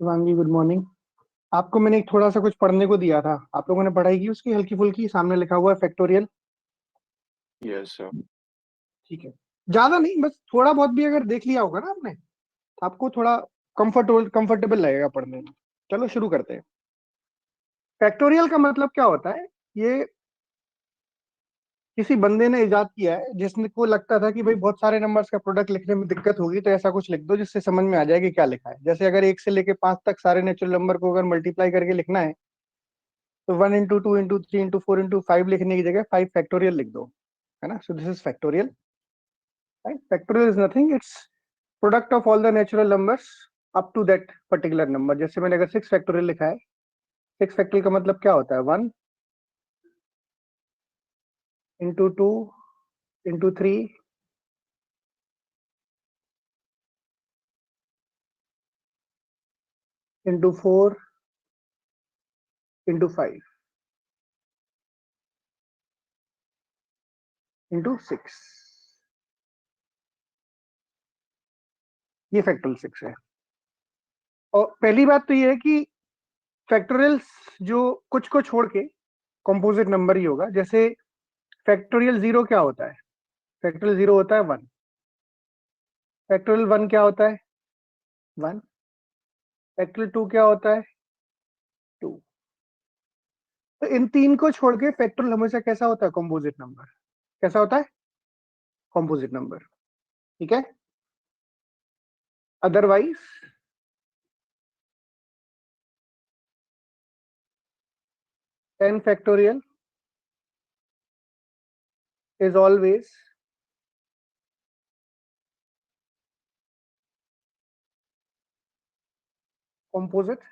Shivangi, good morning. आपको मैंने एक थोड़ा सा कुछ पढ़ने को दिया था, आप लोगों ने पढ़ाई की उसकी हल्की फुल्की? सामने लिखा हुआ है फैक्टोरियल। Yes sir. ठीक है, ज्यादा नहीं, बस थोड़ा बहुत भी अगर देख लिया होगा ना आपने तो आपको थोड़ा कंफर्टेबल लगेगा पढ़ने में। चलो शुरू करते हैं। फैक्टोरियल का मतलब क्या होता है? ये किसी बंदे ने इजाद किया है जिसने को लगता था कि भाई बहुत सारे नंबर्स का प्रोडक्ट लिखने में दिक्कत होगी, तो ऐसा कुछ लिख दो जिससे समझ में आ जाए कि क्या लिखा है। जैसे अगर 1 से लेके 5 तक सारे नेचुरल नंबर को अगर मल्टीप्लाई करके लिखना है तो 1 into 2 into 3 into 4 into 5 लिखने की जगह 5 फैक्टोरियल लिख दो, है ना? So this is factorial, right? Factorial is nothing, it's product of all the natural numbers up to that particular number. जैसे मैंने अगर 6 फैक्टोरियल लिखा है, 6 फैक्टोरियल का मतलब क्या होता है? 1 into 2 into 3 into 4 into 5 into 6, ये फैक्टोरियल 6 है। और पहली बात तो ये है कि फैक्टोरियल जो कुछ को छोड़ के कंपोजिट नंबर ही होगा। जैसे फैक्टोरियल 0 क्या होता है? फैक्टोरियल 0 होता है 1। फैक्टोरियल 1 क्या होता है? 1। फैक्टोरियल 2 क्या होता है? 2। तो इन तीन को छोड़ के फैक्टोरियल हमेशा कैसा होता है? Composite number. कैसा होता है? Composite number. ठीक है। Otherwise 10 factorial is always composite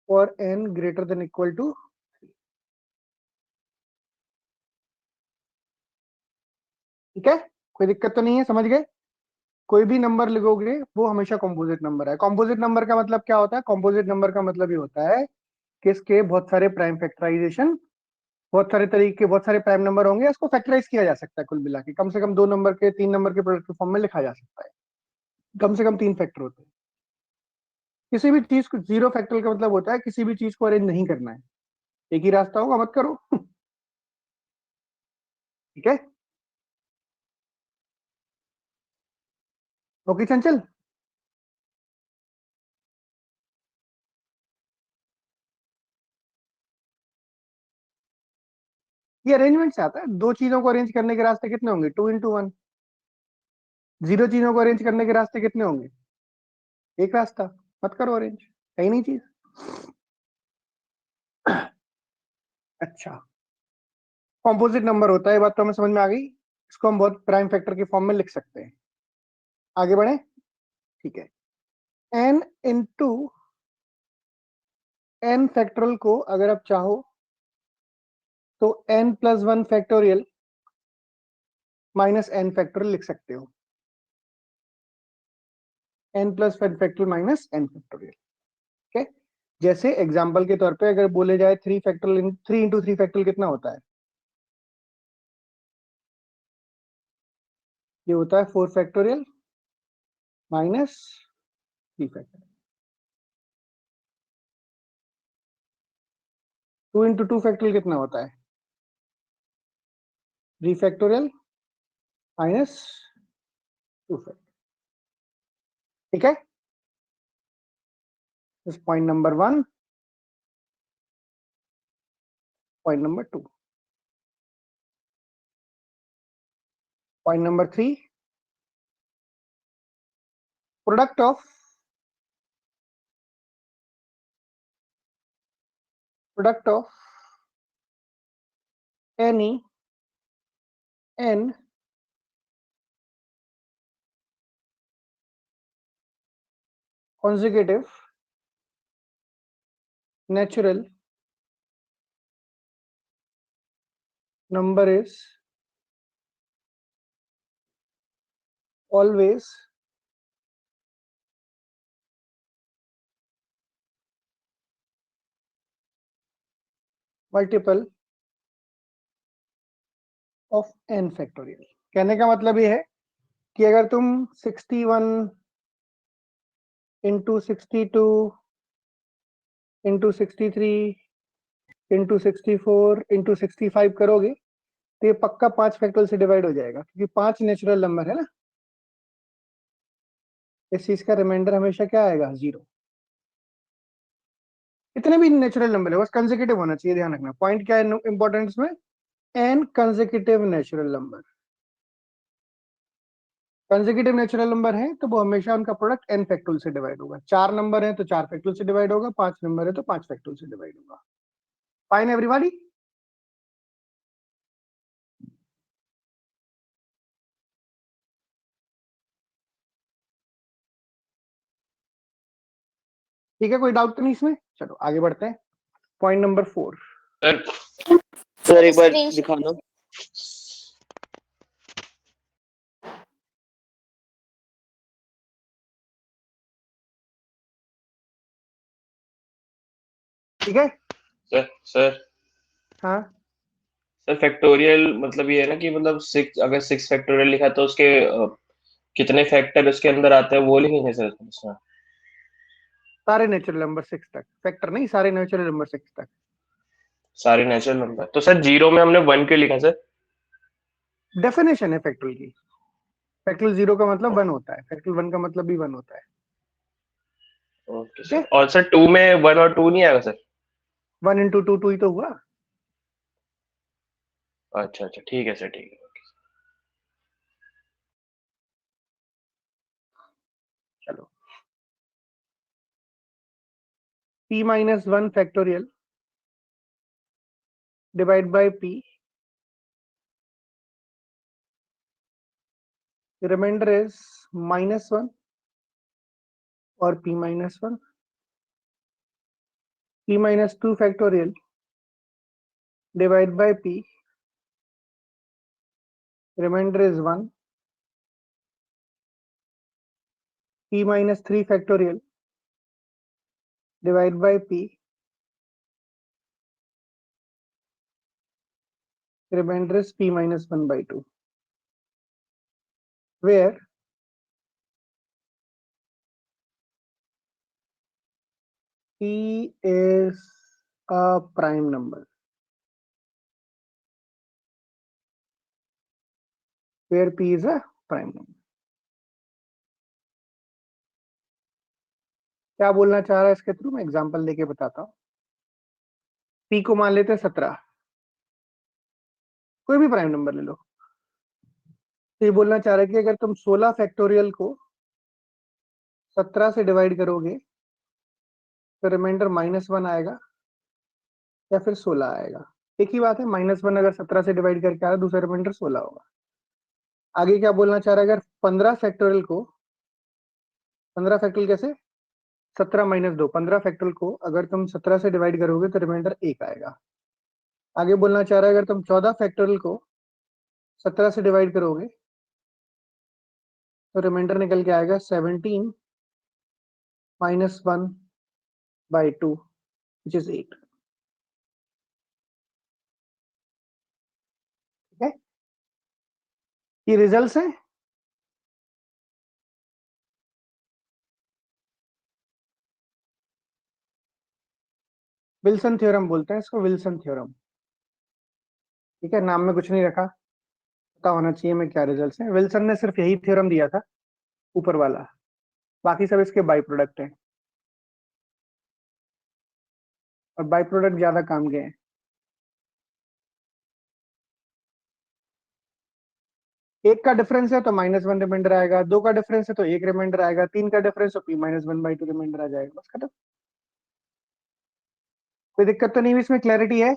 for n greater than equal to 3। ठीक है, कोई दिक्कत तो नहीं है? समझ गए? कोई भी नंबर लिखोगे वो हमेशा कंपोजिट नंबर है। कंपोजिट नंबर का मतलब क्या होता है? कंपोजिट नंबर का मतलब ये होता है कि इसके बहुत सारे प्राइम फैक्टराइजेशन, बहुत सारे तरीके, बहुत सारे प्राइम नंबर होंगे, इसको फैक्टराइज किया जा सकता है। कुल मिला के कम से कम 2 नंबर के, 3 नंबर के प्रोडक्ट के फॉर्म में लिखा जा सकता है। कम से कम 3 फैक्टर होते हैं। किसी भी चीज को 0 फैक्टोरियल का मतलब होता है किसी भी चीज को अरेंज नहीं करना है, एक ही रास्ता होगा, मत करो। ठीक है, ओके चंचल। ये अरेंजमेंट से आता है। दो चीजों को अरेंज करने के रास्ते कितने होंगे? 2 into 1। 0 चीजों को अरेंज करने के रास्ते कितने होंगे? एक रास्ता। मत करो अरेंज, है ही नहीं चीज। अच्छा, कॉम्पोजिट नंबर होता है, ये बात तो हमें समझ में आ गई। इसको हम बहुत प्राइम फैक्टर के फॉर्म में लिख सकते हैं। आगे बढ़े। ठीक है, n इंटू n फैक्टोरियल को अगर आप चाहो तो n+1 factorial minus n factorial लिख सकते हो। n+1 factorial minus n factorial. ठीक है, जैसे एग्जाम्पल के तौर पे अगर बोले जाए 3 फैक्टोरियल, 3 into 3 फैक्टोरियल कितना होता है? ये होता है 4 factorial minus 3 factorial. 2 into 2 factorial कितना होता है? 3 फैक्टोरियल माइनस 2 फैक्टोरियल। ठीक है, this point number 1। Point number 2। Point number 3, product of any n consecutive natural number is always multiple of n factorial. कहने का मतलब ये है कि अगर तुम 61 इंटू 62 इंटू 63 इंटू 64 इंटू 65 करोगे तो ये पक्का 5 फैक्टोरियल से डिवाइड हो जाएगा, क्योंकि 5 नेचुरल नंबर है ना। इस चीज का रिमाइंडर हमेशा क्या आएगा? 0। इतने भी नेचुरल नंबर है, बस कंसेक्यूटिव होना चाहिए, ध्यान रखना। पॉइंट क्या है इंपॉर्टेंस में? N consecutive natural number. Consecutive natural number है तो वो हमेशा उनका प्रोडक्ट एन फैक्टोरियल से डिवाइड होगा। 4 नंबर है तो 4 फैक्टोरियल से डिवाइड होगा, 5 नंबर है तो 5 फैक्टोरियल से डिवाइड होगा। Fine everybody? ठीक है, कोई डाउट तो नहीं इसमें? चलो आगे बढ़ते हैं। Point number 4। सर सर एक बार Screenshot. दिखाना। ठीक है। सर सर हाँ, सर फैक्टोरियल मतलब ये है ना कि मतलब 6, अगर 6 फैक्टोरियल लिखा है तो उसके कितने फैक्टर उसके अंदर आते हैं वो लिखेंगे सर इसमें। सारे नेचुरल नंबर 6 तक। फैक्टर नहीं, सारे नेचुरल नंबर 6 तक। सारे नेचुरल नंबर। तो सर 0 में हमने 1 क्यों लिखा सर? डेफिनेशन है फैक्टोरियल की। फैक्टोरियल 0 का मतलब 1 होता है, फैक्टोरियल 1 का मतलब भी 1 होता है। ओके ठीक सर। है, और सर 2 में 1 और 2 नहीं आएगा सर? 1 इंटू 2 2 ही तो हुआ। अच्छा अच्छा ठीक है सर, ठीक है। चलो, p minus 1 factorial divide by p, remainder is -1 और p minus 1। p minus 2 factorial divide by p, remainder is 1। p minus 3 factorial divide by p, remainder is p minus 1 by 2, where p is a prime number. Where p is a prime number. क्या बोलना चाह रहा है इसके through? मैं example देके बताता हूँ। p को मान लेते हैं 17, कोई भी प्राइम नंबर ले लो। तो ये बोलना चाह रहा है कि अगर तुम 16 फैक्टोरियल को 17 से डिवाइड करोगे तो रिमाइंडर -1 आएगा या फिर 16 आएगा। एक ही बात है, -1 अगर 17 से डिवाइड करके आ रहा है, दूसरा रिमाइंडर 16 होगा। आगे क्या बोलना चाह रहा है? अगर 15 फैक्टोरियल को, 15 फैक्टोरियल कैसे? 17 माइनस 2, 15 फैक्टोरियल को अगर तुम 17 से डिवाइड करोगे तो रिमाइंडर 1 आएगा। आगे बोलना चाह रहा है अगर तुम 14 फैक्टोरियल को 17 से डिवाइड करोगे तो रिमाइंडर निकल के आएगा 17 माइनस 1 बाई 2 विच इज 8। ठीक है, ये रिजल्ट्स हैं। विल्सन थ्योरम बोलते हैं इसको, विल्सन थ्योरम। ठीक है, नाम में कुछ नहीं रखा, पता होना चाहिए मैं क्या रिजल्ट्स हैं। विल्सन ने सिर्फ यही थ्योरम दिया था, ऊपर वाला, बाकी सब इसके बाई प्रोडक्ट हैं, और बाई प्रोडक्ट ज्यादा काम के हैं। एक का डिफरेंस है तो -1 रिमाइंडर आएगा, 2 का डिफरेंस है तो 1 रिमाइंडर आएगा, 3 का डिफरेंस तो p माइनस 1 बाई 2 रिमाइंडर आ जाएगा, बस खत्म। कोई दिक्कत तो नहीं हुई इसमें? क्लैरिटी है?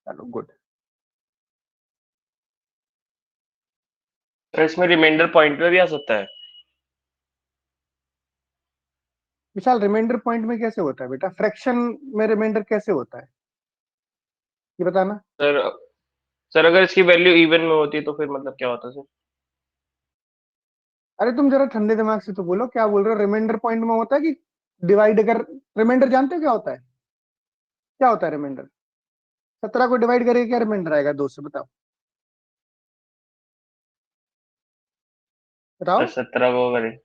चलो गुड। सर इसमें रिमाइंडर पॉइंटर भी आ सकता है? विशाल, रिमाइंडर पॉइंट में कैसे होता है बेटा? फ्रैक्शन में रिमाइंडर कैसे होता है ये बताना। सर सर अगर इसकी वैल्यू इवन में होती है तो फिर मतलब क्या होता है सर? अरे तुम जरा ठंडे दिमाग से तो बोलो, क्या बोल रहे हो? रिमाइंडर पॉइंट में होता है कि डिवाइड, अगर रिमाइंडर जानते हो क्या होता है? क्या होता है रिमाइंडर? 17 को डिवाइड करेंगे क्या रिमाइंडर आएगा 2 से? बताओ बताओ। 17 वो करें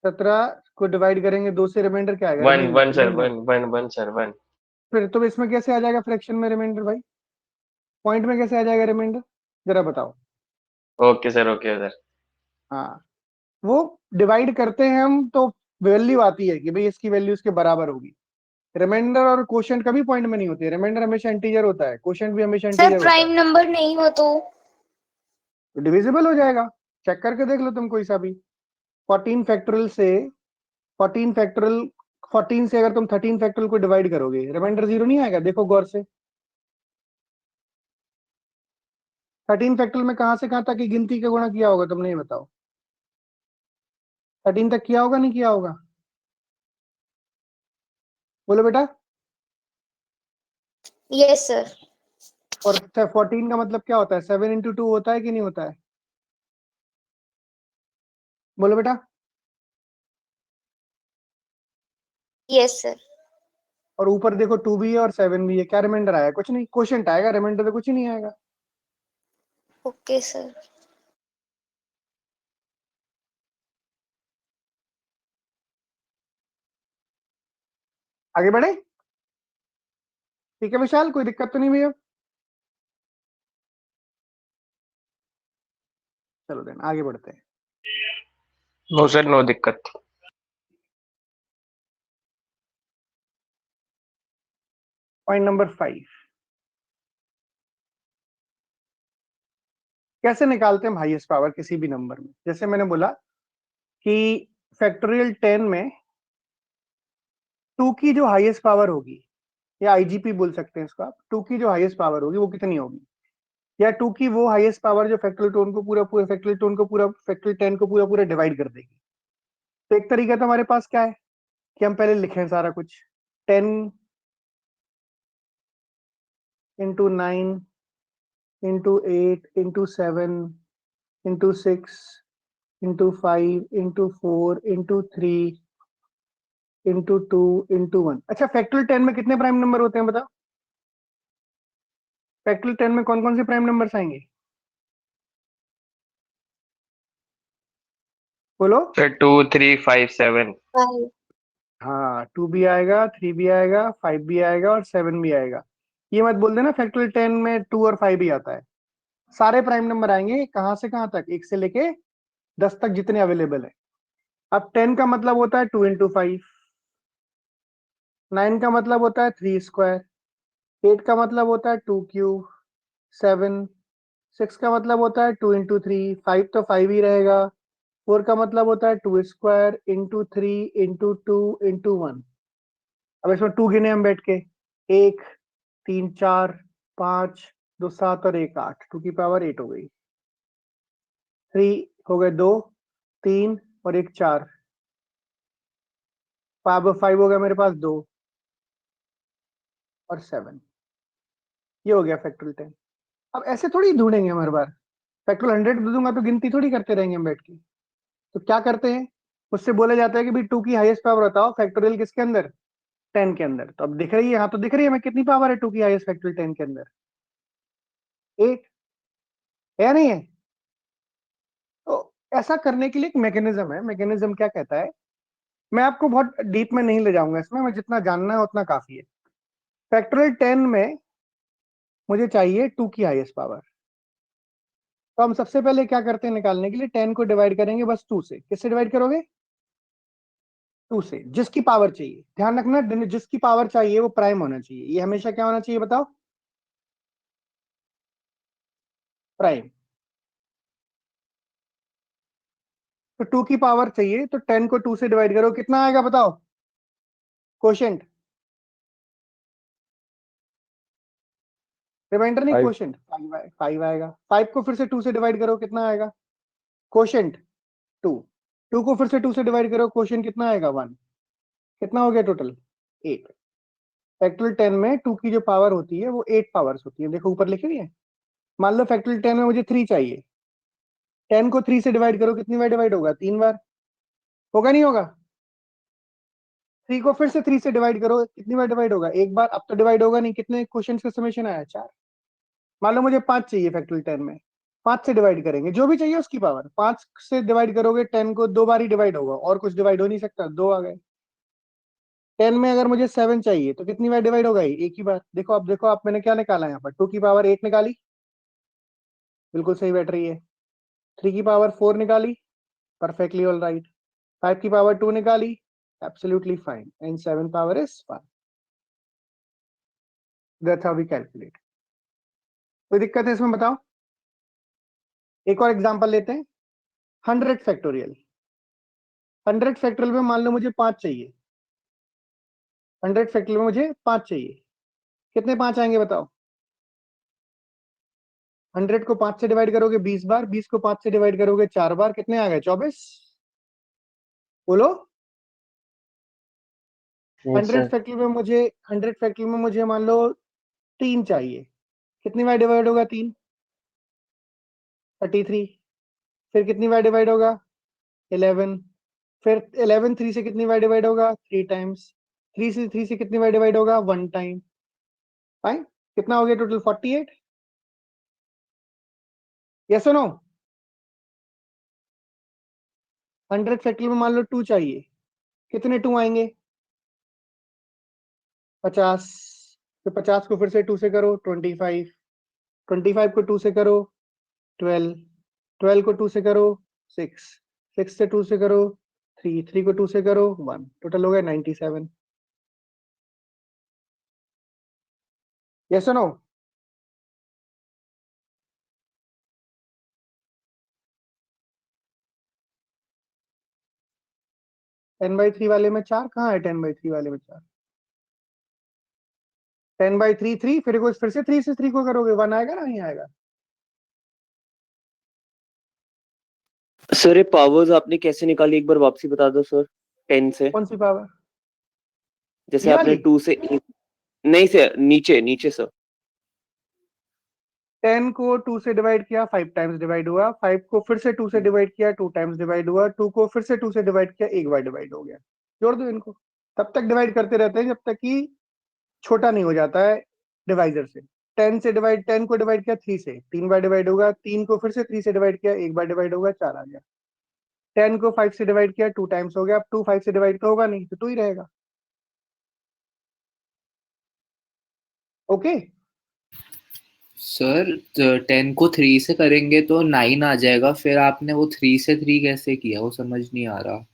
17 को डिवाइड करेंगे 2 से, रिमाइंडर क्या आएगा? One remainder one sir remainder. One one one sir one. फिर तो इसमें कैसे आ जाएगा फ्रैक्शन में रिमाइंडर भाई? पॉइंट में कैसे आ जाएगा रिमाइंडर? जरा बताओ। Okay sir okay sir. हाँ, वो डिवाइड करते हैं हम तो वैल्यू आती है कि भाई इसकी वैल्यू इसके बराबर होगी। रिमाइंडर और क्वोशिएंट कभी पॉइंट में नहीं होती है। रिमाइंडर हमेशा इंटीजर होता है, क्वोशिएंट भी हमेशा सर इंटीजर होता है। प्राइम नंबर नहीं हो तो? डिविजिबल हो जाएगा, चेक करके देख लो तुम कोई सा भी। 14 फैक्टोरियल से 14 फैक्टोरियल 14 से अगर तुम 13 फैक्टोरियल को डिवाइड करोगे, रिमाइंडर 0 नहीं आएगा? देखो गौर से। 13 फैक्टोरियल में कहां से कहां तक की गिनती का गुणा किया होगा तुमने, ये बताओ। 13 तक किया होगा नहीं किया होगा? बोलो बेटा। Yes sir. और 14 का मतलब क्या होता है? 7 into 2 होता है कि नहीं होता है? बोलो बेटा। Yes sir. और ऊपर देखो 2 भी है और 7 भी है, क्या रिमाइंडर आया? कुछ नहीं, क्वोशिएंट आएगा, रिमाइंडर तो कुछ ही नहीं आएगा। Okay sir. आगे बढ़े? ठीक है विशाल, कोई दिक्कत तो नहीं भैया? चलो देन आगे बढ़ते हैं। नो सर नो दिक्कत। पॉइंट नंबर 5, कैसे निकालते हैं हम हाईएस्ट पावर किसी भी नंबर में? जैसे मैंने बोला कि फैक्टोरियल 10 में 2 की जो हाईएस्ट पावर होगी, या आईजीपी बोल सकते हैं इसको आप, 2 की जो हाईएस्ट पावर होगी वो कितनी होगी? या 2 की वो हाईएस्ट पावर जो फैक्टोरियल टोन को पूरा पूरा फैक्टोरियल टोन को पूरा फैक्टोरियल 10 को पूरा पूरा डिवाइड कर देगी। तो एक तरीका तो हमारे पास क्या है कि हम पहले लिखें सारा कुछ। 10 into 8 into 7 into 6 into 5 into 4 into 3 into 2 into 1। अच्छा, फैक्टोरियल 10 में कितने प्राइम नंबर होते हैं बताओ? फैक्टोरियल 10 में कौन कौन से प्राइम नंबर्स आएंगे? बोलो। सर 2 3 5 7। 5। हाँ, 2 भी आएगा, 3 भी आएगा, 5 भी आएगा और 7 भी आएगा। ये मत बोल देना फैक्टोरियल 10 में 2 और 5 भी आता है। सारे प्राइम नंबर आएंगे, कहां से कहां तक? 1 से लेके 10 तक जितने अवेलेबल है। अब 10 का मतलब होता है 2 into 5, 9 का मतलब होता है 3 स्क्वायर, 8 का मतलब होता है 2 क्यूब, 7 6 का मतलब होता है 2 into 3, 5 तो 5 ही रहेगा, 4 का मतलब होता है 2 स्क्वायर into 3 into 2 into 1। अब इसमें 2 गिने हम बैठ के, 1 3 4 5 2 7 और 1 8, 2 की पावर 8 हो गई। 3 हो गए 2 3 और 1 4, 5 हो गया मेरे पास 2 और 7। ये हो गया फैक्टोरियल 10। अब ऐसे थोड़ी ढूंढेंगे हम हर बार। फैक्टोरियल 100 दे दूंगा तो गिनती थोड़ी करते रहेंगे हम बैठ के। तो क्या करते हैं, उससे बोला जाता है कि भाई 2 की हाईएस्ट पावर बताओ फैक्टोरियल किसके अंदर? 10 के अंदर। तो अब दिख रही है, यहाँ तो दिख रही है हमें कितनी पावर है 2 की हाईएस्ट फैक्टोरियल 10 के अंदर? 8 है या नहीं है? तो ऐसा करने के लिए एक मैकेनिज्म है। मैकेनिज्म क्या कहता है, मैं आपको बहुत डीप में नहीं ले जाऊंगा इसमें, मैं जितना जानना है उतना काफी है। फैक्टोरियल 10 में मुझे चाहिए 2 की हाईएस्ट पावर। तो हम सबसे पहले क्या करते हैं निकालने के लिए, 10 को डिवाइड करेंगे बस 2 से। किससे डिवाइड करोगे? 2 से। जिसकी पावर चाहिए, ध्यान रखना, जिसकी पावर चाहिए वो प्राइम होना चाहिए। ये हमेशा क्या होना चाहिए बताओ? प्राइम। तो 2 की पावर चाहिए तो 10 को 2 से डिवाइड करो, कितना आएगा बताओ? क्वोशिएंट, रिमाइंडर नहीं, 5। क्वोशिएंट 5 आएगा। 5 को फिर से 2 से डिवाइड करो, कितना आएगा? क्वोशिएंट 2। 2 को फिर से 2 से डिवाइड करो, क्वोशिएंट कितना आएगा? 1। कितना हो गया टोटल? 8। फैक्टोरियल 10 में 2 की जो पावर होती है वो 8 पावर्स होती है, देखो ऊपर लिखी हुई है। मान लो फैक्टोरियल 10 में मुझे 3 चाहिए, 10 को 3 से डिवाइड करो, कितनी बार डिवाइड होगा? 3 बार। होगा नहीं होगा? 3 को फिर से 3 से डिवाइड करो, कितनी बार डिवाइड होगा? एक बार। अब तो डिवाइड होगा नहीं, कितने क्वेश्चन का समेशन आया? 4। मान लो मुझे 5 चाहिए फैक्टोरियल 10 में, 5 से डिवाइड करेंगे, जो भी चाहिए उसकी पावर। 5 से डिवाइड करोगे 10 को, 2 बार ही डिवाइड होगा, और कुछ डिवाइड हो नहीं सकता, 2 आ गए। 10 में अगर मुझे 7 चाहिए तो कितनी बार डिवाइड होगा? एक ही बार। देखो अब, देखो आप, मैंने क्या निकाला यहाँ पर? 2 की पावर 8 निकाली, बिल्कुल सही बैठ रही है। 3 की पावर 4 निकाली, परफेक्टली ऑल राइट। 5 की पावर 2 निकाली, absolutely fine. And 7 power is 1। That's how we calculate. कोई दिक्कत है इसमें बताओ? एक और एग्जांपल लेते हैं। 100 फैक्टोरियल। 100 फैक्टोरियल में मान लो मुझे 5 चाहिए। 100 फैक्टोरियल में मुझे 5 चाहिए। कितने 5 आएंगे बताओ? 100 को 5 से डिवाइड करोगे 20 बार, 20 को 5 से डिवाइड करोगे 4 बार, कितने आ गए? 24। बोलो। 100 फैक्टोरियल में मुझे 100 फैक्टोरियल में मुझे मान लो 3 चाहिए। कितनी बार डिवाइड होगा 3? 33। फिर कितनी बार डिवाइड होगा? 11। फिर 11 3 से कितनी बार डिवाइड होगा? 3 टाइम्स। 3 से कितनी बार डिवाइड होगा? 1 टाइम। फाइन। कितना हो गया टोटल? 48। यस और नो? 100 फैक्टोरियल में मान लो 2 चाहिए। कितने 2 आएंगे? 50। तो 50 को फिर से 2 से करो, 25। 25 को 2 से करो, 12। 12 को 2 से करो, 6। 6 से 2 से करो, 3। 3 को 2 से करो, 1। टोटल हो गया 97। यस और नो? टेन बाई थ्री वाले में 4 कहाँ है? 10 बाई थ्री वाले में 4। 10 बाई 3 3। फिर से 3 से 3 को करोगे, 1 आएगा ना? नहीं आएगा? सर ये पावर्स आपने कैसे निकाली, एक बार वापसी बता दो सर। 10 से कौन सी पावर? जैसे ये आपने वाली? 2 से 8, नहीं सर, नीचे नीचे सर। 10 को 2 से डिवाइड किया, 5 टाइम्स डिवाइड हुआ। 5 को फिर से 2 से डिवाइड किया, 2 टाइम्स डिवाइड हुआ। 2 को फिर से 2 से डिवाइड किया, एक बार डिवाइड हो गया। जोड़ दो इनको। तब तक डिवाइड करते रहते हैं जब तक कि छोटा नहीं हो जाता है डिवाइजर से। 10 को डिवाइड किया 3 से, 3 बार डिवाइड होगा। 3 को फिर से 3 से डिवाइड किया, एक बार डिवाइड होगा, 4 आ गया। 10 को 5 से डिवाइड किया, 2 टाइम्स हो गया। अब 2 5 से डिवाइड तो होगा नहीं, तो 2 ही रहेगा। ओके। सर 10 को 3 से करेंगे तो 9 आ जाएगा, फिर आपने वो 3 से 3 कैसे किया, वो समझ नहीं आ रहा।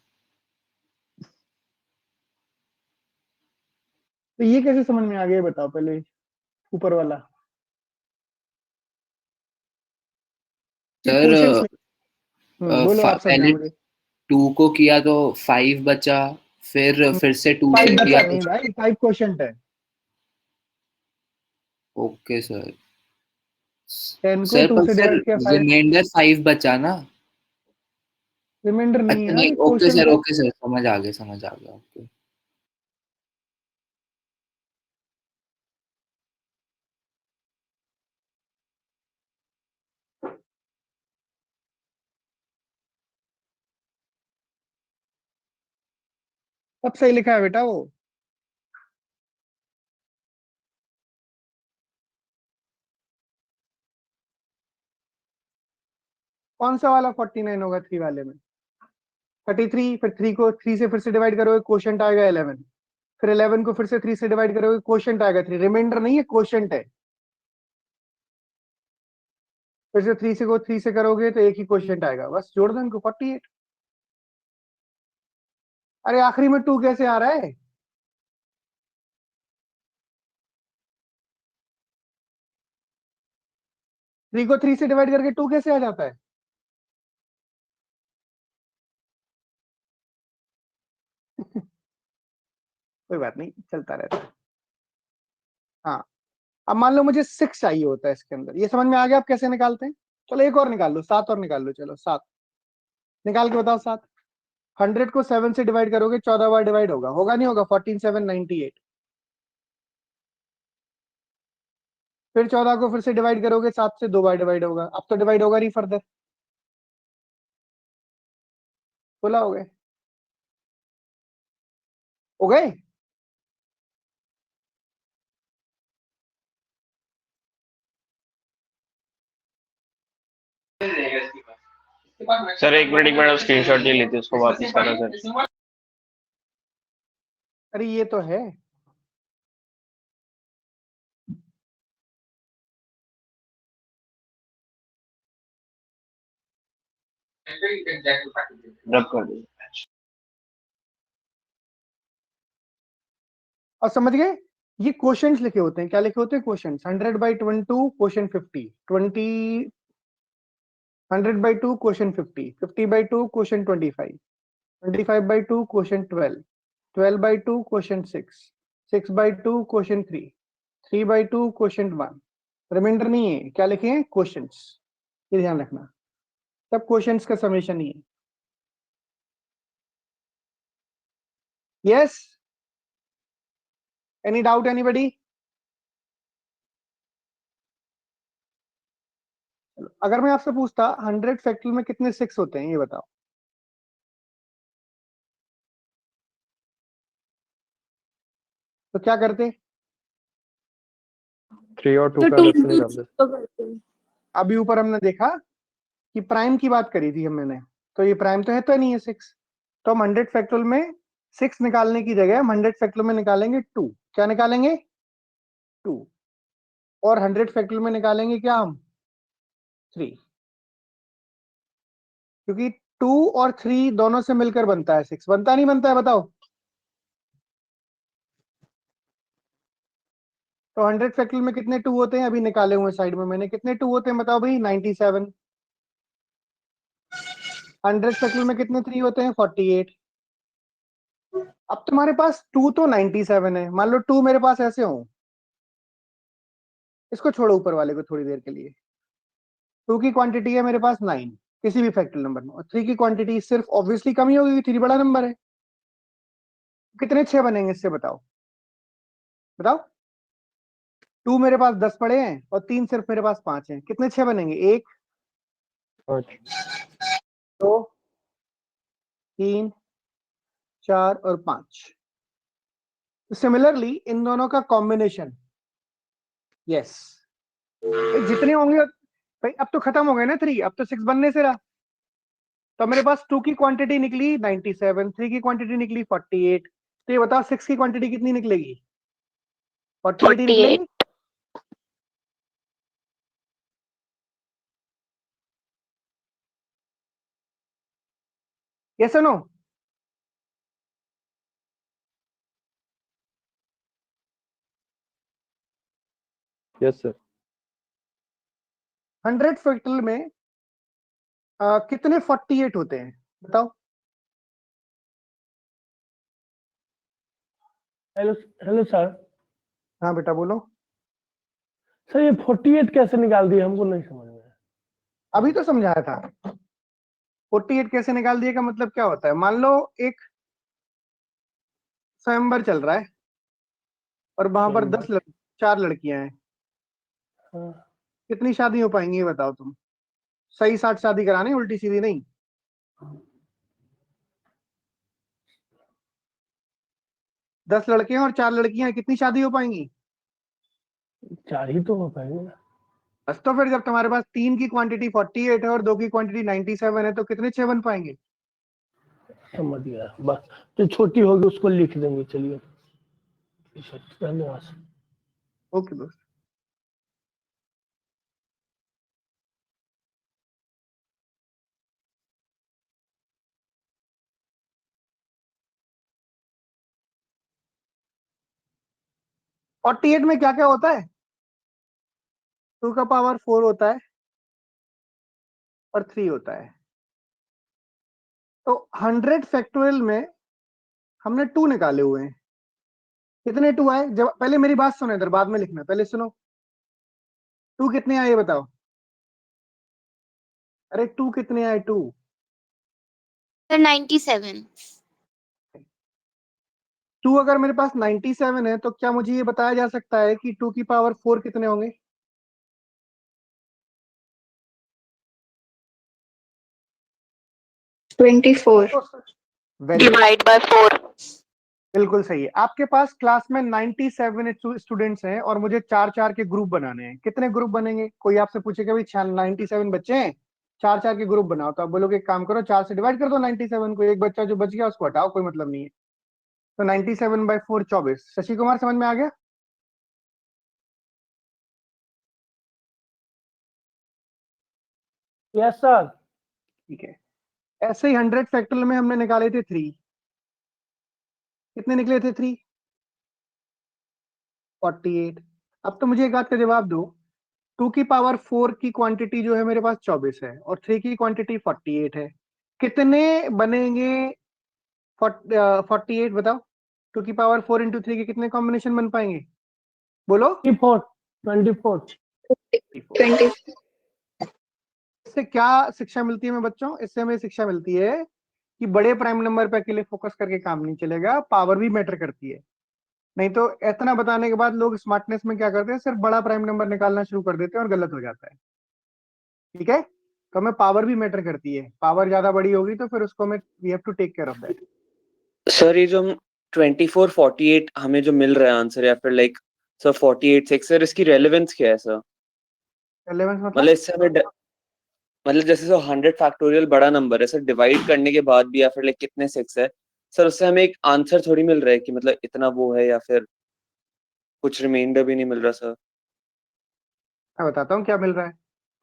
तो ये कैसे समझ में आ गया बताओ पहले, ऊपर वाला। ये सर क्वेश्चंस में बोलो, आप समझाओ पहले मुझे। 2 को किया तो 5 बचा, फिर से 2 5 से बचा किया तो। नहीं भाई, 5 क्वेश्चन है। Okay sir. 10 को सर 2 पर से फिर डिवाइड किया, 5। रिमाइंडर 5 बचा ना। रिमाइंडर नहीं है अच्छा यार, नहीं, ये क्वेश्चन है। ओके सर, समझ आ गया, समझ आ गया। ओके। सब सही लिखा है बेटा वो। कौन सा वाला 49 होगा 3 वाले में? 33। फिर 3 को 3 से फिर से डिवाइड करोगे, क्वोशंट आएगा 11। फिर 11 को फिर से 3 से डिवाइड करोगे, क्वोशंट आएगा 3। रिमाइंडर नहीं है, क्वोशंट है। फिर से 3 से को 3 से करोगे तो एक ही क्वोशंट आएगा, बस जोड़ दो इनको, 48। अरे आखिरी में 2 कैसे आ रहा है? थ्री को 3 से डिवाइड करके 2 कैसे आ जाता है? कोई बात नहीं, चलता रहता है। हाँ। अब मान लो मुझे 6 चाहिए होता है इसके अंदर, ये समझ में आ गया आप कैसे निकालते हैं? चलो एक और निकाल लो, 7 और निकाल लो। चलो 7 निकाल के बताओ। 7 100 को 7 से डिवाइड करोगे, 14 बार डिवाइड होगा, होगा नहीं होगा? 14 7 98। फिर 14 को फिर से डिवाइड करोगे, 7 से 2 बार डिवाइड होगा। अब तो डिवाइड होगा नहीं फर्दर, बोला हो गए। हो गए? सर 1 मिनट स्क्रीनशॉट ले लेते उसको वापस करो सर। अरे ये तो है। रब कर दो। और समझ गए, ये क्वेश्चंस लिखे होते हैं। क्या लिखे होते हैं? Questions. 100/22 question 50, 100/2 question 50, 50/2 question 25, 25/2 question 12, 12/2 question 6, 6/2 question 3, 3/2 question 1। Remainder नहीं है, क्या लिखे हैं? क्वेश्चंस। ये ध्यान रखना, सब क्वेश्चंस का समेशन ही है। Yes, any doubt anybody? अगर मैं आपसे पूछता 100 फैक्टोरियल में कितने 6 होते हैं, ये बताओ। तो क्या करते? 3 और 2 तो का टू अलग से निकाल दे। तो करते हैं। अभी ऊपर हमने देखा कि प्राइम की बात करी थी हमने, तो ये प्राइम तो है तो नहीं है 6, तो हम 100 फैक्टोरियल में 6 निकालने की जगह हम 100 फैक्टोरियल में निकालेंगे 2। क्या निकालेंगे? 2। और 100 फैक्टोरियल में निकालेंगे क्या हम? 3, क्योंकि 2 और 3 दोनों से मिलकर बनता है 6। बनता नहीं बनता है बताओ? तो 100 फैक्टोरियल में कितने 2 होते हैं? अभी निकाले हुए साइड में मैंने, कितने 2 होते हैं बताओ भाई? 97। 100 फैक्टोरियल में कितने 3 होते हैं? 48। अब तुम्हारे पास 2 तो 97 है, मान लो 2 मेरे पास ऐसे हो, इसको छोड़ो ऊपर वाले को थोड़ी देर के लिए। 2 की क्वांटिटी है मेरे पास 9 किसी भी फैक्टोरियल नंबर में, और 3 की क्वांटिटी सिर्फ ऑब्वियसली कम ही होगी, 3 बड़ा नंबर है। कितने 6 बनेंगे इससे बताओ? बताओ। 2 मेरे पास 10 पड़े हैं और 3 सिर्फ मेरे पास 5 हैं, कितने 6 बनेंगे? 1, 5 2, 3, 4 और 5। सिमिलरली इन दोनों का कॉम्बिनेशन, यस, जितने होंगे भाई। अब तो खत्म हो गए ना 3, अब तो 6 बनने से रहा। तो मेरे पास 2 की क्वांटिटी निकली 97, 3 की क्वांटिटी निकली 48। तो ये बताओ 6 की क्वांटिटी कितनी निकलेगी? 48 ही 48। निकलेगी। यस और नो? Yes sir. 100 फैक्टोरियल में कितने 48 होते हैं बताओ? Hello hello sir. हाँ बेटा बोलो। सर ये 48 कैसे निकाल दिए, हमको नहीं समझ में आया। अभी तो समझाया था। 48 कैसे निकाल दिए का मतलब क्या होता है? मान लो एक स्वयंवर चल रहा है और वहां पर स्वयंवर। 4 लड़कियां हैं, हाँ। कितनी शादी हो पाएंगी ये बताओ तुम? सही 60 शादी करानी, उल्टी सीधी नहीं। 10 लड़के हैं और 4 लड़कियां हैं, कितनी शादी हो पाएंगी? 4 ही तो हो पाएंगे ना। बस, तो फिर जब तुम्हारे पास 3 की क्वांटिटी 48 है और 2 की क्वांटिटी 97 है, तो कितने 6 बन पाएंगे? समझ गया, बस जो छोटी होगी उसको लिख देंगे। चलिए धन्यवाद। ओके दोस्त। और 48 में क्या क्या होता है? 2 का पावर 4 होता है और 3 होता है। तो 100 फैक्टोरियल में हमने 2 निकाले हुए हैं। कितने 2 आए? जब पहले मेरी बात सुनो, इधर बाद में लिखना, पहले सुनो। 2 कितने आए ये बताओ? अरे 2 कितने आए? 2 सर 97। 2 अगर मेरे पास 97 है, तो क्या मुझे ये बताया जा सकता है कि 2 की पावर 4 कितने होंगे? Twenty four very divide by 4। बिल्कुल सही है। आपके पास क्लास में 97 स्टूडेंट्स हैं और मुझे 4-4 के ग्रुप बनाने हैं। कितने ग्रुप बनेंगे? कोई आपसे पूछेगा भाई 97 बच्चे हैं, 4-4 के ग्रुप बनाओ, तो आप बोलोगे एक काम करो 4 से डिवाइड कर दो 97 को, एक बच्चा जो बच गया उसको हटाओ, कोई मतलब नहीं है। तो 97/4 24। शशि कुमार समझ में आ गया? Yes sir. ठीक है। ऐसे ही 100 फैक्टोरियल में हमने निकाले थे 3। कितने निकले थे 3? 48। अब तो मुझे एक बात का जवाब दो, 2 की पावर 4 की क्वांटिटी जो है मेरे पास 24 है और 3 की क्वांटिटी 48 है। कितने बनेंगे 48? बताओ, 2 की पावर 4 इंटू 3 के कितने कॉम्बिनेशन बन पाएंगे? बोलो। 24। इससे क्या शिक्षा मिलती है हमें बच्चों? इससे हमें शिक्षा मिलती है कि बड़े प्राइम नंबर पे अकेले फोकस करके काम नहीं चलेगा, पावर भी मैटर करती है। नहीं तो इतना बताने के बाद लोग स्मार्टनेस में क्या करते हैं, सिर्फ बड़ा प्राइम नंबर निकालना शुरू कर देते हैं और गलत हो जाता है। ठीक है, तो हमें पावर भी मैटर करती है। पावर ज्यादा बड़ी होगी तो फिर उसको हमें we have to take care of that. Sir ये जो हम 24 48 हमें जो मिल रहा है आंसर, या फिर लाइक सर 48 6, सर इसकी रेलेवेंस क्या है सर? 11 मतलब मतलब इससे हमें मतलब जैसे सर 100 फैक्टोरियल बड़ा नंबर है सर, डिवाइड करने के बाद भी या फिर लाइक कितने 6 है सर, उससे हमें एक आंसर थोड़ी मिल रहा है कि मतलब इतना वो है, या फिर कुछ रिमाइंडर भी नहीं मिल रहा सर। मैं बताता हूँ क्या मिल रहा है।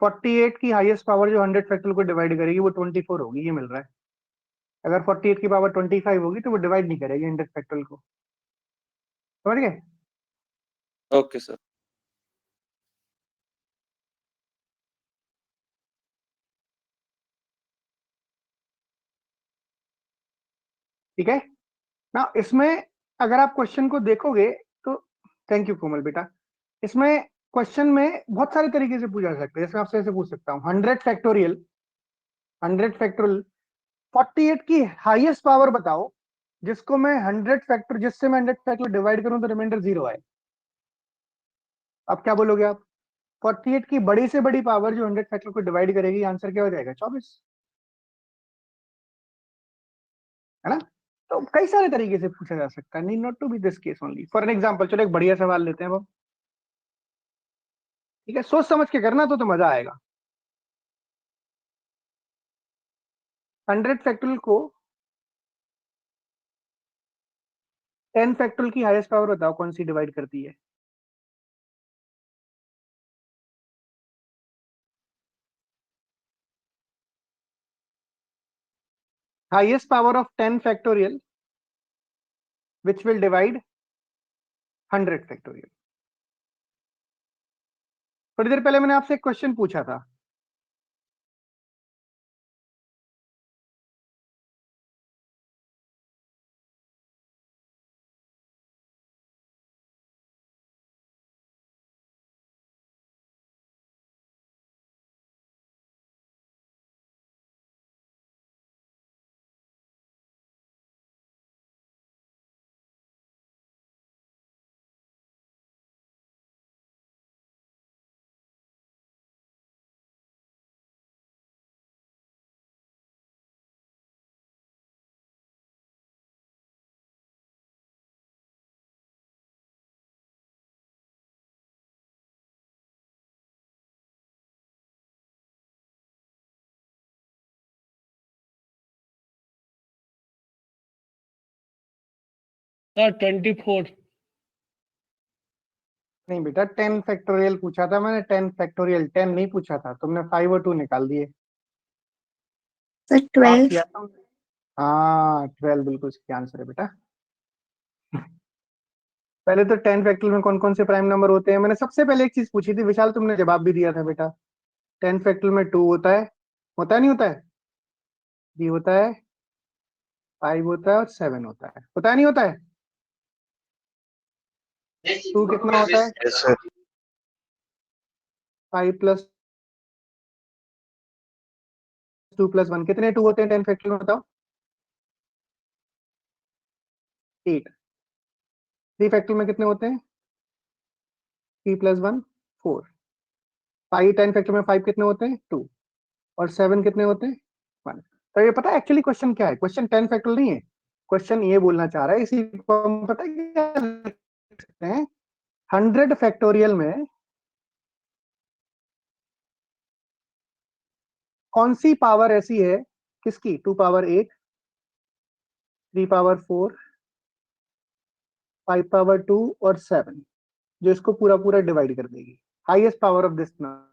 48 की हाईएस्ट पावर जो 100 फैक्टोरियल को डिवाइड करेगी वो 24 होगी, ये मिल रहा है। अगर 48 की पावर 25 होगी तो वो डिवाइड नहीं करेगी 100 फैक्टोरियल को। समझ गए? Okay sir. ठीक है ना? इसमें अगर आप क्वेश्चन को देखोगे तो, थैंक यू कोमल बेटा, इसमें क्वेश्चन में बहुत सारे तरीके से पूछा जा सकता है। जैसे आपसे ऐसे पूछ सकता हूँ 100 फैक्टोरियल 48 की हाईएस्ट पावर बताओ जिसको मैं 100 फैक्टर डिवाइड करूं तो रिमाइंडर 0 आए। अब क्या बोलोगे आप? 48 की बड़ी से बड़ी पावर जो 100 फैक्टर को डिवाइड करेगी, आंसर क्या हो जाएगा? 24, है ना? तो कई सारे तरीके से पूछा जा सकता है, need not to be this case only. For an example, चलो एक बढ़िया सवाल लेते हैं अब। ठीक है, सोच समझ के करना तो मजा आएगा। 100 फैक्टोरियल को 10 फैक्टोरियल की हाईएस्ट पावर बताओ कौन सी डिवाइड करती है? Highest power of 10 factorial which will divide 100 factorial. थोड़ी देर पहले मैंने आपसे एक क्वेश्चन पूछा था, सर 24। नहीं बेटा 10 फैक्टोरियल पूछा था मैंने, 10 फैक्टोरियल, 10 नहीं पूछा था तुमने, 5 और 2 निकाल दिए। सर तो आप 12। किया था। हाँ 12 बिल्कुल सही आंसर है बेटा। पहले तो 10 फैक्टोरियल में कौन कौन से प्राइम नंबर होते हैं मैंने सबसे पहले एक चीज पूछी थी विशाल, तुमने जवाब भी दिया था बेटा। 10 फैक्टोरियल में 2 होता है नहीं होता है? 3 होता है, 5 होता है और 7 होता है नहीं होता है? 2 कितना होता है? Yes, sir. 5 प्लस 2 प्लस 1, कितने 2 होते हैं 10 फैक्टोरियल में बताओ? 8। 3 फैक्टोरियल में कितने होते हैं? 3 प्लस 1 4। 5 10 फैक्टोरियल में 5 कितने होते हैं? 2। और 7 कितने होते हैं? 1। तो ये पता है एक्चुअली क्वेश्चन क्या है? क्वेश्चन 10 फैक्टोरियल नहीं है, क्वेश्चन ये बोलना चाह रहा है, इसी को हम पता है क्या लिख सकते हैं, 100 फैक्टोरियल में कौन सी पावर ऐसी है, किसकी, 2 पावर 8, 3 पावर 4, 5 पावर 2 और 7, जो इसको पूरा पूरा डिवाइड कर देगी, highest power of this number.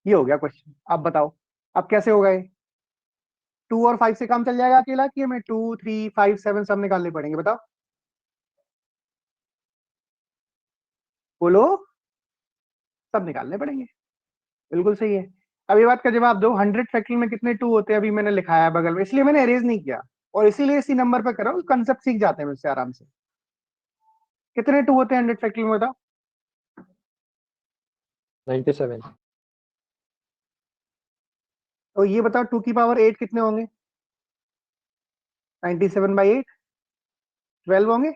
ये हो गया क्वेश्चन। अब बताओ अब कैसे होगा ये, 2 और 5 से काम चल जाएगा अकेला, कि हमें 2, 3, 5, 7 सब निकालने पड़ेंगे, बताओ बोलो। सब निकालने पड़ेंगे, बिल्कुल सही है। अब ये बात का जवाब दो, 100 फैक्टोरियल में कितने 2 होते हैं, अभी मैंने लिखाया है बगल में, इसलिए मैंने अरेज नहीं किया, और इसीलिए इसी नंबर पे कर रहा हूँ, कंसेप्ट सीख जाते हैं मुझसे आराम से। कितने 2 होते हैं 100 फैक्टोरियल में, बताओ। 97. तो ये बताओ 2 की पावर 8 कितने होंगे, 97/8, 12 होंगे।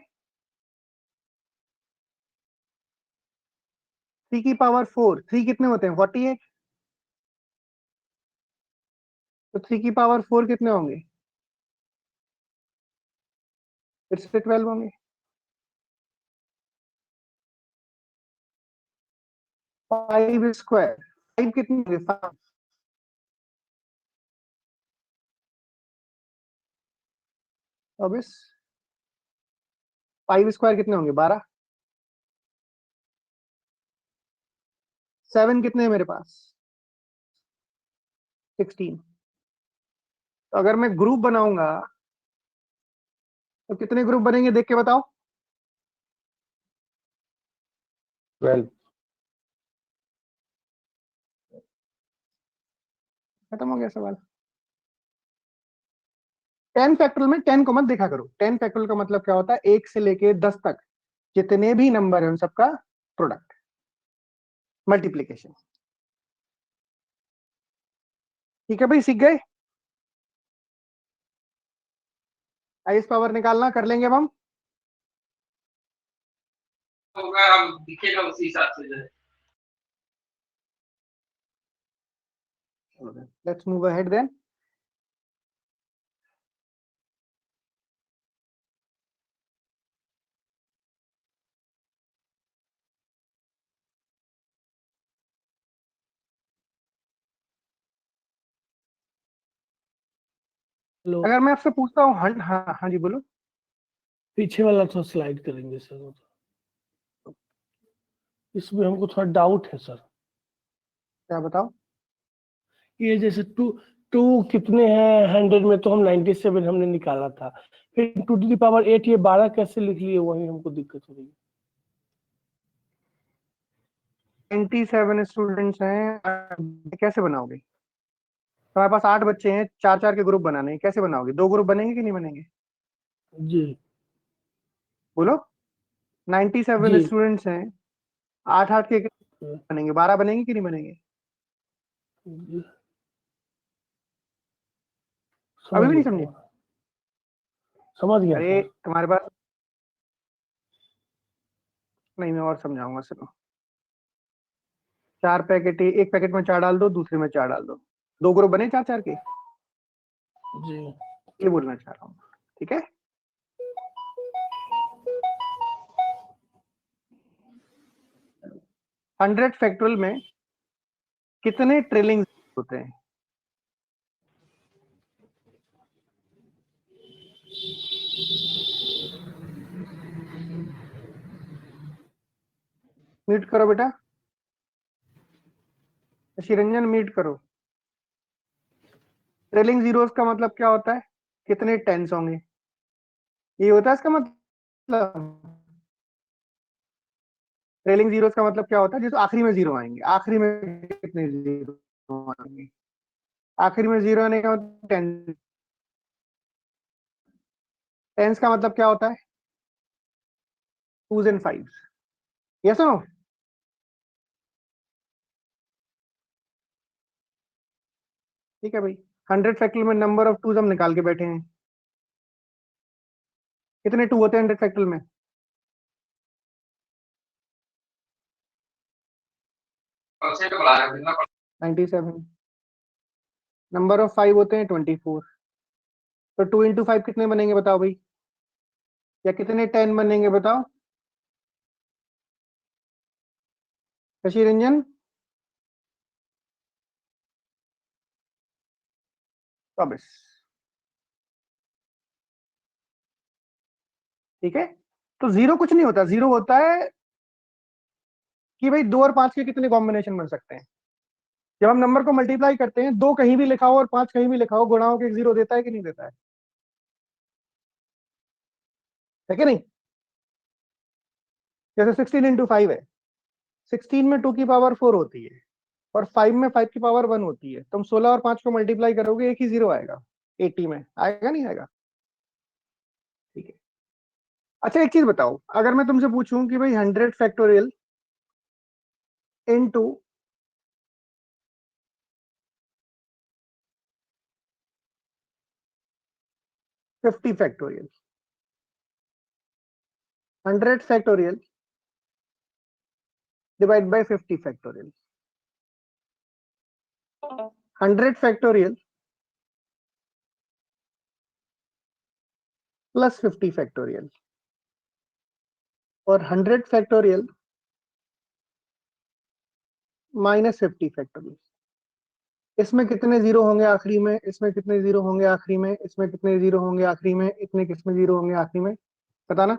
3 की पावर 4, 3 कितने होते हैं, 48, तो 3 की पावर 4 कितने होंगे, फिर से 12 होंगे। 5 स्क्वायर, 5 कितने होंगे, 5, अब इस 5 स्क्वायर कितने होंगे, 12, 7 कितने हैं मेरे पास, 16। तो अगर मैं ग्रुप बनाऊंगा तो कितने ग्रुप बनेंगे, देख के बताओ। 12. खत्म हो गया सवाल। 10 फैक्टोरियल में 10 को मत देखा करो, 10 फैक्टोरियल का मतलब क्या होता है, 1 से लेके 10 तक जितने भी नंबर है उन सबका प्रोडक्ट, मल्टीप्लीकेशन। ठीक है भाई, सीख गए। हाईएस्ट पावर निकालना कर लेंगे अब हम, होगा अब दिखेगा उसी हिसाब से जो है। Let's move ahead then. Hello, अगर मैं आपसे पूछता हूँ, हाँ हाँ जी बोलो। पीछे वाला थोड़ा स्लाइड करेंगे सर, इसमें हमको थोड़ा डाउट है सर। क्या बताओ, ये जैसे टू टू कितने हैं 100 में, तो हम 97 हमने निकाला था, फिर 2 टू द पावर 8 ये 12 कैसे लिख लिए, वही हमको दिक्कत हो रही है। 97 स्टूडेंट्स हैं, कैसे बनाओगे, तुम्हारे पास 8 बच्चे हैं, 4-4 के ग्रुप बनाने हैं, कैसे बनाओगे, 2 ग्रुप बनेंगे कि नहीं बनेंगे, जी बोलो। 97 जी स्टूडेंट्स हैं, 8-8 के बनेंगे, 12 बनेंगे कि नहीं बनेंगे, जी, अभी समझ भी नहीं गया समझे। समझ गया अरे सर। तुम्हारे पास, नहीं मैं और समझाऊंगा, सुनो। 4 पैकेट, एक पैकेट में 4 डाल दो, दूसरे में 4 डाल दो, 2 ग्रुप बने 4-4 के, जी ये बोलना चाह रहा हूँ, ठीक है। हंड्रेड फैक्टोरियल में कितने ट्रिलिंग होते हैं, म्यूट करो बेटा, शिरंजन म्यूट करो। ट्रेलिंग जीरोस का मतलब क्या होता है, कितने टेंस होंगे, ये होता है इसका मतलब। ट्रेलिंग जीरोस का मतलब क्या होता है, जिस आखिरी में जीरो आएंगे, आखिरी में कितने जीरो आएंगे, आखिरी में जीरो आने का मतलब टेंस। टेंस का मतलब क्या होता है, 2s and 5s, yes no. ठीक है भाई, 100 फैक्टोरियल में नंबर ऑफ 2s हम निकाल के बैठे हैं, कितने 2 होते हैं 100 फैक्टोरियल में, 97। नंबर ऑफ 5 होते हैं 24, तो 2 इंटू 5 कितने बनेंगे बताओ भाई, या कितने 10 बनेंगे बताओ शशि रंजन? 24। ठीक है, तो जीरो कुछ नहीं होता, जीरो होता है कि भाई 2 और 5 के कितने कॉम्बिनेशन बन सकते हैं। जब हम नंबर को मल्टीप्लाई करते हैं, 2 कहीं भी लिखा हो और 5 कहीं भी लिखा हो, गुणाओं के जीरो देता है कि नहीं देता है कि नहीं? जैसे 16 इंटू 5 है, 16 में 2 की पावर 4 होती है और 5 में 5 की पावर 1 होती है। तुम 16 और 5 को मल्टीप्लाई करोगे, एक ही जीरो आएगा। 80 में आएगा नहीं आएगा? ठीक है। अच्छा एक चीज बताओ, अगर मैं तुमसे पूछूं कि भाई 100 factorial into 50 factorial, 100 factorial divide bye 50 factorial, 100 factorial plus 50 factorial और 100 फैक्टोरियल माइनस 50 फैक्टोरियल। इसमें कितने जीरो होंगे आखिरी में, इसमें कितने जीरो होंगे आखिरी में, इसमें कितने जीरो होंगे आखिरी में, इतने किसमें जीरो होंगे आखिरी में, बताना।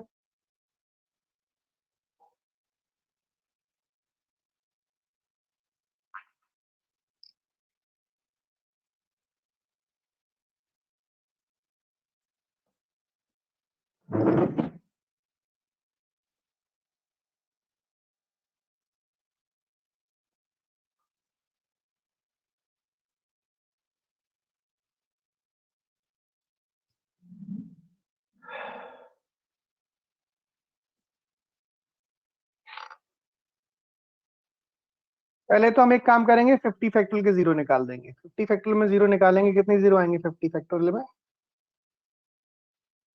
पहले तो हम एक काम करेंगे, 50 फैक्टोरियल के जीरो निकाल देंगे। 50 फैक्टोरियल में जीरो निकालेंगे, कितने जीरो आएंगे 50 फैक्टोरियल में?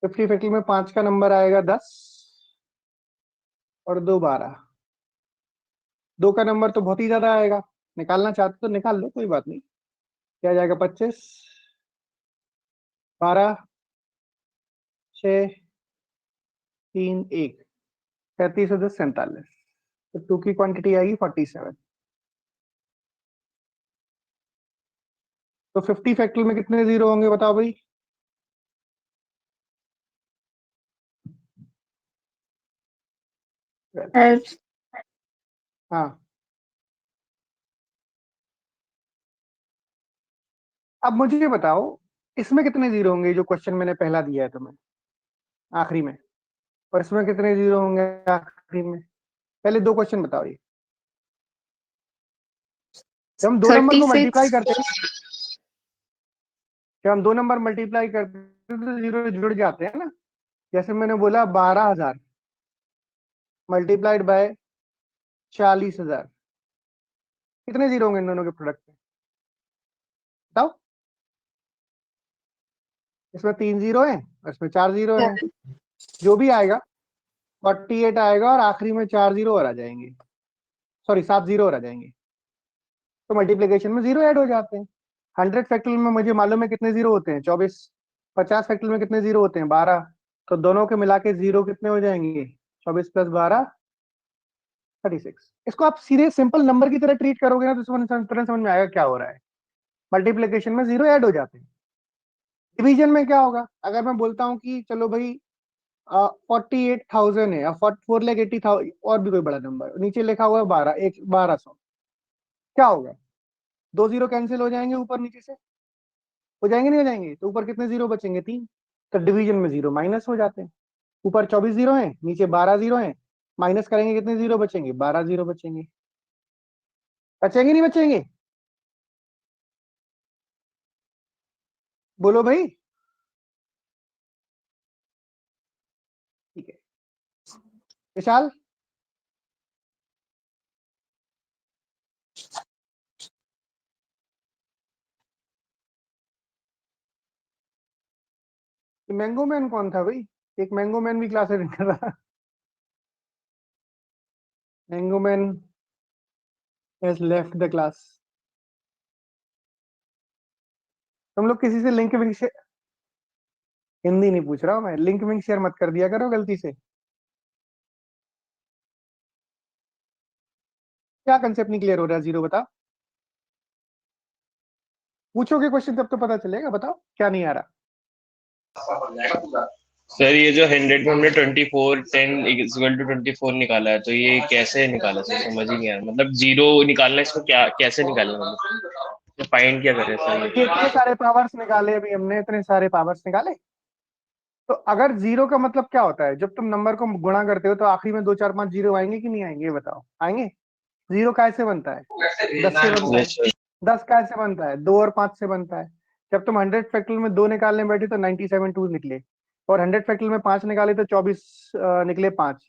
50 फैक्टोरियल में 5 का नंबर आएगा 10 और 2 12। 2 का नंबर तो बहुत ही ज्यादा आएगा, निकालना चाहते तो निकाल लो, कोई बात नहीं। क्या जाएगा 25, 12, 6, 3, 1, 37 और 10 47। तो 2 की क्वांटिटी आएगी 47। तो 50 फैक्टोरियल में कितने जीरो होंगे बताओ भाई? सर हाँ, अब मुझे ये बताओ, इसमें कितने जीरो होंगे जो क्वेश्चन मैंने पहला दिया है तुम्हें आखिरी में, और इसमें कितने जीरो होंगे आखिरी में? पहले दो क्वेश्चन बताओ ये। जब हम दो नंबर को मल्टीप्लाई 36 करते हैं, जब हम दो नंबर मल्टीप्लाई करते हैं तो जीरो जुड़ जाते हैं ना। जैसे मैंने बोला 12,000 मल्टीप्लाइड बाय 40,000, कितने जीरो होंगे इन दोनों के प्रोडक्ट में बताओ? इसमें 3 जीरो है और इसमें 4 जीरो है, जो भी आएगा 48 आएगा और आखिरी में 4 जीरो और आ जाएंगे, सॉरी 7 जीरो और आ जाएंगे। तो मल्टीप्लीकेशन में जीरो ऐड हो जाते हैं। 100 फैक्टोरियल में मुझे मालूम है कितने जीरो होते हैं 24। 50 फैक्टोरियल में कितने जीरो होते हैं 12। तो दोनों के मिला के जीरो कितने हो जाएंगे? 24 प्लस 12 36। इसको आप सीधे सिंपल नंबर की तरह ट्रीट करोगे ना तो तुरंत समझ में आएगा क्या हो रहा है। मल्टीप्लीकेशन में जीरो ऐड हो जाते हैं। डिवीजन में क्या होगा, अगर मैं बोलता हूँ कि चलो भाई 48,000 है या 4,80,000 और भी कोई बड़ा नंबर, नीचे लिखा हुआ है 1200, क्या होगा? दो जीरो कैंसिल हो जाएंगे ऊपर नीचे से, हो जाएंगे नहीं हो जाएंगे? तो ऊपर कितने जीरो बचेंगे? 3। तो डिवीजन में जीरो माइनस हो जाते हैं। ऊपर 24 जीरो है, नीचे 12 जीरो है, माइनस करेंगे कितने जीरो बचेंगे? 12 जीरो बचेंगे। बचेंगे नहीं बचेंगे? बोलो भाई। ठीक है विशाल, मैंगो मैन कौन था भाई? एक मैंगो मैन भी क्लास अटेंड कर रहा। Mango man has left the class. तुम लोग किसी से लिंक हिंदी नहीं पूछ रहा हूँ मैं, लिंक विंक शेयर मत कर दिया करो गलती से। क्या कंसेप्ट नहीं क्लियर हो रहा है, जीरो बताओ। पूछोगे क्वेश्चन तब तो पता चलेगा, बताओ क्या नहीं आ रहा। सर ये जो 100 में हमने 24 10 इक्वल टू 24 निकाला है, तो ये कैसे निकाला सर, समझ ही नहीं आया। मतलब जीरो निकालना, इसको क्या कैसे निकालना, मतलब फाइंड क्या करें सर देखिए इतने सारे पावर्स निकाले अभी हमने, इतने सारे पावर्स निकाले। तो अगर जीरो का मतलब क्या होता है, जब तुम नंबर को गुणा करते हो तो आखिरी में 2 4 5 जीरो आएंगे कि नहीं आएंगे, ये बताओ। आएंगे। जीरो कैसे बनता है, 10 से बनता है। Yes, sir. 10 कैसे बनता है, 2 और 5 से बनता है। जब तुम 100 फैक्टोरियल में 2 निकालने बैठे तो 97 2 निकले, और 100 फैक्टोरियल में 5 निकाले तो 24 निकले 5।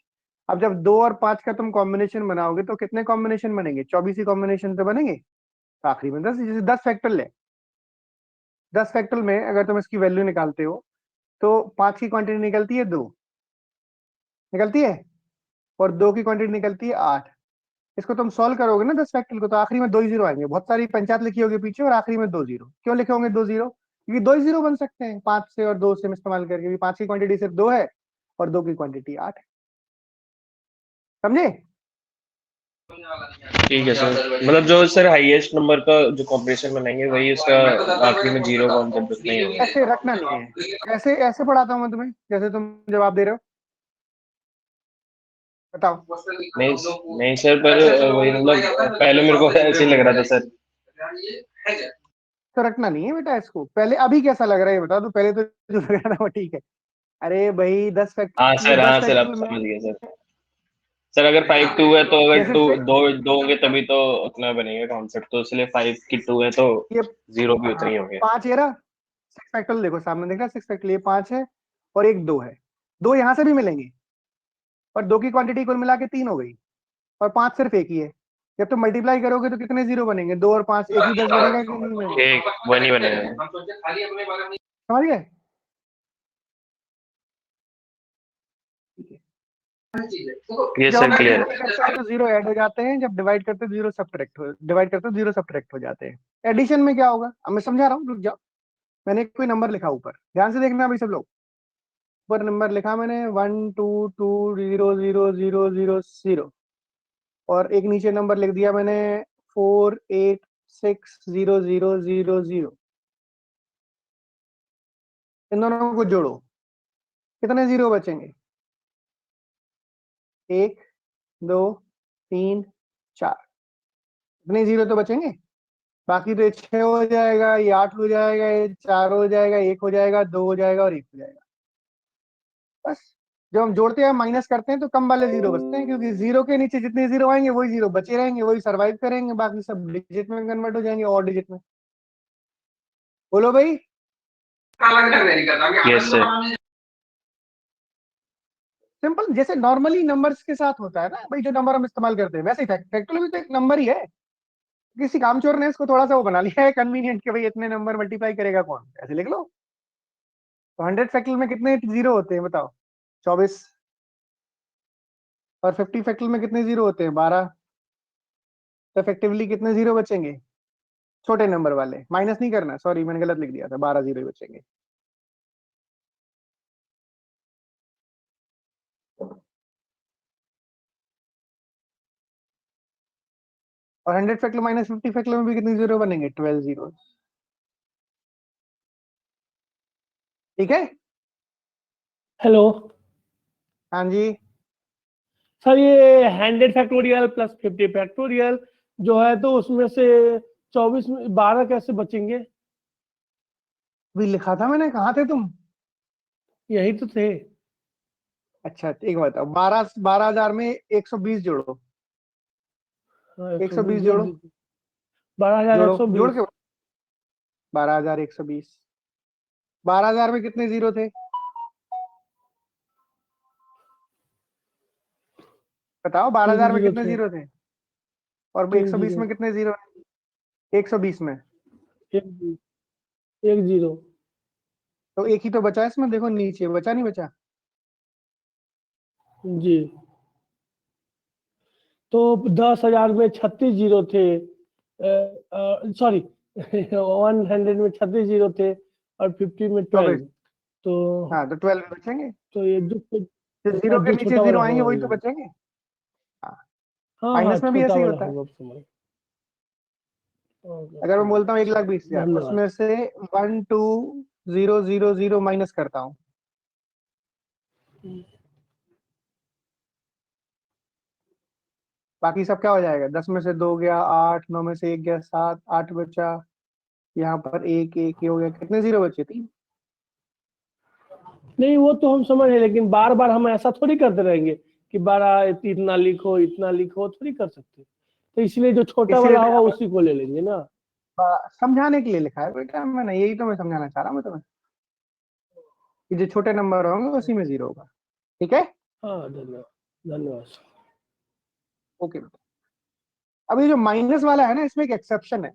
अब जब 2 और 5 का तुम कॉम्बिनेशन बनाओगे तो कितने कॉम्बिनेशन बनेंगे, 24 ही कॉम्बिनेशन तो बनेंगे। तो आखिरी में 10, जैसे 10 फैक्टोरियल है, 10 फैक्टोरियल में अगर तुम इसकी वैल्यू निकालते हो तो 5 की क्वांटिटी निकलती है 2, निकलती है, और 2 की क्वांटिटी निकलती है 8। इसको तुम सॉल्व करोगे ना 10 फैक्टोरियल को, तो आखिरी में 2 ही जीरो आएंगे। बहुत सारी पंचायत लिखी होगी पीछे, और आखिरी में 2 जीरो। क्यों लिखे होंगे 2 जीरो, क्योंकि 2 ही जीरो बन सकते हैं 5 से और 2 से इस्तेमाल करके। 5 की क्वांटिटी सिर्फ 2 है और 2 की क्वांटिटी 8 है। समझे? ठीक है सर। मतलब जो सर हाईएस्ट नंबर का जो कॉम्बिनेशन बनाएंगे वही उसका आखिरी में जीरो कॉन्सेप्ट नहीं होगा। ऐसे रखना नहीं है, ऐसे ऐसे पढ़ाता हूँ मैं तुम्हें जैसे तुम जवाब दे रहे हो। बताओ। नहीं नहीं सर, पर वही मतलब पहले मेरे को ऐसे ही लग रहा था सर। तो रखना नहीं है बेटा इसको। पहले अभी कैसा लग रहा है ये बताओ, तो पहले तो जो लग रहा था वो ठीक है। अरे भाई 10 हाँ फैक्टर, सर, 10 हाँ सर, आप फैक्टर में समझ गए सर। सर अगर 5 2 है तो अगर जैसे 2 दो होंगे तभी तो उतना बनेगा कॉन्सेप्ट, तो इसलिए 5 की 2 है तो ये जीरो भी उतना ही हो गया। 5 है ना, 6 फैक्टर देखो सामने दिख रहा है, 6 फैक्टर, ये 5 है और एक 2 है। 2 यहाँ से भी मिलेंगे, और 2 की क्वांटिटी कुल मिला के 3 हो गई, और 5 सिर्फ एक ही है। जब तुम मल्टीप्लाई करोगे तो कितने जीरो बनेंगे, 2 और 5, एक ही 10 बनेगा कि नहीं बनेगा? एक वन ही बनेगा। समझ गए? ये जब सर हम क्लियर मल्टीप्लाई करते हैं तो जीरो ऐड हो जाते हैं, जब डिवाइड करते हैं जीरो सब्ट्रैक्ट हो जाते हैं। एडिशन में क्या होगा, अब मैं समझा रहा हूँ, रुक जाओ। मैंने कोई नंबर लिखा ऊपर, ध्यान से देखना भाई सब लोग। ऊपर नंबर लिखा मैंने 1 2 2 0 0 0 0 0, और एक नीचे नंबर लिख दिया मैंने 4 8 6 0 0 0 0। इन दोनों को जोड़ो, कितने जीरो बचेंगे, 1 2 3 4, इतने जीरो तो बचेंगे। बाकी तो 6 हो जाएगा, ये 8 हो जाएगा, ये 4 हो जाएगा, 1 हो जाएगा, 2 हो जाएगा और 1 हो जाएगा। बस जब हम जोड़ते हैं माइनस करते हैं तो कम वाले जीरो बचते हैं, क्योंकि जीरो के नीचे जितने जीरो आएंगे वही जीरो बचे रहेंगे, वही सरवाइव करेंगे, बाकी सब डिजिट में कन्वर्ट हो जाएंगे, और डिजिट में। बोलो भाई। Yes sir. सिंपल, जैसे नॉर्मली नंबर्स के साथ होता है ना भाई, जो नंबर हम इस्तेमाल करते हैं वैसे ही फैक्टोरियल भी तो एक नंबर ही है। किसी कामचोर ने इसको थोड़ा सा वो बना लिया है कन्वीनियंट, कि भाई इतने नंबर मल्टीप्लाई करेगा कौन, ऐसे लिख लो। तो 100 फैक्टोरियल में कितने जीरो होते हैं बताओ, 24। और 50 फैक्टोरियल में कितने जीरो होते हैं, 12। तो इफेक्टिवली कितने जीरो बचेंगे, छोटे नंबर वाले, माइनस नहीं करना, सॉरी मैंने गलत लिख दिया था, 12 जीरो ही बचेंगे। और 100 फैक्टोरियल माइनस 50 फैक्टोरियल में भी कितने जीरो बनेंगे, 12 जीरो। ठीक है। हेलो हाँ जी। सर, ये 100 फैक्टोरियल प्लस 50 फैक्टोरियल जो है, तो उसमें से 24 में 12 कैसे बचेंगे? भी लिखा था मैंने, कहाँ थे तुम? यही तो थे। अच्छा एक बात बताओ, 12,000 में 120 जोड़ो, 120 जोड़ो, 12,120। जोड़ के 12,120। 12,000 में कितने जीरो थे बताओ, 12,000 में कितने जीरो थे, और 120 में कितने जीरो? 120 में एक जीरो। तो एक ही तो बचा है इसमें, देखो नीचे बचा नहीं बचा? जी, तो 10,000 में 36 जीरो थे, सॉरी 100 में 36 जीरो थे, और 50 में 12। तो हाँ तो 12 बचेंगे, तो ये जो जो जीरो के जो नीचे छोटा जीरो वाला आएंगे होगा वही तो वो। बचेंगे। हाँ हाँ माइनस में भी छोटा ऐसे ही वाला होता है। होगा, अब समझ। ओके, अगर मैं समझ बोलता हूँ 1,20,000 धन्यवाद। उसमें से 1,2,0,0,0 माइनस करता हूँ, बाकी सब क्या हो जाएगा, 10 में से 2 गया, 8, 9 में से 1 गया, 7, 8 बचा, यहाँ पर एक एक ये हो गया, कितने जीरो बचे, 3। नहीं वो तो हम समझ रहे, लेकिन बार बार हम ऐसा थोड़ी करते रहेंगे कि 12 इतना लिखो इतना लिखो, थोड़ी कर सकते। तो इसलिए जो छोटा इसलिए वाला तो होगा यहाँ उसी को ले लेंगे ना। पर समझाने के लिए लिखा है बेटा मैंने, यही तो मैं समझाना चाह रहा हूँ मैं तुम्हें, कि जो छोटे नंबर होंगे उसी में जीरो होगा। ठीक है, हाँ धन्यवाद धन्यवाद। ओके। अभी जो माइनस वाला है ना, इसमें एक एक्सेप्शन है,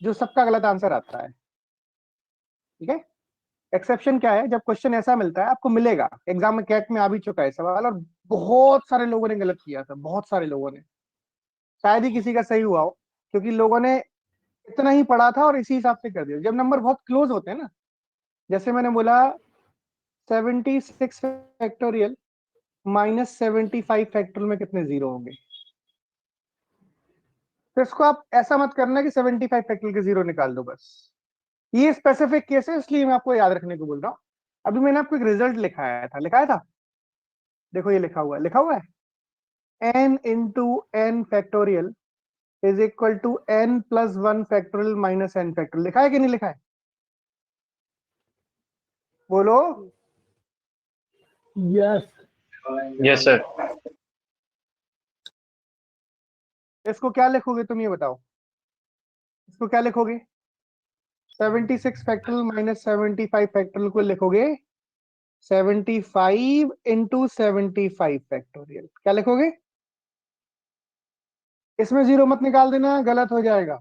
जो सबका गलत आंसर आता है। ठीक है, एक्सेप्शन क्या है, जब क्वेश्चन ऐसा मिलता है, आपको मिलेगा एग्जाम में, कैट में आ भी चुका है सवाल, और बहुत सारे लोगों ने गलत किया था, बहुत सारे लोगों ने, शायद ही किसी का सही हुआ हो, क्योंकि लोगों ने इतना ही पढ़ा था और इसी हिसाब से कर दिया। जब नंबर बहुत क्लोज होते हैं ना, जैसे मैंने बोला 76 फैक्टोरियल माइनस 75 फैक्टोरियल में कितने जीरो होंगे, तो इसको आप ऐसा मत करना कि 75 फैक्टोरियल के जीरो निकाल दो बस, ये स्पेसिफिक केस है, इसलिए मैं आपको याद रखने को बोल रहा हूँ। अभी मैंने आपको एक रिजल्ट लिखाया था, देखो ये लिखा हुआ है n into n factorial is equal to n plus 1 factorial minus n factorial, लिखा है कि नहीं लिखा है, बोलो। Yes yes sir. इसको क्या लिखोगे तुम, ये बताओ, इसको क्या लिखोगे, 76 फैक्टोरियल माइनस 75 फैक्टोरियल को लिखोगे 75 इंटू 75 फैक्टोरियल, क्या लिखोगे, इसमें जीरो मत निकाल देना, गलत हो जाएगा,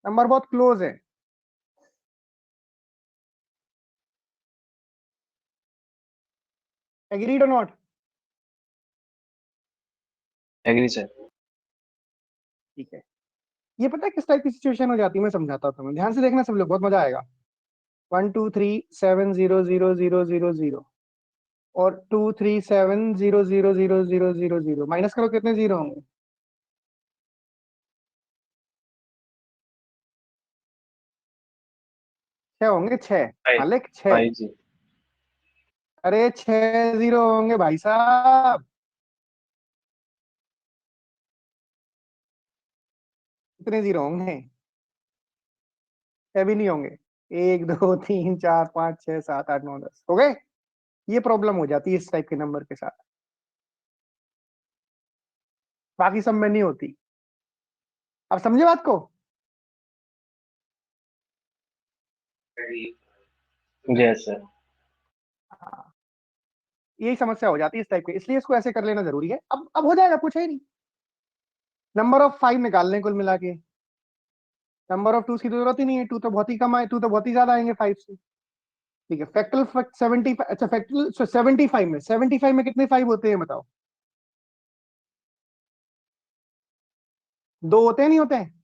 नंबर बहुत क्लोज है। एग्रीड और नॉट, एग्री सर। ठीक है। ये पता है किस टाइप की सिचुएशन हो जाती है, मैं समझाता हूँ तुम्हें, ध्यान से देखना सब लोग, बहुत मजा आएगा। 1 2 3 7 0 0 0 0 0 और 2 3 7 0 0 0 0 0 माइनस करो, कितने जीरो होंगे, छह होंगे, छह मालिक, छह। 5 जी। अरे 6 जीरो होंगे भाई साहब, कितने जीरो होंगे, छह भी नहीं होंगे, 1 2 3 4 5 6 7 8 9 10 हो गए। ये प्रॉब्लम हो जाती है इस टाइप के नंबर के साथ, बाकी सब में नहीं होती। अब समझे बात को, यस सर। हाँ, यही समस्या हो जाती है इस टाइप की, इसलिए इसको ऐसे कर लेना जरूरी है। अब हो जाएगा, पूछा ही नहीं। नंबर ऑफ 5 निकालने कुल मिला के, नंबर ऑफ 2 की तो जरूरत ही नहीं है, 2 तो बहुत ही कम आए, 2 तो बहुत ही ज्यादा आएंगे 5 से। ठीक है, फैक्टल 70, अच्छा फैक्टल 75 में कितने 5 होते हैं बताओ, 2 होते हैं नहीं होते हैं,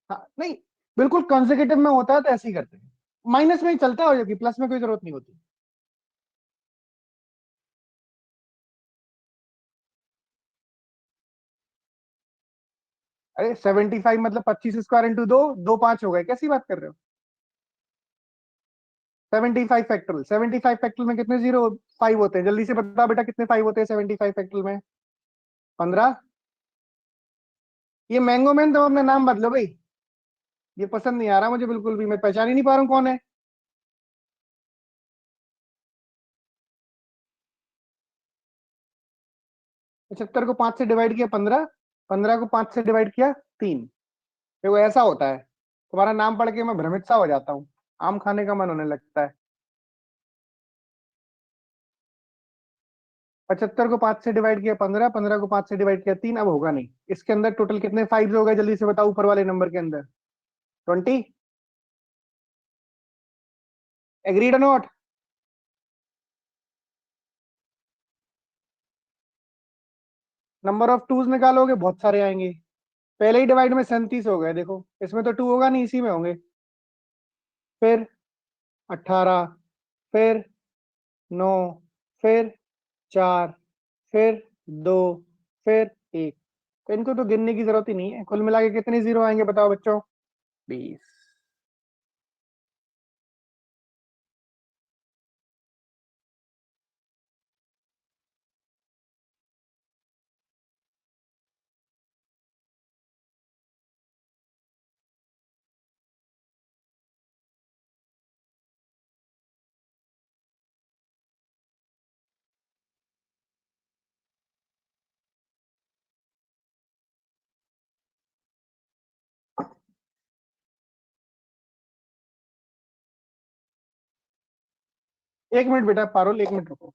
हाँ नहीं, बिल्कुल कॉन्जिक्यूटिव में होता है तो ऐसे ही करते हैं, माइनस में ही चलता है, क्योंकि प्लस में कोई जरूरत नहीं होती। अरे 75 मतलब 25 स्क्वायर इंटू 2, 2 5 हो गए, कैसी बात कर रहे हो। 75 फैक्टोरियल में कितने जीरो 5 होते हैं, जल्दी से बता बेटा, कितने 5 होते हैं 75 फैक्टोरियल में, 15। ये मैंगो मैन, तुम अपना नाम बदलो भाई, ये पसंद नहीं आ रहा मुझे बिल्कुल भी, मैं पहचान ही नहीं पा रहा हूँ कौन है। 75 को 5 से डिवाइड किया 15, 15 को 5 से डिवाइड किया 3। देखो ऐसा होता है, तुम्हारा नाम पढ़ के मैं भ्रमित सा हो जाता हूँ, आम खाने का मन होने लगता है। 75 को 5 से डिवाइड किया 15, 15 को 5 से डिवाइड किया 3, अब होगा नहीं। इसके अंदर टोटल कितने 5 हो गए, जल्दी से बताओ, ऊपर वाले नंबर के अंदर 20। एग्रीड और नॉट, नंबर ऑफ टूज निकालोगे बहुत सारे आएंगे, पहले ही डिवाइड में 37 हो गए, देखो इसमें तो 2 होगा नहीं, इसी में होंगे। फिर 18, फिर 9, फिर 4, फिर 2, फिर 1। तो इनको तो गिनने की जरूरत ही नहीं है। कुल मिला के कितने जीरो आएंगे बताओ बच्चों? 20। एक मिनट बेटा पारुल, एक मिनट रुको।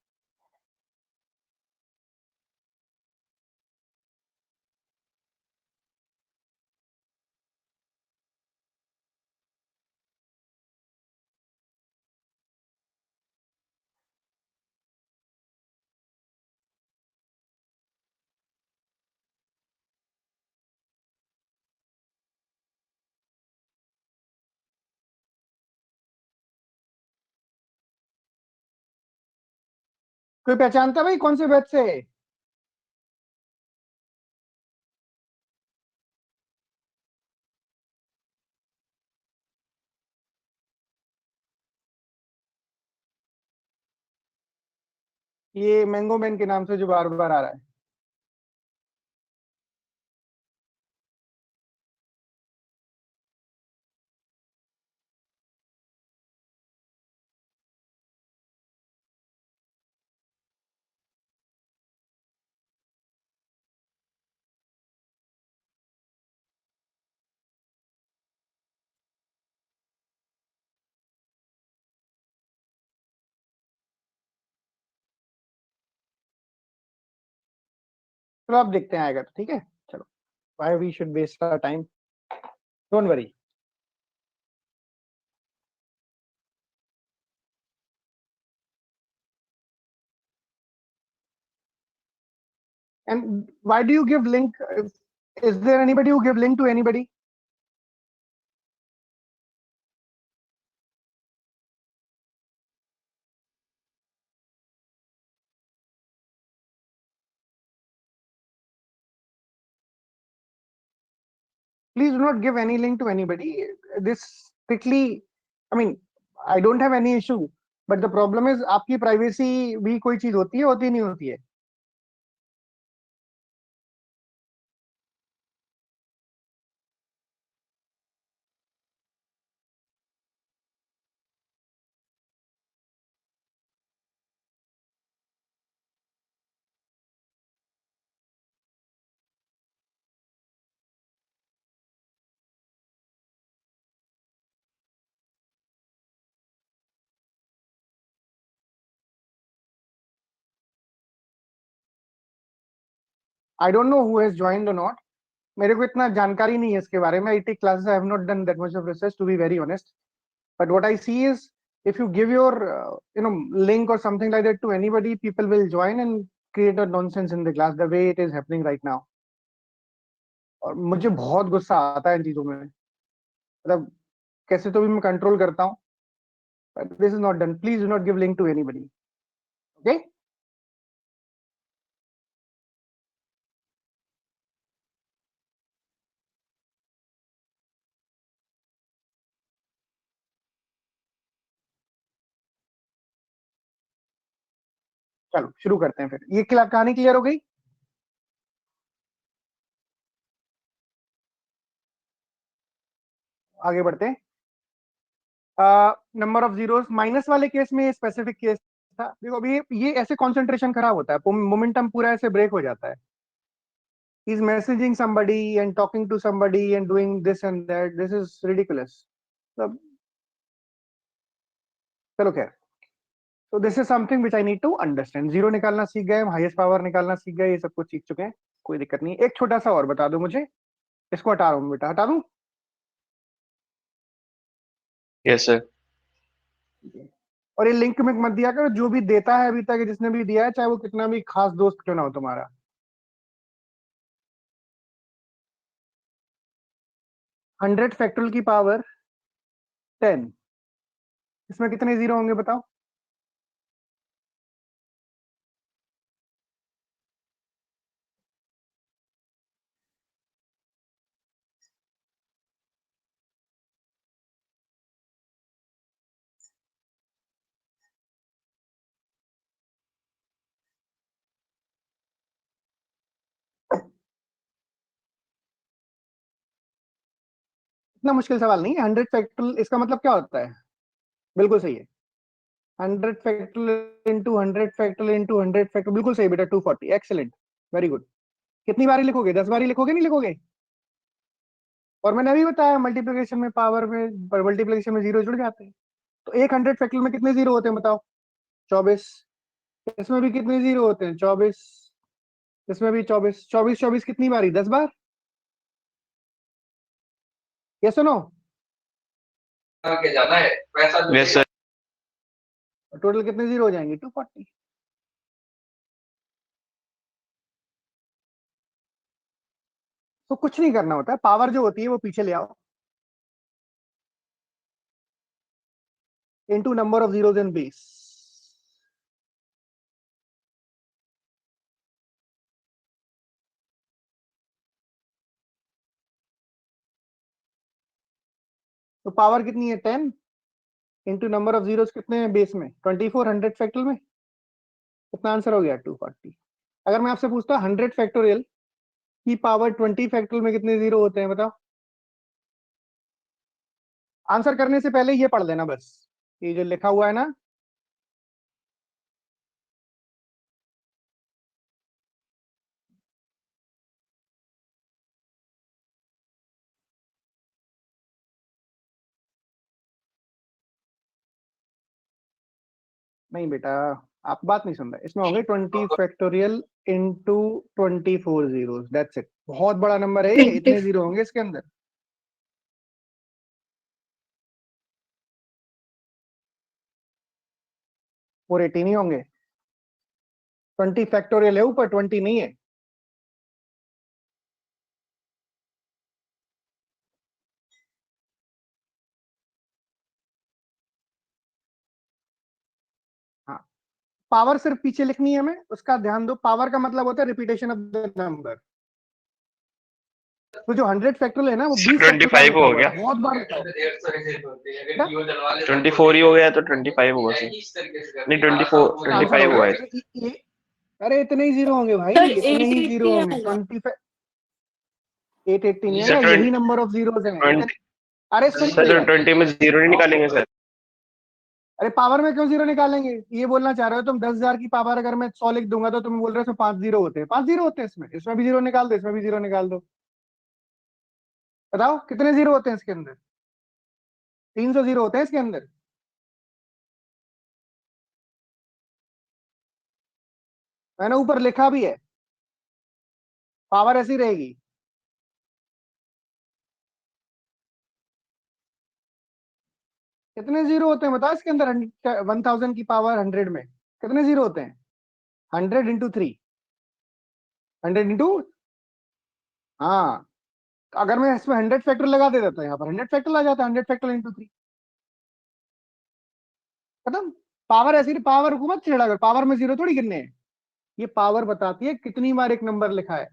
कोई पहचानता भाई कौन से बैच से है? ये मैंगो मैन के नाम से जो बार बार आ रहा है। चलो आप देखते हैं, आएगा तो ठीक है। चलो, why we should waste our time, don't worry. And why do you give link? Is there anybody who give link to anybody? Please do not give any link to anybody. This strictly, I mean, I don't have any issue, but the problem is आपकी privacy भी कोई चीज होती नहीं होती है। I don't know who has joined or not. मेरे को इतना जानकारी नहीं है इसके बारे में। I take classes, I have not done that much of research to be very honest. But what I see is, if you give your link or something like that to anybody, people will join and create a nonsense in the class the way it is happening right now. और मुझे बहुत गुस्सा आता है इन चीजों में, मतलब कैसे तो भी मैं कंट्रोल करता हूँ, but this is not done. Please do not give link to anybody. Okay? चलो शुरू करते हैं फिर। ये कहानी क्लियर हो गई? आगे बढ़ते हैं। नंबर ऑफ जीरोस, माइनस वाले केस में स्पेसिफिक केस था। देखो अभी ये ऐसे कंसंट्रेशन खराब होता है, मोमेंटम पूरा ऐसे ब्रेक हो जाता है। He's messaging somebody and talking to somebody and doing this and that. This is ridiculous. So, चलो खैर, so this is something which I need to understand. Zero निकालना सीख गए हम, हाईएस्ट पावर निकालना सीख गए, ये सब कुछ सीख चुके हैं, कोई दिक्कत नहीं। एक छोटा सा और बता दो मुझे, इसको हटा रहा हूँ बेटा, हटा दूं? Yes sir. और ये लिंक में मत दिया करो, जो भी देता है अभी तक जिसने भी दिया है, चाहे वो कितना भी खास दोस्त क्यों ना हो तुम्हारा। 100 फैक्टोरियल की पावर 10, इसमें कितने जीरो होंगे बताओ? इतना मुश्किल सवाल नहीं है। 100 फैक्टोरियल इसका मतलब क्या होता है? बिल्कुल सही है। 100 factorial into 100 factorial into 100 factorial, बिल्कुल सही बेटा, 240। Excellent, very good. कितनी बारी लिखोगे? 10 बारी लिखोगे, नहीं लिखोगे? और मैंने अभी बताया मल्टीप्लिकेशन में, पावर में, मल्टीप्लिकेशन में जीरो जुड़ जाते हैं। तो एक 100 फैक्टोरियल में कितने जीरो होते हैं बताओ? 24। इसमें भी कितने जीरो होते हैं? 24। इसमें भी 24। 24 24 कितनी बारी? 10 बार। ये सुनो, यस सर। टोटल कितने जीरो हो जाएंगे? 240। तो कुछ नहीं करना होता है, पावर जो होती है वो पीछे ले आओ, into number of zeros in base. तो पावर कितनी है? 10 इंटू नंबर ऑफ जीरोस कितने हैं बेस में? 24। 100 फैक्टोरियल में कितना आंसर हो गया? 240। अगर मैं आपसे पूछता 100 फैक्टोरियल की पावर 20 फैक्टोरियल में कितने जीरो होते हैं बताओ? आंसर करने से पहले ये पढ़ लेना बस, ये जो लिखा हुआ है ना, नहीं बेटा, आप बात नहीं सुन रहे। इसमें होंगे 20 factorial into 24 zero, that's it. बहुत बड़ा नंबर है ये, इतने जीरो होंगे इसके अंदर। 480 नहीं होंगे। 20 फैक्टोरियल है ऊपर, 20 नहीं है। हाँ, पावर सिर्फ पीछे लिखनी है हमें, उसका ध्यान दो। पावर का मतलब होता है रिपीटेशन ऑफ द नंबर। तो जो 100 फैक्टोरियल है ना, वो 20 फैक्टोरियल बार 25 लिखा हो हुआ गया। है, बहुत बार लिखा हुआ है। 24 ही हो गया तो 25 होगा सर। नहीं 24 आंसर 25 हो हुआ गया। है। अरे इतने ही जीरो होंगे भाई, सर इतने ही 880 जीरो होंगे। आएगा। 880 नहीं सर आएगा, यही नंबर ऑफ जीरोस हैं। 20 अरे सुन तो सर यार, 20 में जीरो नहीं निकालेंगे सर। अरे पावर में क्यों जीरो निकालेंगे? ये बोलना चाह रहे हो तुम? 10,000 की पावर अगर मैं 100 लिख दूंगा तो तुम बोल रहे हो इसमें 5 जीरो होते हैं। 5 जीरो होते हैं इसमें, इसमें भी जीरो निकाल दो, इसमें भी जीरो निकाल दो। बताओ कितने जीरो होते हैं इसके अंदर? 300 जीरो होते हैं इसके अंदर। मैंने ऊपर लिखा भी है, पावर ऐसी रहेगी। कितने जीरो होते हैं बताओ इसके अंदर? 1000 की पावर 100 में कितने जीरो होते हैं? 100 इंटू 3, 100 इंटू, हाँ, अगर मैं इसमें 100 फैक्टर लगा देता तो यहाँ पर 100 फैक्टर आ जाता है। 100 फैक्टर इंटू 3, खत्म। पावर ऐसी, पावर को मत छेड़ा कर, पावर में जीरो थोड़ी गिनने हैं। ये पावर बताती है कितनी बार एक नंबर लिखा है।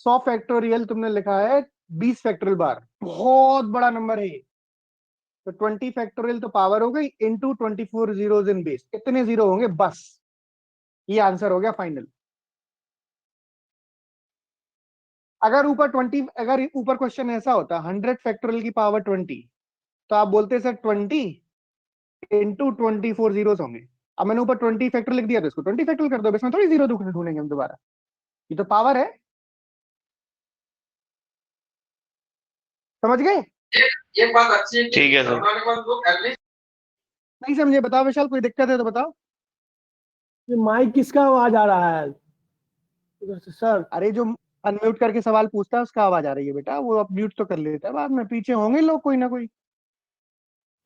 100 फैक्टोरियल तुमने लिखा है 20 फैक्टोरियल बार, बहुत बड़ा नंबर है ये। तो 20 फैक्टोरियल तो पावर हो गई, इंटू 24 जीरोस इन बेस, कितने जीरो होंगे बस। ये आंसर हो गया फाइनल। अगर ऊपर 20, अगर ऊपर क्वेश्चन ऐसा होता 100 फैक्टोरियल की पावर 20, तो आप बोलते सर 20 इंटू 24 जीरोस होंगे। अब मैंने ऊपर 20 फैक्टर लिख दिया तो इसको 20 फैक्टर कर दो, इसमें थोड़ी जीरो ढूंढेंगे हम दोबारा। ये तो पावर है, समझ गए? एक बात अच्छी है, ठीक है सर। नहीं समझे? बताओ विशाल, कोई दिक्कत है तो बताओ। ये माइक किसका आवाज आ रहा है उधर से सर? अरे जो अनम्यूट करके सवाल पूछता है उसका आवाज आ रही है बेटा, वो अब म्यूट तो कर लेता है बाद में, पीछे होंगे लोग कोई ना कोई।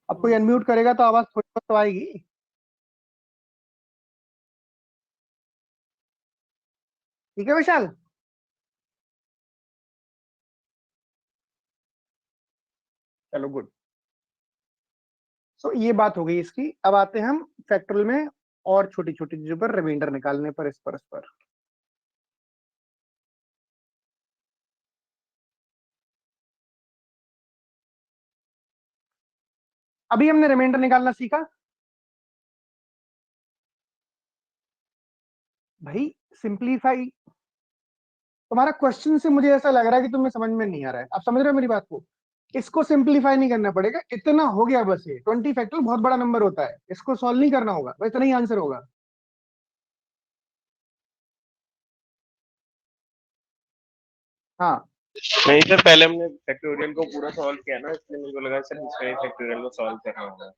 अब कोई अनम्यूट करेगा तो आवाज थोड़ी बहुत तो आएगी। ठीक है विशाल? चलो गुड। सो ये बात हो गई इसकी। अब आते हैं हम फैक्टोरियल में और छोटी छोटी चीजों पर, रिमाइंडर निकालने पर, इस पर। अभी हमने रिमाइंडर निकालना सीखा भाई। सिंप्लीफाई, तुम्हारा क्वेश्चन से मुझे ऐसा लग रहा है कि तुम्हें समझ में नहीं आ रहा है। आप समझ रहे हो मेरी बात को? इसको सिंप्लीफाई नहीं करना पड़ेगा, इतना हो गया बस। ये 20 फैक्टोरियल बहुत बड़ा नंबर होता है, इसको सॉल्व नहीं करना होगा, बस इतना ही आंसर होगा। हाँ नहीं सर, पहले हमने फैक्टोरियल को पूरा सॉल्व किया ना, इसलिए मुझे लगा सर इसका फैक्टोरियल को सॉल्व करना होगा।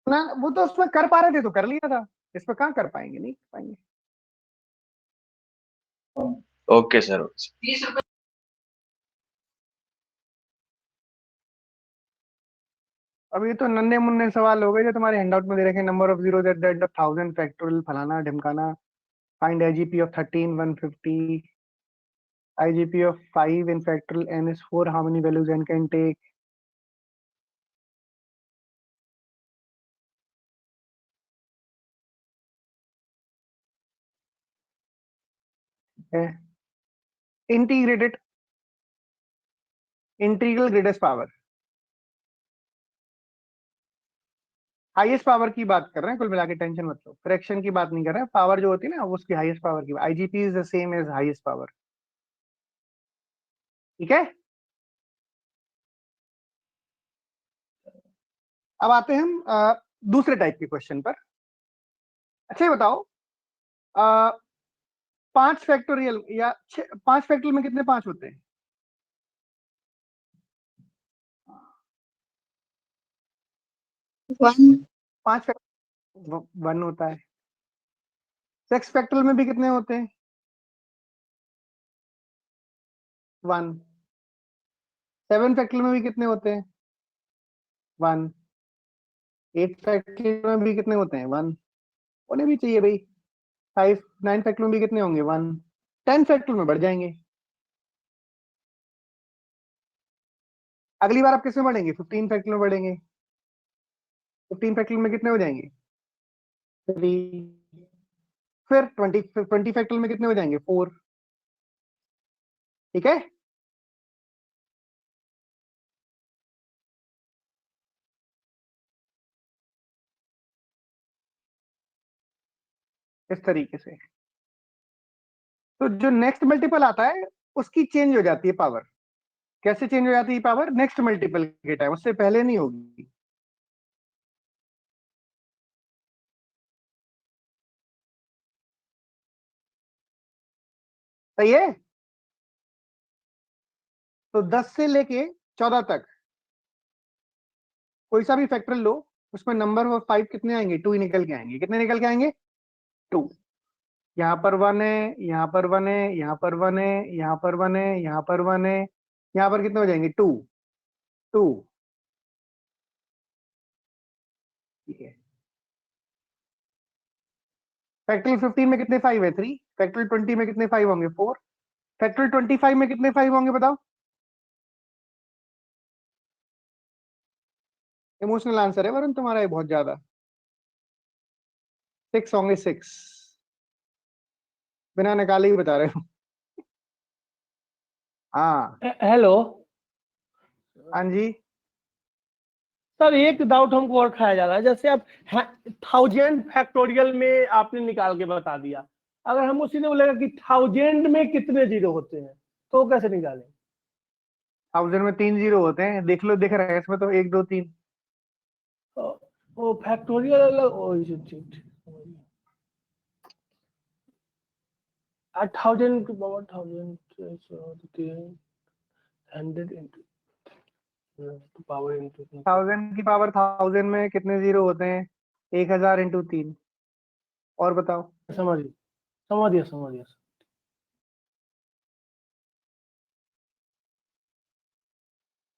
ना, वो तो उसमें कर पा रहे थे तो कर लिया था, इस पर कहाँ कर पाएंगे, नहीं कर पाएंगे। Okay sir. अब ये तो नन्हे मुन्ने सवाल हो गए जो तुम्हारे हैंडआउट में दे रखे। Number of zero at the end of 1000 factorial, फलाना ढिमकाना। Find IGP of 13 150, IGP of 5 in factorial n is 4. How many values n can take? Integrated integral greatest power, highest power की बात कर रहे हैं कुल मिला के, टेंशन मत लो। फ्रैक्शन की बात नहीं कर रहे हैं, पावर जो होती है ना उसकी हाईएस्ट पावर की। IGP is the same as highest power, ठीक है। अब आते हैं हम दूसरे टाइप के क्वेश्चन पर। अच्छा ये बताओ, 5 फैक्टोरियल या 5 फैक्टोरियल में कितने 5 होते हैं? 1. 5 1 होता है। 6 फैक्टोरियल में भी कितने होते हैं? 1। 7 फैक्टोरियल में भी कितने होते हैं? 1। 8 फैक्टोरियल में भी कितने होते हैं? 1। होने भी चाहिए भाई। 5 9 फैक्टोरियल में भी कितने होंगे? 1। 10 फैक्टोरियल में बढ़ जाएंगे। अगली बार आप किसमें बढ़ेंगे? 15 फैक्टोरियल में बढ़ेंगे। 15 फैक्टोरियल में कितने हो जाएंगे? 3। फिर 20 फैक्टोरियल में कितने हो जाएंगे? 4। ठीक है। इस तरीके से। तो जो नेक्स्ट मल्टीपल आता है उसकी चेंज हो जाती है पावर। कैसे चेंज हो जाती है पावर? नेक्स्ट मल्टीपल के टाइम, उससे पहले नहीं होगी। सही है। तो 10 से लेके 14 तक कोई सा भी फैक्टोरियल लो, उसमें नंबर ऑफ 5 कितने आएंगे? 2 ही निकल के आएंगे। कितने निकल के आएंगे? 2। यहाँ पर 1 है, यहाँ पर 1 है, यहाँ पर 1 है, यहाँ पर 1 है, यहाँ पर 1 है, यहाँ पर कितने हो जाएंगे? 2। 2। ठीक है। फैक्टोरियल 15 में कितने 5 है? 3। फैक्टोरियल 20 में कितने 5 होंगे? 4। फैक्टोरियल 25 में कितने 5 होंगे बताओ? इमोशनल आंसर है वरुण तुम्हारा ये बहुत ज्यादा। 6 होंगे। 6 बिना निकाले ही बता रहे हो। हाँ हेलो हाँ जी। सर, एक डाउट हमको और खाया जा रहा है। जैसे आप 1000 फैक्टोरियल में आपने निकाल के बता दिया, अगर हम उसी ने बोलेगा कि 1000 में कितने जीरो होते हैं तो कैसे निकालें? 1000 में 3 जीरो होते हैं, देख लो, दिख रहा है इसमें तो 1 2 3। वो फैक्टोरियल अलग। ओ ठीक। 1000 की पावर 100 इंटू पावर इंटू 1000 की पावर 1000 में कितने जीरो होते हैं? 1000 इंटू 3। और बताओ। समझ गया।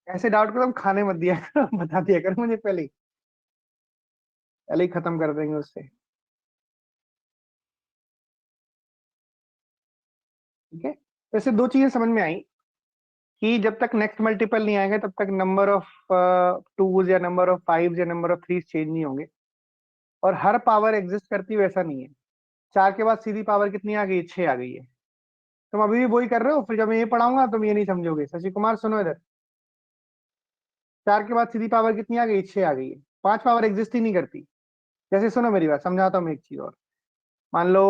ऐसे डाउट को तुम खाने मत दिया करो, बता दिया करो मुझे पहले ही खत्म कर देंगे उससे। ठीक है। वैसे 2 चीजें समझ में आई कि जब तक नेक्स्ट मल्टीपल नहीं आएगा तब तक नंबर ऑफ टूज या नंबर ऑफ फाइव या नंबर ऑफ थ्रीज चेंज नहीं होंगे, और हर पावर एग्जिस्ट करती है वैसा नहीं है। 4 के बाद सीधी पावर कितनी आ गई है? 6 आ गई है। तुम अभी भी वही कर रहे हो, फिर जब मैं ये पढ़ाऊंगा तुम ये नहीं समझोगे। शशि कुमार सुनो इधर, 4 के बाद सीधी पावर कितनी आ गई? 6 आ गई है। 5 पावर एग्जिस्ट ही नहीं करती। जैसे सुनो मेरी बात, समझाता हूँ मैं एक चीज और। मान लो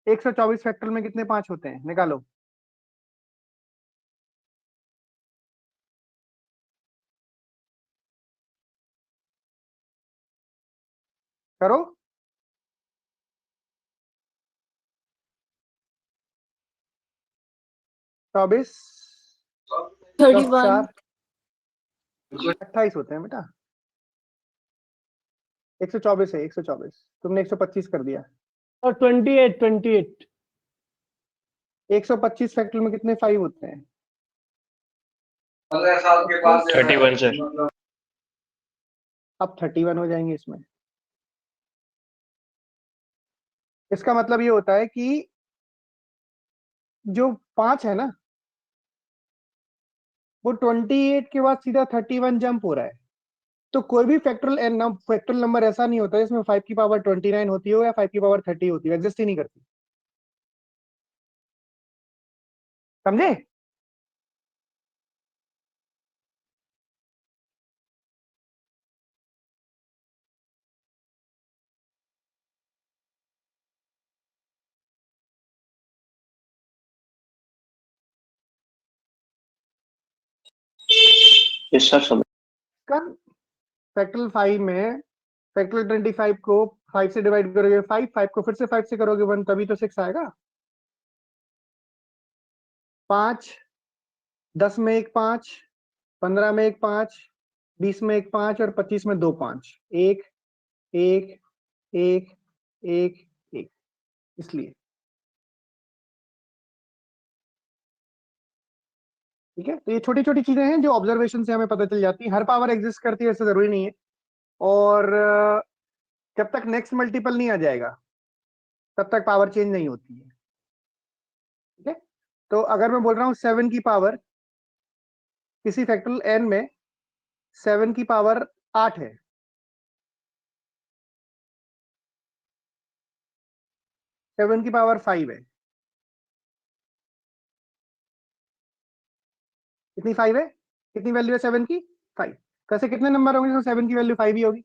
124 फैक्टोरियल में कितने 5 होते हैं? निकालो। करो। 24 31 28 होते हैं बेटा। 124 है, 124। तुमने 125 कर दिया। और 28 125 फैक्टोरियल में कितने 5 होते हैं? 31 सर। अब 31 हो जाएंगे इसमें। इसका मतलब ये होता है कि जो 5 है ना, वो 28 के बाद सीधा 31 जंप हो रहा है। तो कोई भी फैक्टोरियल नंबर ऐसा नहीं होता जिसमें 5 की पावर 29 होती हो या 5 की पावर 30 होती हो, एग्जिस्ट ही नहीं करती। समझे? यस सर समझ। कर फैक्टोरियल 5 में फैक्टोरियल 25 को 5 से डिवाइड करोगे 5 को फिर से 5 से करोगे 1, तभी तो 6 आएगा। 5, 10 में एक 5, 15 में एक 5, 20 में एक 5 और 25 में 2 5। 1 1 1 1 1, इसलिए। ठीक है, तो ये छोटी छोटी चीजें हैं जो ऑब्जर्वेशन से हमें पता चल जाती है। हर पावर एग्जिस्ट करती है ऐसा जरूरी नहीं है। और जब तक नेक्स्ट मल्टीपल नहीं आ जाएगा तब तक पावर चेंज नहीं होती है। ठीक है, तो अगर मैं बोल रहा हूँ 7 की पावर किसी फैक्टोरियल n में 7 की पावर 8 है, 7 की पावर 5 है, कितनी 5 है? कितनी वैल्यू है 7 की? 5। कैसे कितने नंबर होंगे जिसमें 7 की वैल्यू 5 ही होगी?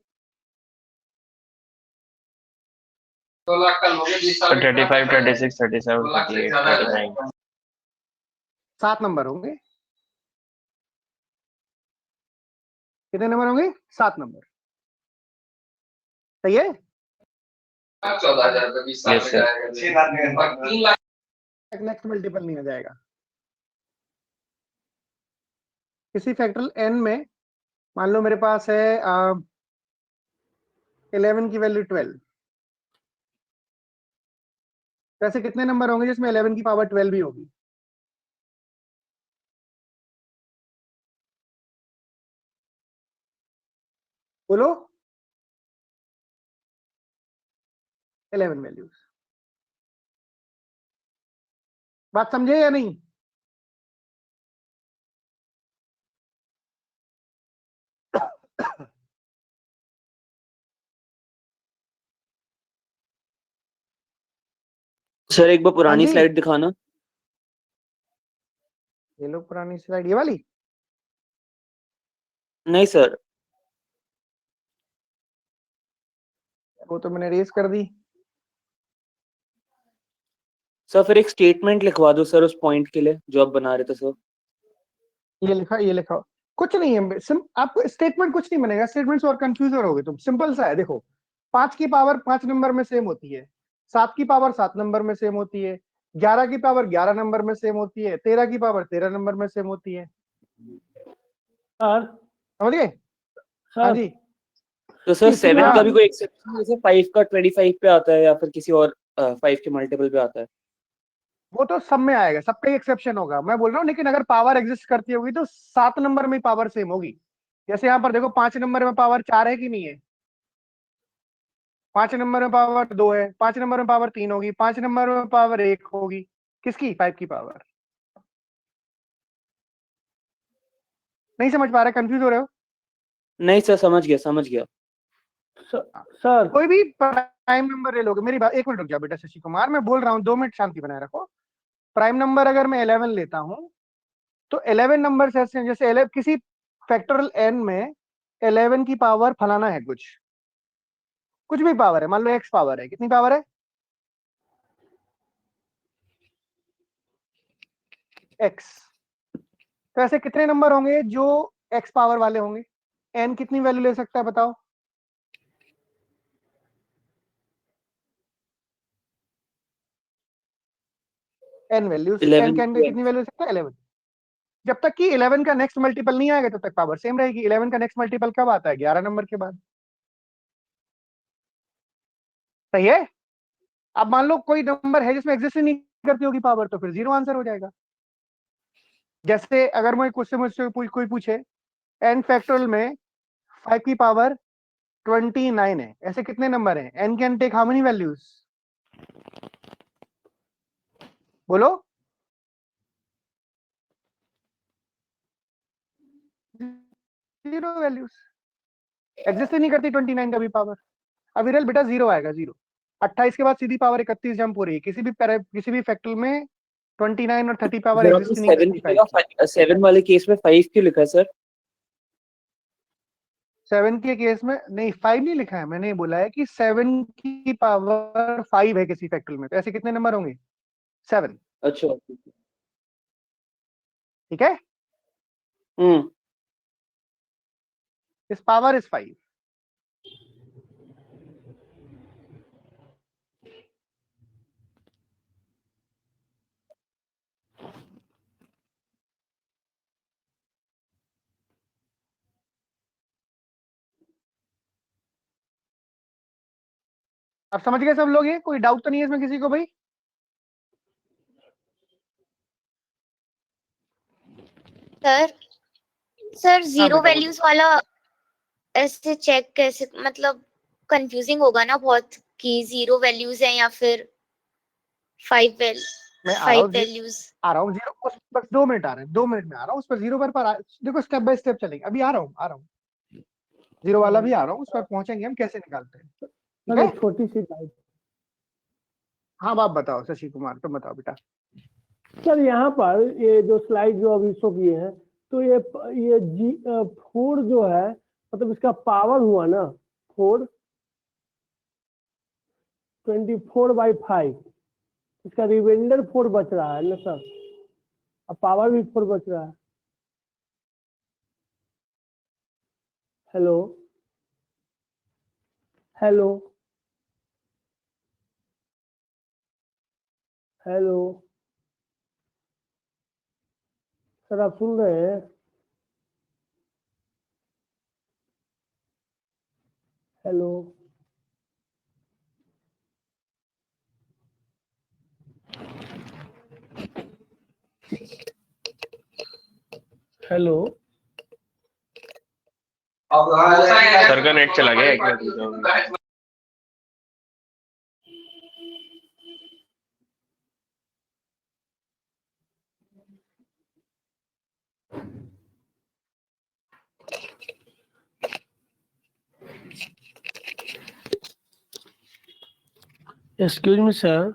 35 36 37 38 39। 7 नंबर होंगे। कितने नंबर होंगे? 7 नंबर। सही है? Yes sir. नेक्स्ट मल्टीपल नहीं आ जाएगा। किसी फैक्टोरियल n में मान लो मेरे पास है 11 की वैल्यू 12, वैसे कितने नंबर होंगे जिसमें 11 की पावर 12 भी होगी? बोलो। 11 वैल्यूज। बात समझे या नहीं? सर एक बार हाँ पुरानी जी, स्लाइड दिखाना। ये लो पुरानी स्लाइड, ये वाली। नहीं सर, वो तो मैंने रेस कर दी। सर फिर एक स्टेटमेंट लिखवा दो सर उस पॉइंट के लिए जो आप बना रहे थे सर। ये लिखा, ये लिखा। कुछ नहीं है, आपको स्टेटमेंट कुछ नहीं बनेगा। स्टेटमेंट से और कंफ्यूज हो तुम। सिंपल सा है, देखो। 5 की पावर 5 नंबर में सेम होती है, 7 की पावर 7 नंबर में सेम होती है, 11 की पावर 11 नंबर में सेम होती है, 13 की पावर 13 नंबर में सेम होती है। सर समझ गए? हाँ सर जी। तो सर इसमें 7 का हाँ, भी कोई एक्सेप्शन जैसे 5 का 25 पे आता है या फिर किसी और 5 के मल्टीपल पे आता है? वो तो सब में आएगा, सबका ही एक्सेप्शन होगा, मैं बोल रहा हूँ। लेकिन अगर पावर एग्जिस्ट करती होगी तो 7 नंबर में पावर सेम होगी। जैसे यहाँ पर देखो 5 नंबर में पावर 4 है कि नहीं है? 5 नंबर में पावर 2 है, 5 नंबर में पावर 3 होगी, 5 नंबर में पावर 1 होगी। किसकी? 5 की पावर। नहीं समझ पा रहे, कंफ्यूज हो रहे हो? नहीं सर, समझ गया। सर कोई भी प्राइम नंबर ले लोगे, मेरी बात, एक मिनट रुक जाओ बेटा शशि कुमार, मैं बोल रहा हूँ, 2 मिनट शांति बनाए रखो। प्राइम नंबर अगर मैं 11 लेता हूं तो 11 नंबर ऐसे हैं, जैसे 11 किसी फैक्टोरियल n में 11 की पावर फलाना है, कुछ भी पावर है, मान लो x पावर है, कितनी पावर है? x। तो ऐसे कितने नंबर होंगे जो x पावर वाले होंगे? n कितनी वैल्यू ले सकता है बताओ? n वैल्यूज, n 11 के कितनी वैल्यू ले सकता है? 11। जब तक कि 11 का नेक्स्ट मल्टीपल नहीं आएगा तब तक पावर सेम रहेगी। 11 का नेक्स्ट मल्टीपल कब आता है? 11 नंबर के बाद। सही है? अब मान लो कोई नंबर है जिसमें एग्जिस्ट नहीं करती होगी पावर, तो फिर 0 आंसर हो जाएगा। जैसे अगर मुझसे कोई पूछे n फैक्टोरियल में 5 की पावर 29 है, ऐसे कितने नंबर हैं? n can take how many values? बोलो। 0 वैल्यूज, एग्जिस्ट नहीं करती 29 का भी पावर। अब विरल बेटा 0 आएगा, 0। 28 के बाद सीधी पावर 31 जंप हो रही है। किसी भी फैक्टोरियल में 29 और 30 पावर सर एग्जिस्ट नहीं करती 5 की। 7 वाले केस में 5 क्यों लिखा है सर? 7 के केस में नहीं, 5 नहीं लिखा है। मैंने बोला है कि 7 की पावर 5 है किसी फैक्टोरियल में, तो ऐसे कितने नंबर होंगे? 7। अच्छा। ठीक है? इस पावर इज 5। अब समझ गए सब लोग? ये कोई डाउट तो नहीं है इसमें किसी को भाई? सर जीरो बेटा, वैल्यूज वाला ऐसे चेक कैसे, मतलब कंफ्यूजिंग होगा ना बहुत कि 0 वैल्यूज है या फिर 5 मैं आ रहा हूँ, वैल्यूज। आ रहा हूँ। 0 बस 2 मिनट आ रहे हैं, 2 मिनट में आ रहा हूँ उस पर। 0 पर देखो स्टेप बाय स्टेप चलेंगे। अभी आ रहा हूँ 0 वाला भी आ रहा हूँ, उस पर पहुंचेंगे हम कैसे निकालते हैं। ठीक है? एक छोटी सी डाउट। हाँ बाप बताओ शशि कुमार, तुम बताओ बेटा। सर यहाँ पर ये जो स्लाइड जो अभी शो किए हैं, तो ये फोर जो है, मतलब इसका पावर हुआ ना 4, 24/5, इसका रिमाइंडर 4 बच रहा है ना सर, अब पावर भी 4 बच रहा है। हेलो हेलो हेलो सर, आप सुन रहे हैं? हेलो हेलो सर का नेट चला गया, एक मिनट रुक जाओ। Excuse me sir.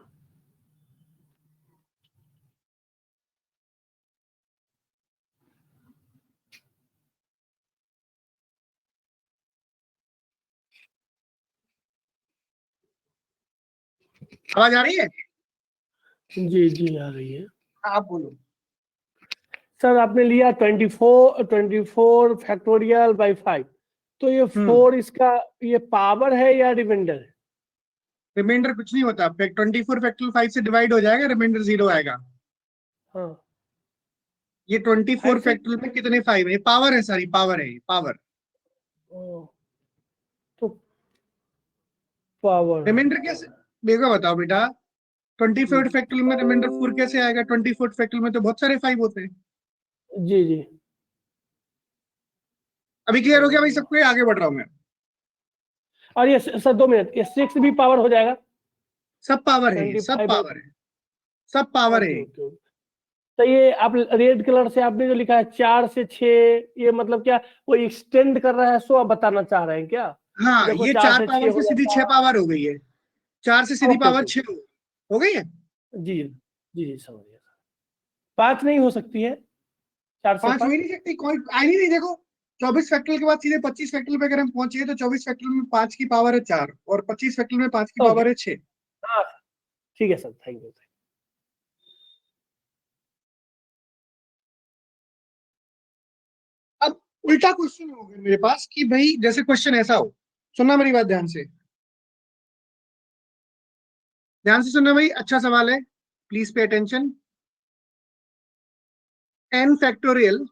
आवाज आ रही है? जी जी आ रही है। आप बोलो। सर आपने लिया 24 फैक्टोरियल बाई 5, तो ये 4 इसका ये पावर है या रिमाइंडर है? रिमाइंडर कुछ नहीं होता, 24 फैक्टोरियल 5 से डिवाइड हो जाएगा, रिमाइंडर 0 आएगा। हाँ, ये 24 5 से फैक्टोरियल में कितने 5 है? पावर है सारी, पावर है, पावर। तो पावर रिमाइंडर कैसे देखो बताओ बेटा? 24 फैक्टोरियल में रिमाइंडर 4 कैसे आएगा? 24 फैक्टोरियल में तो बहुत सारे 5 होते हैं। जी जी। अभी क्लियर हो गया भाई सबको? आगे बढ़ रहा हूं मैं। और ये सर 2 मिनट, ये 6 भी पावर हो जाएगा? सब पावर है, सब 25 पावर है, सब पावर है। Okay okay. तो ये आप रेड कलर से आपने जो लिखा है 4 से 6, ये मतलब क्या वो एक्सटेंड कर रहा है, सो आप बताना चाह रहे हैं क्या? हाँ, देखो ये 4 4 से 6 पावर हो से सीधी जाता 6 है। पावर हो गई है, 4 से सीधी ओके पावर ओके, 6 हो गई है। जी जी जी समझ गया। 5 नहीं हो सकती है, 4 से 5 हो 5। ही नहीं सकती, कोई आई नहीं, देखो 24 फैक्टोरियल के बाद सीधे 25 फैक्टोरियल पे अगर हम पहुंचे तो 24 फैक्टोरियल में 5 की पावर है 4 और 25 फैक्टोरियल में 5 की ओके, पावर है 6। हाँ ठीक है सर, थैंक यू। अब उल्टा क्वेश्चन हो गया मेरे पास कि भाई जैसे क्वेश्चन ऐसा हो, सुनना मेरी बात ध्यान से, ध्यान से सुनना भाई, अच्छा सवाल है, please pay attention. n factorial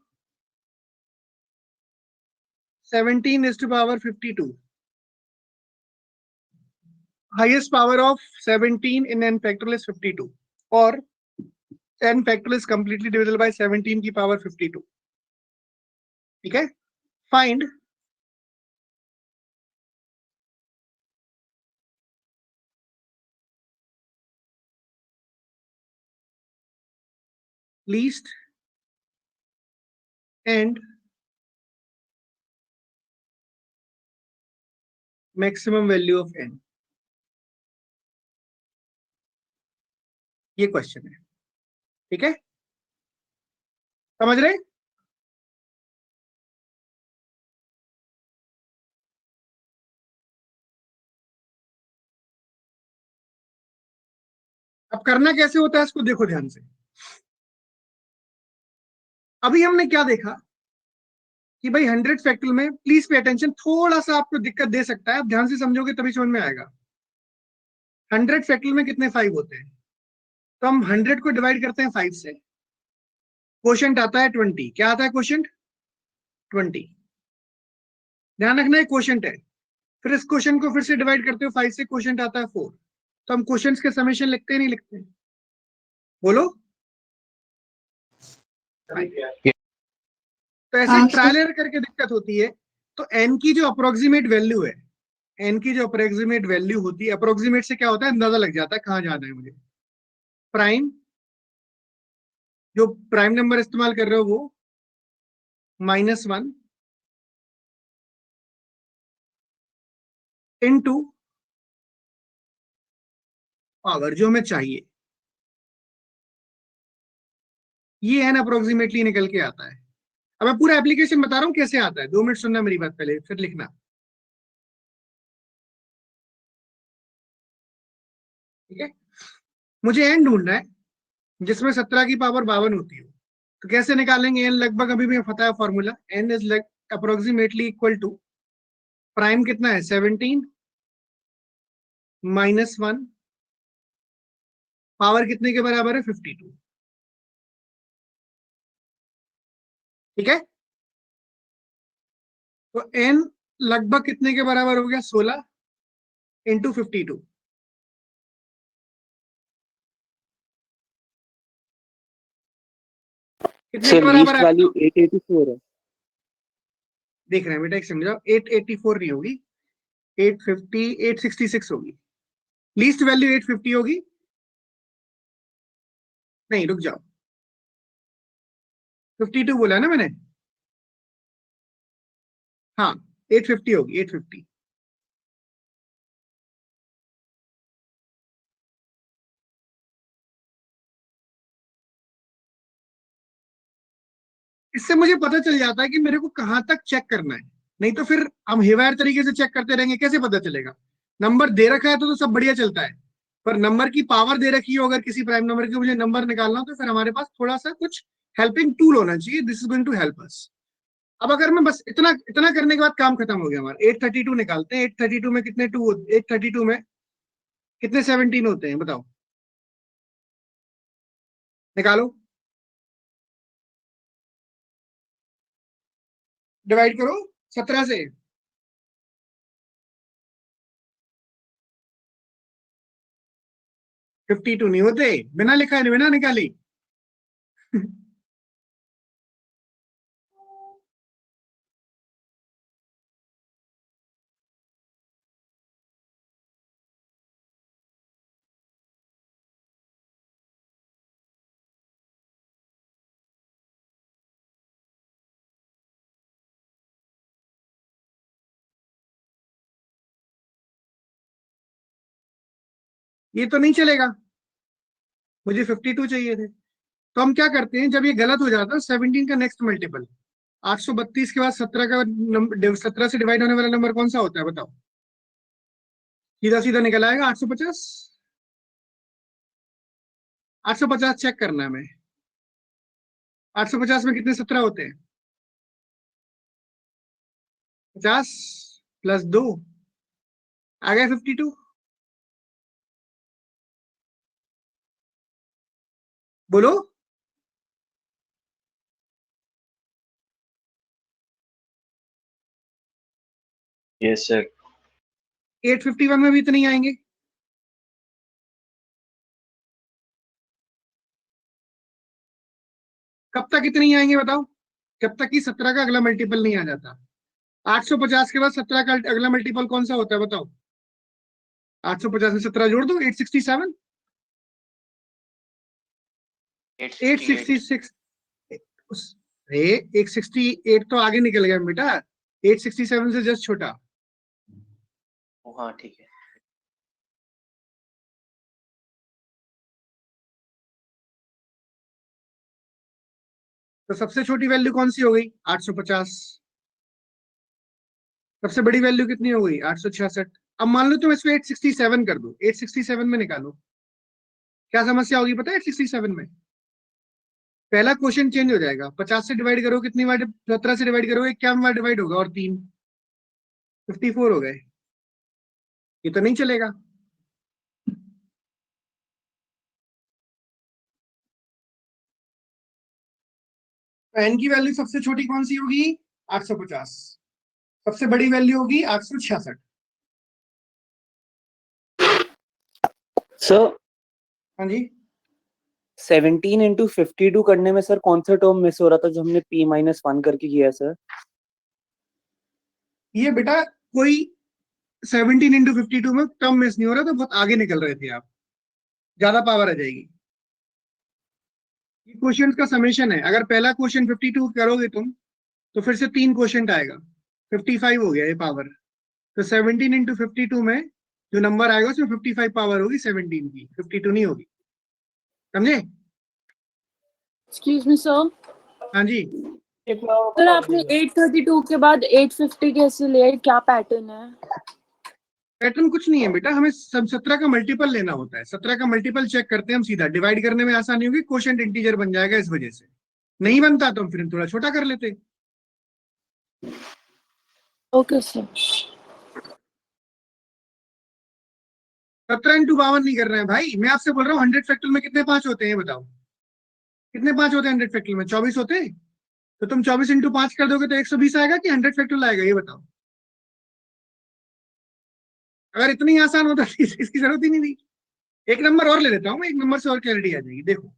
17 is to power 52, highest power of 17 in n factorial is 52, और n factorial is completely divisible by 17 की पावर 52, ठीक है। Find least and maximum value of n, ये क्वेश्चन है, ठीक है, समझ रहे? अब करना कैसे होता है इसको देखो ध्यान से। अभी हमने क्या देखा कि भाई 100 फैक्टोरियल में, प्लीज पे अटेंशन, थोड़ा सा आपको दिक्कत दे सकता है, आप ध्यान से समझोगे तभी समझ में आएगा। 100 फैक्टोरियल में कितने 5 होते हैं, तो हम 100 को डिवाइड करते हैं 5 से, क्वोशंट आता है 20। क्या आता है क्वोशंट? 20। ध्यान रखना है क्वोशंट है, फिर इस क्वोशंट को फिर से डिवाइड करते हो 5 से, क्वोशंट आता है 4। तो हम क्वोशंट्स के समेशन लिखते हैं नहीं लिखते? बोलो। तो ऐसे ट्रायल एरर करके दिक्कत होती है। तो एन की जो अप्रोक्सीमेट वैल्यू है, एन की जो अप्रोक्सीमेट वैल्यू होती है, अप्रोक्सीमेट से क्या होता है, अंदाजा लग जाता है कहां जाना है मुझे। प्राइम, जो प्राइम नंबर इस्तेमाल कर रहे हो वो -1 इनटू पावर जो हमें चाहिए, ये एन अप्रोक्सीमेटली निकल के आता है। अब मैं पूरा एप्लीकेशन बता रहा हूं कैसे आता है, 2 मिनट सुनना मेरी बात पहले, फिर लिखना, ठीक है। मुझे एन ढूंढना है जिसमें 17 की पावर 52 होती है, तो कैसे निकालेंगे एन? लगभग अभी भी पता है formula, n is approximately equal to, prime कितना है 17 -1, पावर कितने के बराबर है 52, ठीक है। तो एन लगभग कितने के बराबर हो गया, 16 इंटू 52, कितने सर के बराबर लीस्ट है? वैल्यू 884 है। देख रहे हैं बेटा, एक समझाओ, 884 नहीं होगी, 850, 866 होगी। लीस्ट वैल्यू 850 होगी, नहीं रुक जाओ, 52 बोला है ना मैंने, हाँ 850 होगी, 850। इससे मुझे पता चल जाता है कि मेरे को कहां तक चेक करना है, नहीं तो फिर हम हेवायर तरीके से चेक करते रहेंगे, कैसे पता चलेगा? नंबर दे रखा है तो सब बढ़िया चलता है, पर नंबर की पावर दे रखी हो अगर किसी प्राइम नंबर की, मुझे नंबर निकालना हो, तो फिर हमारे पास थोड़ा सा कुछ हेल्पिंग टूल होना चाहिए, this is going to help us. अब अगर मैं बस इतना इतना करने के बाद काम खत्म हो गया हमारा, 832 निकालते हैं, 832 में कितने 832 में कितने 17 होते हैं बताओ, निकालो, डिवाइड करो 17 से, 52 नहीं होते, बिना लिखा है, बिना निकाली। ये तो नहीं चलेगा, मुझे 52 चाहिए थे। तो हम क्या करते हैं, जब ये गलत हो जाता है 17 का नेक्स्ट मल्टीपल 832 के बाद 17 का 17 से डिवाइड होने वाला नंबर कौन सा होता है बताओ? सीधा सीधा निकल आएगा 850। 850 चेक करना है हमें। 850 में कितने 17 होते हैं? 50 प्लस 2 आ गया 52। बोलो। Yes sir. 851 में भी इतने ही आएंगे। कब तक इतने ही आएंगे बताओ? जब तक कि 17 का अगला मल्टीपल नहीं आ जाता। 850 के बाद 17 का अगला मल्टीपल कौन सा होता है बताओ? 850 में 17 जोड़ दो, 867। 866 868 तो आगे निकल गया बेटा, 867 से जस्ट छोटा। हाँ ठीक है। तो सबसे छोटी वैल्यू कौन सी हो गई? 850। सबसे बड़ी वैल्यू कितनी हो गई? 866। अब मान लो तुम इसको 867 कर दो, 867 में निकालो, क्या समस्या होगी पता है? 867 में पहला क्वेश्चन चेंज हो जाएगा। 50 से डिवाइड करो कितनी बार? 17 से डिवाइड करो 51 बार डिवाइड होगा, और 3 54 हो गए। ये तो नहीं चलेगा। तो n की वैल्यू सबसे छोटी कौन सी होगी? 850। सबसे बड़ी वैल्यू होगी 866। सर हाँ जी। 17 इंटू 52 करने में सर कौन सा टर्म मिस हो रहा था जो हमने p-1 करके किया सर? ये बेटा कोई 17 इंटू 52 में टर्म मिस नहीं हो रहा था, बहुत आगे निकल रहे थे आप, ज्यादा पावर आ जाएगी। ये क्वेश्चन का समेशन है। अगर पहला क्वेश्चन 52 करोगे तुम तो फिर से 3 क्वेश्चन आएगा, 55 हो गया ये पावर। तो 17 इंटू 52 में जो नंबर आएगा उसमें 55 पावर होगी 17 की, 52 नहीं होगी। समझे? एक्सक्यूज मी सर, हाँ जी। एक बार सर आपने 832 के बाद 850 कैसे लिया? क्या पैटर्न है? पैटर्न कुछ नहीं है बेटा, हमें सब 17 का मल्टीपल लेना होता है। 17 का मल्टीपल चेक करते हैं हम, सीधा डिवाइड करने में आसानी होगी, क्वोशिएंट इंटीजर बन जाएगा। इस वजह से नहीं बनता तो हम फिर थोड़ा छोटा कर लेते। Okay sir. 17 इंटू 52 नहीं कर रहे हैं भाई, मैं आपसे बोल रहा हूँ 100 फैक्टर में कितने 5 होते हैं बताओ? कितने 5 होते हैं 100 फैक्टर में? 24 होते हैं। तो तुम 24 इंटू 5 कर दोगे तो 120 आएगा कि 100 फैक्टर आएगा, ये बताओ। अगर इतनी आसान होता तो इसकी जरूरत ही नहीं थी। एक नंबर और ले लेता हूँ मैं, एक नंबर से और क्लैरिटी आ जाएगी। देखो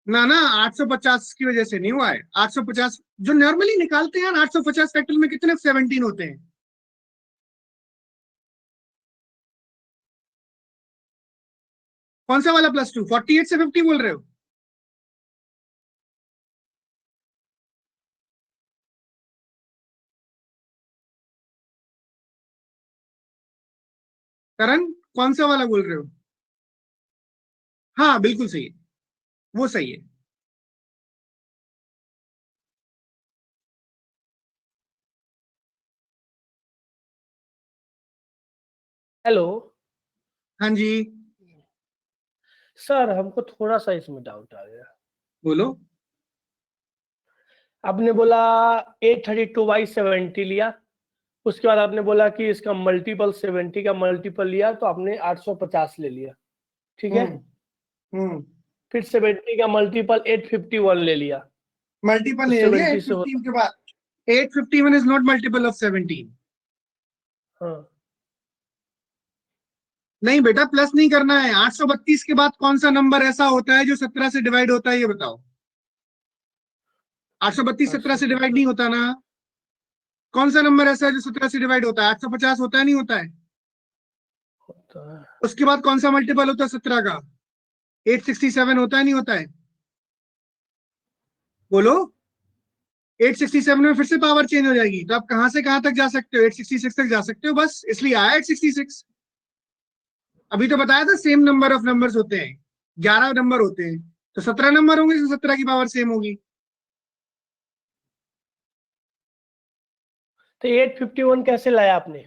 ना ना 850 की वजह से नहीं हुआ है। 850 जो नॉर्मली निकालते हैं 850 फैक्टर में कितने 17 होते हैं? कौन सा वाला +2? 48 से 50 बोल रहे हो? करण कौन सा वाला बोल रहे हो? हाँ बिल्कुल सही है, वो सही है। हेलो हाँ जी सर, हमको थोड़ा सा इसमें डाउट आ गया। बोलो। आपने बोला 832/70 लिया, उसके बाद आपने बोला कि इसका मल्टीपल 70 का मल्टीपल लिया तो आपने 850 ले लिया, ठीक है। फिर 70 का मल्टीपल 851 ले लिया। मल्टीपल तो ले लिया 70 से 815 के बाद। 851 इज नॉट मल्टीपल ऑफ 17। हाँ, नहीं बेटा, प्लस नहीं करना है। 832 के बाद कौन सा नंबर ऐसा होता है जो 17 से डिवाइड होता है, ये बताओ। 832 17 से डिवाइड नहीं होता ना। कौन सा नंबर ऐसा है जो 17 से डिवाइड होता है? 850 होता है, नहीं होता है? होता है। उसके बाद कौन सा मल्टीपल होता है 17 का? 867 होता है, नहीं होता है? बोलो। 867 में फिर से पावर चेंज हो जाएगी, तो आप कहां से कहां तक जा सकते हो? 866 तक जा सकते हो, बस इसलिए आया 866। अभी तो बताया था सेम नंबर ऑफ नंबर्स होते हैं, 11 नंबर होते हैं, तो 17 नंबर होंगे, तो 17 की पावर सेम होगी। तो 851 कैसे लाया आपने?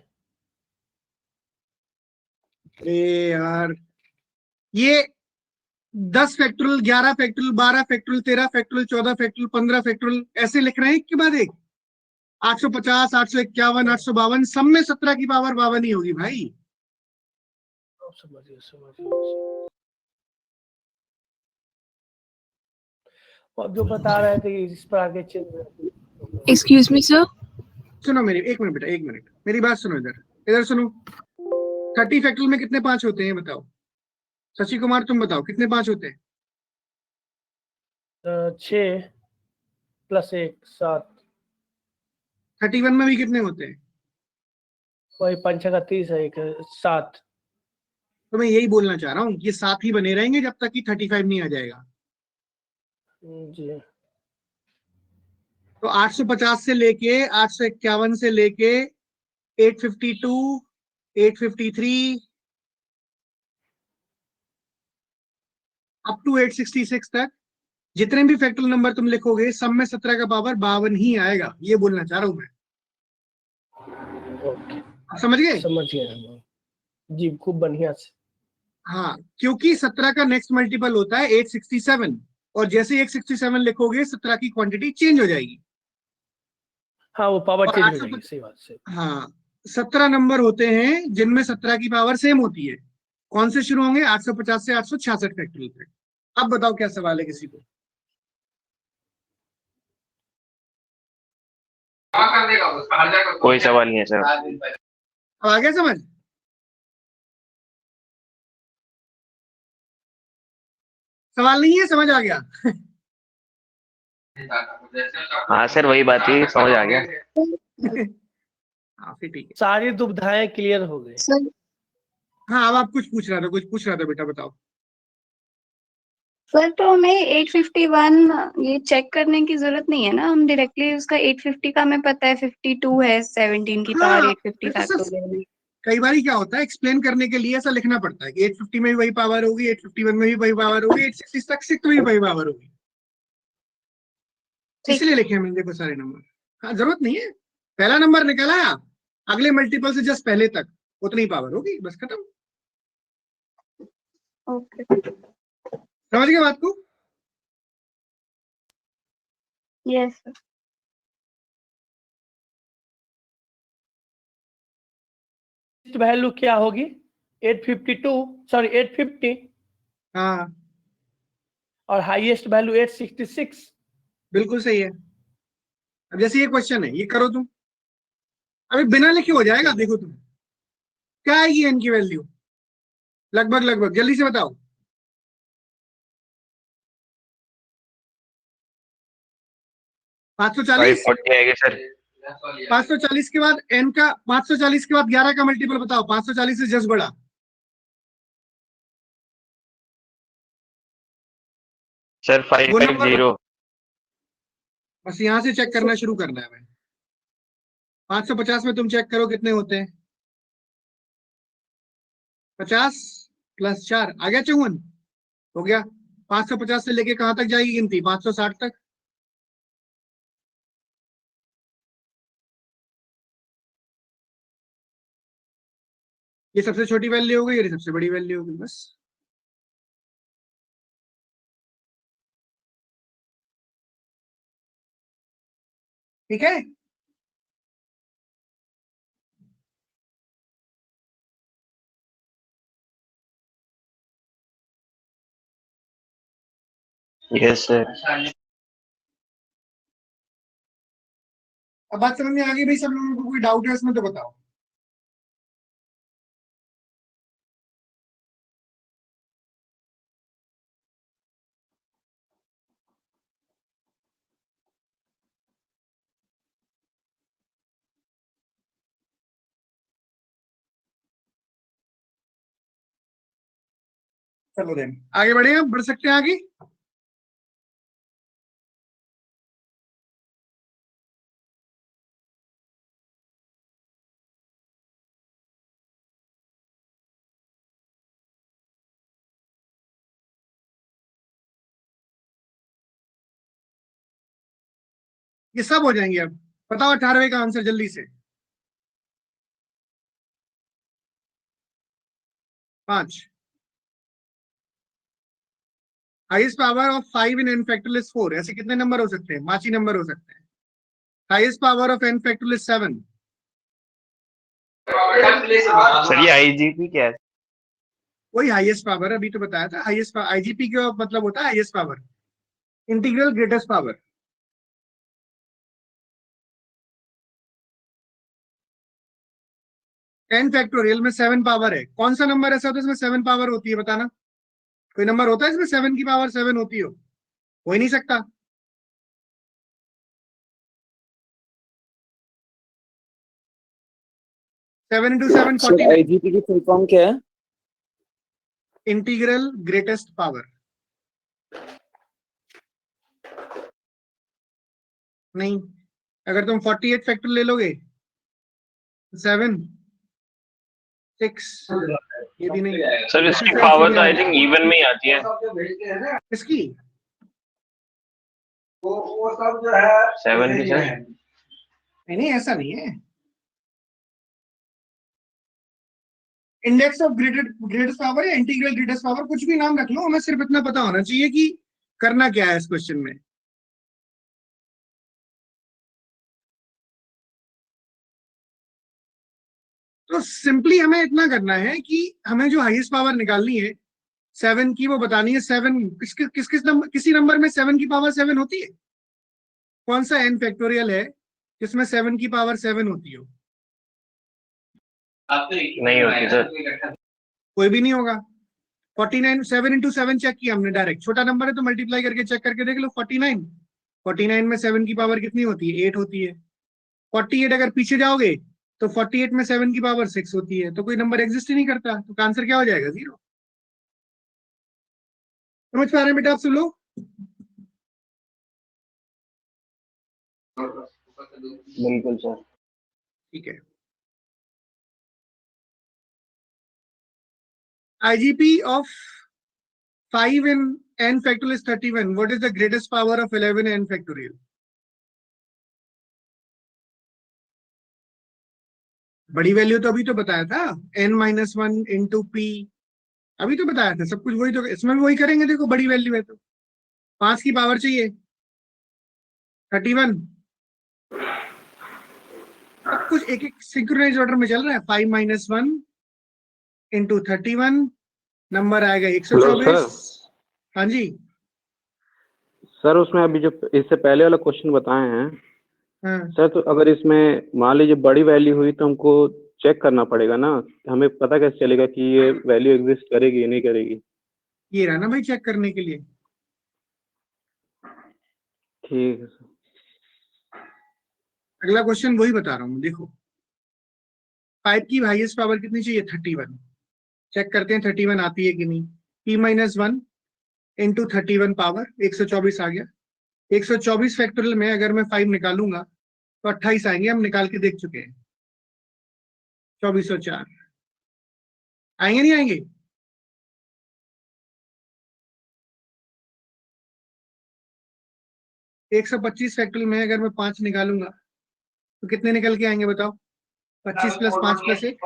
अरे यार, ये 10 factorial, 11 factorial, 12 factorial, 13 factorial, 14 factorial, 15 factorial ऐसे लिख रहे हैं एक के बाद एक। 850, 851, 852, सब में 17 की पावर 52 ही होगी भाई। समझिए। अब जो बता रहे थे इस पर आगे चल। Excuse me sir. सुनो मेरी, एक मिनट बेटा, एक मिनट, मेरी बात सुनो, इधर इधर सुनो। 30 फैक्टोरियल में कितने 5 होते हैं बताओ? शशि कुमार तुम बताओ कितने 5 होते हैं? 6 + 1 7। 31 में भी कितने होते हैं? वही 5 का 30 है, एक 7। तो मैं यही बोलना चाह रहा हूँ, ये 7 ही बने रहेंगे जब तक कि 35 नहीं आ जाएगा। जी। तो 850 से लेके 851 से लेके 852, 853 अप टू 866 तक जितने भी फैक्टोरियल नंबर तुम लिखोगे, सब में 17 का पावर 52 ही आएगा, ये बोलना चाह रहा हूं मैं। आप समझ गए? समझ गया जी, खूब बढ़िया से। हाँ, क्योंकि 17 का नेक्स्ट मल्टीपल होता है 867, और जैसे 867 लिखोगे 17 की क्वांटिटी चेंज हो जाएगी। हाँ, वो पावर और चेंज हो 800, जाएगी, सही बात से। हाँ, 17 नंबर होते हैं जिनमें 17 की पावर सेम होती है। कौन से शुरू होंगे? 850 से 866 फैक्टोरियल तक। अब बताओ क्या सवाल है किसी को? कोई सवाल नहीं है सर। अब आ गया समझ? सवाल नहीं है, समझ आ गया? हाँ सर, वही बात ही समझ आ गया। हाँ फिर ठीक है। सारी दुविधाएं क्लियर हो गई। सर हाँ, अब आप कुछ पूछ रहा था, कुछ पूछ रहा था बेटा, बताओ। सर तो हमें 851 ये चेक करने की जरूरत नहीं है ना, हम डायरेक्टली उसका 850 का हमें पता है 52 है 17 की पावर हाँ, 850 बेटा सर, फैक्टोरियल में। कई बार क्या होता है, एक्सप्लेन करने के लिए ऐसा लिखना पड़ता है कि 850 में भी वही पावर होगी, 851 में भी वही पावर होगी, 866 में भी वही पावर होगी, ठीक इसलिए लिखे मैंने देखो सारे नंबर। हाँ, जरूरत नहीं है, पहला नंबर निकला, अगले मल्टीपल से जस्ट पहले तक उतनी पावर होगी, बस खत्म। ओके। समझ गए बात को? Yes sir. वैल्यू क्या होगी? 852, सॉरी 850, हाँ, और हाईएस्ट वैल्यू 866। बिल्कुल सही है। अब जैसे ये क्वेश्चन है, ये करो तुम, अभी बिना लिखे हो जाएगा, देखो तुम क्या आएगी एन की वैल्यू, लगभग लगभग, जल्दी से बताओ। 540। 540 आएगी सर। 540 के बाद एन का, 540 के बाद 11 का मल्टीपल बताओ, 540 से जस्ट बड़ा। सर वो नंबर 550। बस यहां से चेक करना शुरू करना है भाई। 550 में तुम चेक करो कितने होते हैं। 50 + 4 आ गया 54, हो गया। 550 से लेके कहां तक जाएगी गिनती? 560 तक। ये सबसे छोटी वैल्यू हो गई, ये सबसे बड़ी वैल्यू हो गई, बस। ठीक है। Yes sir. अब बात समझ में आ गई भाई सब लोगों को? कोई डाउट है इसमें तो बताओ। चलो देन आगे बढ़े, हम बढ़ सकते हैं आगे। ये सब हो जाएंगे। अब बताओ 18वें का आंसर जल्दी से। 5। Highest power of 5 in n factorial is 4। ऐसे कितने नंबर हो सकते हैं? माची नंबर हो सकते हैं। Highest power of n factorial is 7। Sir ये आईजीपी क्या है? वही हाईएस्ट पावर, अभी तो बताया था। हाईएस्ट आईजीपी का मतलब होता है highest power, integral greatest power. n factorial में 7 पावर है। कौन सा नंबर ऐसा होता है इसमें 7 पावर होती है? बताना। कोई नंबर होता है इसमें 7 की पावर 7 होती हो? हो ही नहीं सकता। Seven into 7 sir 49। आईजीपी की फुल फॉर्म क्या है? Integral greatest power. नहीं, अगर तुम 48 फैक्टर ले लोगे 7 6, ये भी नहीं। सर इसकी पावर तो आई थिंक इवन में ही आती है। इसकी 7 की सर? नहीं, ऐसा नहीं है। इंडेक्स ऑफ ग्रेटेस्ट पावर या इंटीग्रल ग्रेटेस्ट पावर, कुछ भी नाम रख लो, हमें सिर्फ इतना पता होना चाहिए कि करना क्या है इस क्वेश्चन में। तो सिंपली हमें इतना करना है कि हमें जो हाईएस्ट पावर निकालनी है 7 की, वो बतानी है 7 किस नंबर, किसी नंबर में 7 की पावर 7 होती है? कौन सा n फैक्टोरियल है जिसमें 7 की पावर 7 होती हो? नहीं होती सर। कोई भी नहीं होगा। 49, 7 इंटू 7 चेक किया हमने डायरेक्ट। छोटा नंबर है तो मल्टीप्लाई करके चेक करके देख लो। 49 में 7 की पावर कितनी होती है? 8 होती है। 48 अगर पीछे जाओगे तो 48 में 7 की पावर 6 होती है। तो कोई नंबर एग्जिस्ट ही नहीं करता, तो आंसर क्या हो जाएगा? 0। समझ पा रहे हैं बेटा आप सब लोग? बिल्कुल सर। ठीक है। IGP of 5 in n factorial is 31. What is the greatest power of 11 n factorial? बड़ी वैल्यू तो अभी तो बताया था, n-1 इंटू पी, अभी तो बताया था सब कुछ। वही तो इसमें भी वही करेंगे। देखो बड़ी वैल्यू है तो 5 की पावर चाहिए 31। सब कुछ एक एक सिंक्रोनाइज ऑर्डर में चल रहा है। 5-1 इंटू 31, नंबर आएगा 124। हाँ जी सर उसमें अभी जो इससे पहले वाला क्वेश्चन बताए हैं हाँ। सर, तो अगर इसमें मान लीजिए बड़ी वैल्यू हुई तो हमको चेक करना पड़ेगा ना, हमें पता कैसे चलेगा कि ये वैल्यू एग्जिस्ट करेगी या नहीं करेगी? ये रहा ना भाई चेक करने के लिए। ठीक है सर। अगला क्वेश्चन वही बता रहा हूँ, देखो 5 की हाईएस्ट पावर कितनी चाहिए? 31। चेक करते हैं 31 आती है कि नहीं। p-1 इंटू 31 पावर 124 आ गया। 124 फैक्टोरियल में अगर मैं 5 निकालूंगा तो 28 आएंगे। हम निकाल के देख चुके हैं। 2404 आएंगे नहीं आएंगे? एक 125 फैक्टोरियल में अगर मैं 5 निकालूंगा तो कितने निकल के आएंगे बताओ? 25 प्लस 5 प्लस 1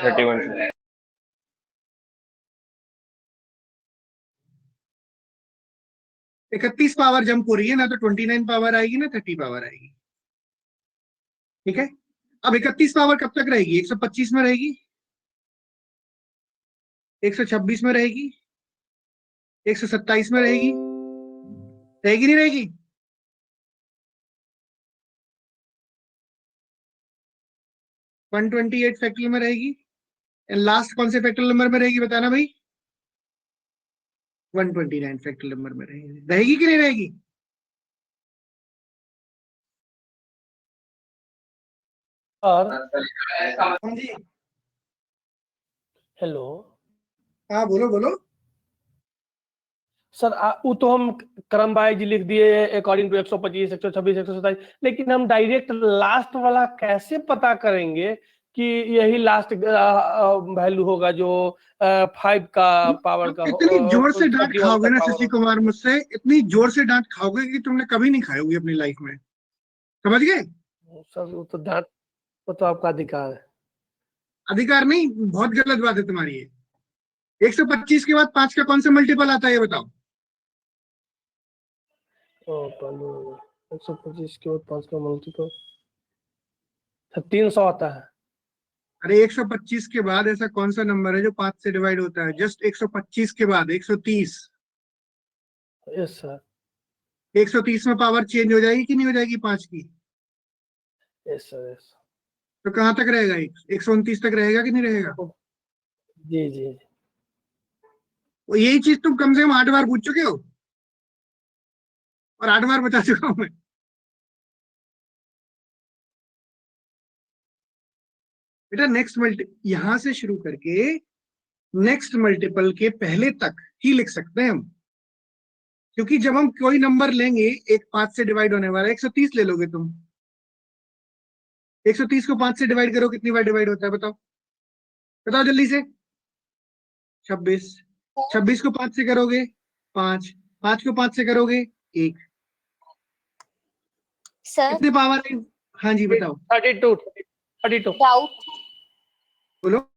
31। 31 पावर जंप हो रही है ना, तो 29 पावर आएगी ना 30 पावर आएगी। ठीक है। अब 31 पावर कब तक रहेगी? 125 में रहेगी, 126 में रहेगी, 127 में रहेगी, रहेगी नहीं रहेगी? वन 128 फैक्टोरियल में रहेगी। लास्ट कौन से फैक्टोरियल नंबर में रहेगी बताना भाई? 129 फैक्टोरियल नंबर में रहेगी। रहेगी कि नहीं रहेगी? और हाँ जी हेलो हाँ बोलो बोलो। सर, वो तो हम क्रम वाइज लिख दिए अकॉर्डिंग टू 125, 126, 127, लेकिन हम डायरेक्ट लास्ट वाला कैसे पता करेंगे कि यही लास्ट वैल्यू होगा जो 5 का पावर का इतनी जोर से डांट 31 खाओगे का ना पावर शशि कुमार मुझसे, इतनी जोर से डांट खाओगे कि तुमने कभी नहीं खाई होगी अपनी लाइफ में। समझ गए? सर वो तो आपका अधिकार है। अधिकार नहीं, बहुत गलत बात है तुम्हारी ये। 125 के बाद 5 का कौन सा मल्टीपल आता है ये बताओ? 125 के बाद 5 का मल्टीपल 300 आता है। अरे 125 के बाद ऐसा कौन सा नंबर है जो 5 से डिवाइड होता है? जस्ट 125 के बाद 130। Yes sir. 130 में पावर चेंज हो जाएगी कि नहीं हो जाएगी 5 की? Yes sir yes. तो कहाँ तक रहेगा? 129 तक रहेगा कि नहीं रहेगा? जी जी। वो यही चीज तुम कम से कम 8 बार पूछ चुके हो और 8 बार बता चुका हूं मैं। बेटा नेक्स्ट यहां से शुरू करके नेक्स्ट मल्टीपल के पहले तक ही लिख सकते हैं हम, क्योंकि जब हम कोई नंबर लेंगे एक 5 से डिवाइड होने वाला है, 130 ले लोगे तुम, 130 को 5 से डिवाइड करो, कितनी बार डिवाइड होता है बताओ? बताओ जल्दी से। 26। 26 को 5 से करोगे 5, 5 को 5 से करोगे 1, सर कितने पावर है? हाँ जी बताओ। 32। डाउट बोलो।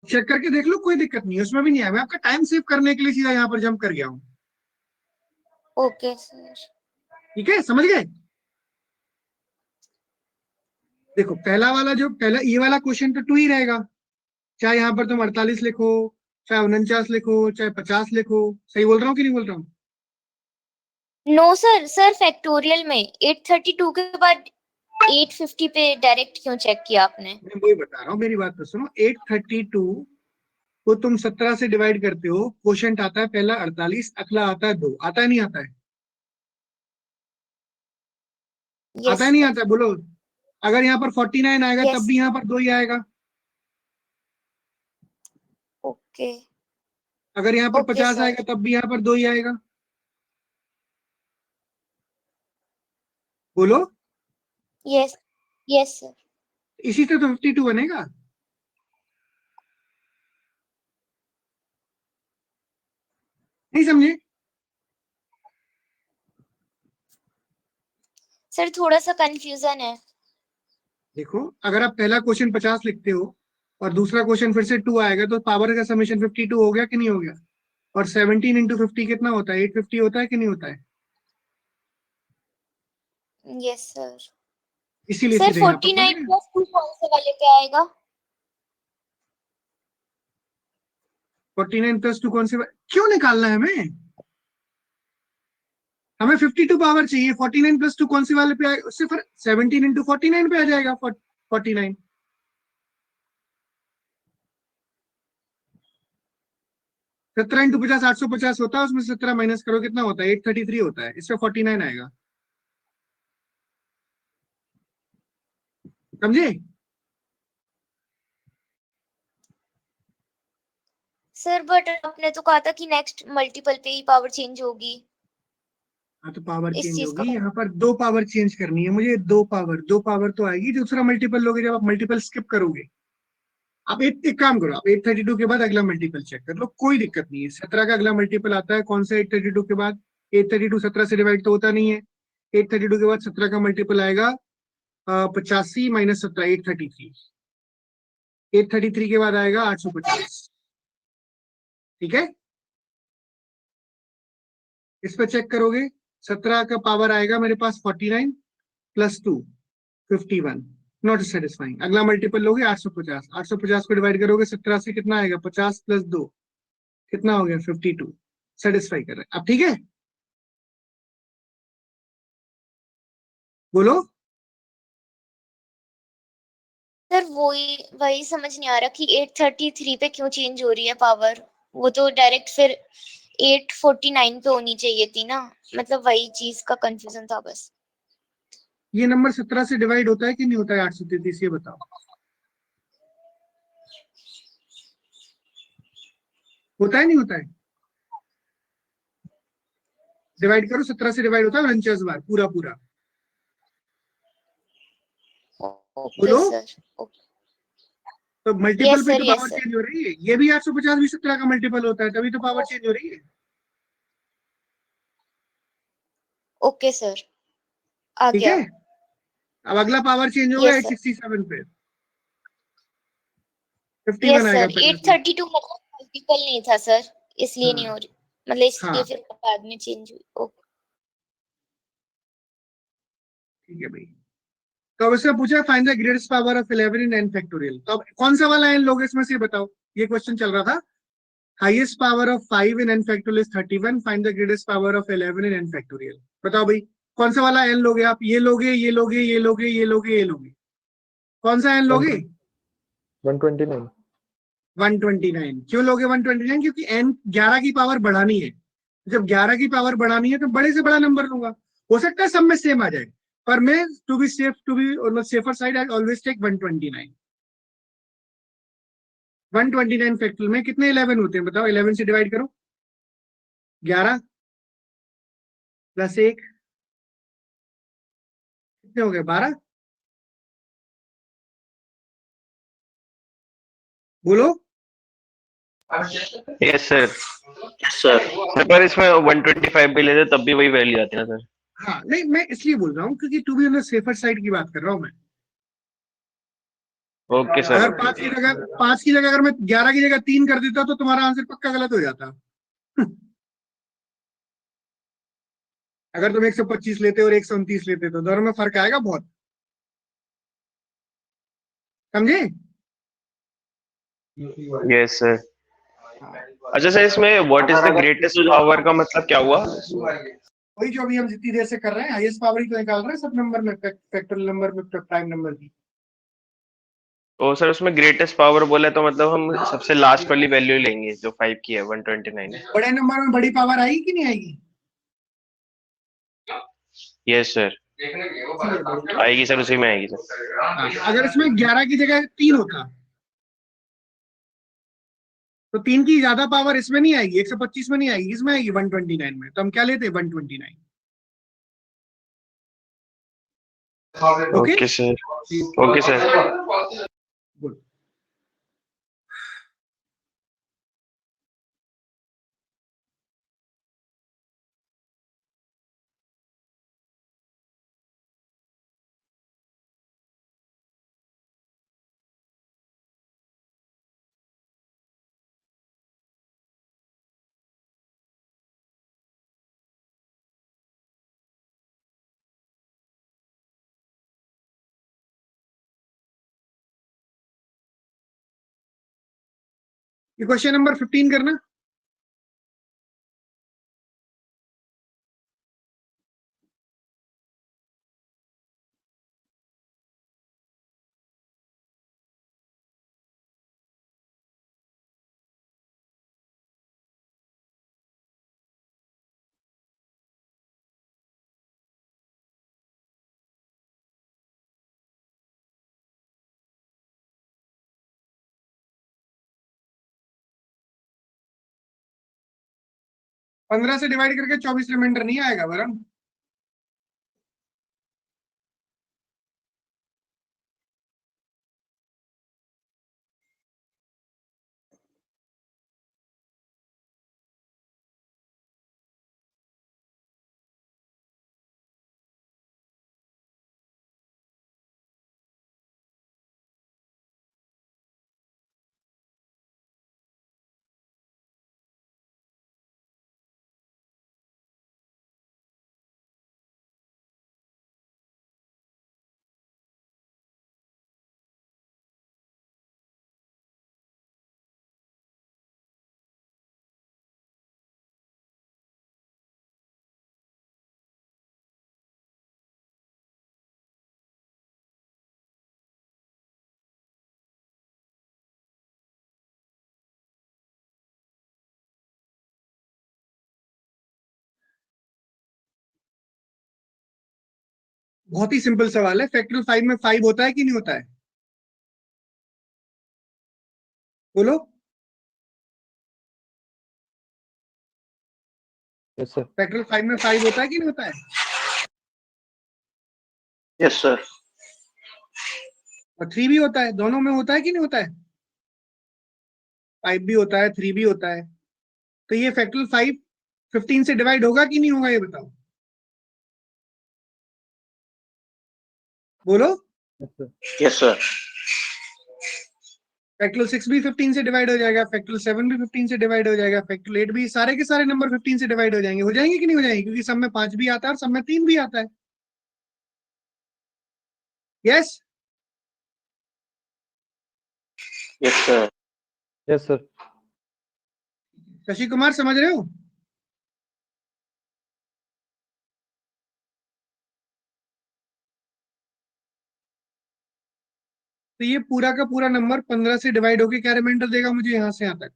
चेक करके देख लो, कोई दिक्कत नहीं है, उसमें भी नहीं आया। मैं आपका टाइम सेव करने के लिए सीधा यहाँ पर जंप कर गया हूँ। Okay sir. ठीक है, समझ गए? देखो पहला वाला जो पहला ये वाला क्वेश्चन तो 2 ही रहेगा, चाहे यहाँ पर तुम 48 लिखो, चाहे 49 लिखो, चाहे 50 लिखो। सही बोल रहा हूँ कि नहीं बोल रहा हूँ? नो सर फैक्टोरियल में 832 के बाद 850 पे डायरेक्ट क्यों चेक किया आपने? मैं वही बता रहा हूँ, मेरी बात तो सुनो। 832 को तुम 17 से डिवाइड करते हो, क्वेश्चन आता है पहला 48, अगला आता है 2। आता है नहीं आता है? आता है नहीं आता है? बोलो। अगर यहाँ पर 49 आएगा Yes. तब भी यहाँ पर 2 ही आएगा। ओके अगर यहाँ पर Okay, 50 sir. आएगा तब भी यहाँ पर 2 ही आएगा। बोलो। Yes sir. इसी से तो 52 बनेगा। नहीं समझे? सर थोड़ा सा कंफ्यूजन है। देखो अगर आप पहला क्वेश्चन 50 लिखते हो और दूसरा क्वेश्चन फिर से 2 आएगा, तो पावर का समेशन 52 हो गया कि नहीं हो गया? और 17 इंटू 50 कितना होता है? 850 होता है कि नहीं होता है? Yes sir. इसीलिए सर सीधे यहाँ पर 49 पढ़ेंगे। प्लस 2 कौन से वाले पे आएगा? 49 प्लस 2 कौन से क्यों निकालना है हमें? हमें 52 पावर चाहिए। 49 प्लस 2 कौन से वाले पे आएगा? उससे फिर 17 इंटू 49 पे आ जाएगा 49। 17 इंटू 50 850 होता है, उसमें 17 माइनस करो कितना होता है? 833 होता है। इसमें 49 आएगा। समझे? सर बट आपने तो कहा था कि नेक्स्ट मल्टीपल पे ही पावर चेंज होगी। हाँ तो पावर इस चेंज चीज होगी। का यहाँ पर 2 पावर चेंज करनी है मुझे। 2 पावर तो आएगी। दूसरा मल्टीपल लोगे जब आप मल्टीपल स्किप करोगे। आप एक काम करो, आप 832 के बाद अगला मल्टीपल चेक कर लो, कोई दिक्कत नहीं है। 17 का अगला मल्टीपल आता है कौन सा? 832 के बाद 832 17 से डिवाइड तो होता नहीं है। 832 के बाद 17 का मल्टीपल आएगा 85 माइनस 17 833। 833 के बाद आएगा 850। ठीक है, इस पर चेक करोगे। 17 का पावर आएगा मेरे पास 49 प्लस 2 51। Not satisfying. अगला मल्टीपल लोगे 850। 850 को डिवाइड करोगे 17 से, कितना आएगा? 50 प्लस 2 कितना हो गया? 52। सेटिस्फाई कर रहे हैं अब? ठीक है, बोलो। सर वही समझ नहीं आ रहा कि 833 पे क्यों चेंज हो रही है पावर। वो तो डायरेक्ट फिर 849 पे होनी चाहिए थी ना, मतलब वही चीज का कंफ्यूजन था बस। ये नंबर 17 से डिवाइड होता है कि नहीं होता है 833, ये बताओ। होता है नहीं होता है? डिवाइड करो, 17 से डिवाइड होता है 49 बार, पूरा पूरा। ओके बोलो। सर। तो मल्टीपल पे सर, तो यस पावर सर। चेंज हो रही है। ये भी 850 भी 17 का मल्टीपल होता है, तभी तो पावर चेंज हो रही है। ओके सर, आ ठीक गया। है, अब अगला पावर चेंज होगा यस सर। 867 पे। 51 यस आएगा सर, पहले से। 832 मतलब मल्टीपल नहीं था सर, इसलिए नहीं हाँ हो रही, मतलब इसलिए हाँ, फिर बाद में चेंज हुई। ओके। ठीक है भाई। तो अब इससे पूछा find the greatest power of 11 in n factorial, तो अब कौन सा वाला n लोगे इसमें से बताओ। ये क्वेश्चन चल रहा था। Highest power of 5 in n factorial is 31, find the greatest power of 11 in n factorial. बताओ भाई, कौन सा वाला n लोगे आप? ये लोगे, ये लोगे, ये लोगे, ये लोगे, ये लोगे, कौन सा n लोगे? 129। 129। क्यों लोगे 129? क्योंकि n 11 की पावर बढ़ानी है। जब 11 की पावर बढ़ानी है तो बड़े से बड़ा नंबर लूंगा। हो सकता है सब में सेम आ जाए, पर मैं to be safe, to be safer side, I always take 129। 129 factorial में कितने 11 होते हैं बताओ? 11 से डिवाइड करो। 11 प्लस 1 कितने हो गए? 12। बोलो। Yes sir. सर पर इसमें 125 भी लेते तब भी वही वैल्यू आती है ना सर? हाँ नहीं, मैं इसलिए बोल रहा हूँ क्योंकि to be on the safer side की बात कर रहा हूँ मैं। Okay sir. अगर 5 की जगह अगर मैं 11 की जगह 3 कर देता तो तुम्हारा आंसर पक्का गलत हो जाता। अगर तुम 125 लेते और 129 लेते तो दोनों में फर्क आएगा बहुत। समझे? Yes sir. अच्छा सर, इसमें what is the greatest power का मतलब क्या हुआ? वही जो अभी हम जितनी देर से कर रहे हैं, हाईएस्ट पावर ही तो निकाल रहे हैं सब नंबर में, फैक्टोरियल नंबर में, प्राइम नंबर की। तो सर उसमें ग्रेटेस्ट पावर बोले तो मतलब हम सबसे लास्ट वाली वैल्यू लेंगे जो 5 की है, 129। बड़े नंबर में बड़ी पावर आएगी कि नहीं आएगी? Yes sir. इसलिए बढ़िया। आएगी सर, उसी में आएगी सर। हाँ, अगर इसमें 11 की जगह 3 होता तो 3 की ज्यादा पावर इसमें नहीं आएगी, 125 में नहीं आएगी, इसमें आएगी 129 में। तो हम क्या लेते? 129। Okay. Okay sir. Okay sir. Good. ये क्वेश्चन नंबर 15 करना। पंद्रह से डिवाइड करके 24 रिमाइंडर नहीं आएगा वरुण। बहुत ही सिंपल सवाल है। फैक्टोरियल 5 में 5 होता है कि नहीं होता है? बोलो। Yes sir. फैक्टोरियल 5 में 5 होता है कि नहीं होता है? Yes sir. और 3 भी होता है, दोनों में होता है कि नहीं होता है? 5 भी होता है, 3 भी होता है। तो ये फैक्टोरियल 5 15 से डिवाइड होगा कि नहीं होगा, ये बताओ। बोलो। Yes sir. फैक्टोरियल 6 भी 15 से डिवाइड हो जाएगा, फैक्टोरियल 7 भी 15 से डिवाइड हो जाएगा, फैक्टोरियल 8 भी, सारे के सारे नंबर 15 से डिवाइड हो जाएंगे। हो जाएंगे कि नहीं हो जाएंगे? क्योंकि सब में 5 भी आता है और सब में 3 भी आता है। Yes. Yes sir. Yes sir. Shashi Kumar समझ रहे हो? तो ये पूरा का पूरा नंबर 15 से डिवाइड होके क्या रिमाइंडर देगा मुझे यहां से यहां तक?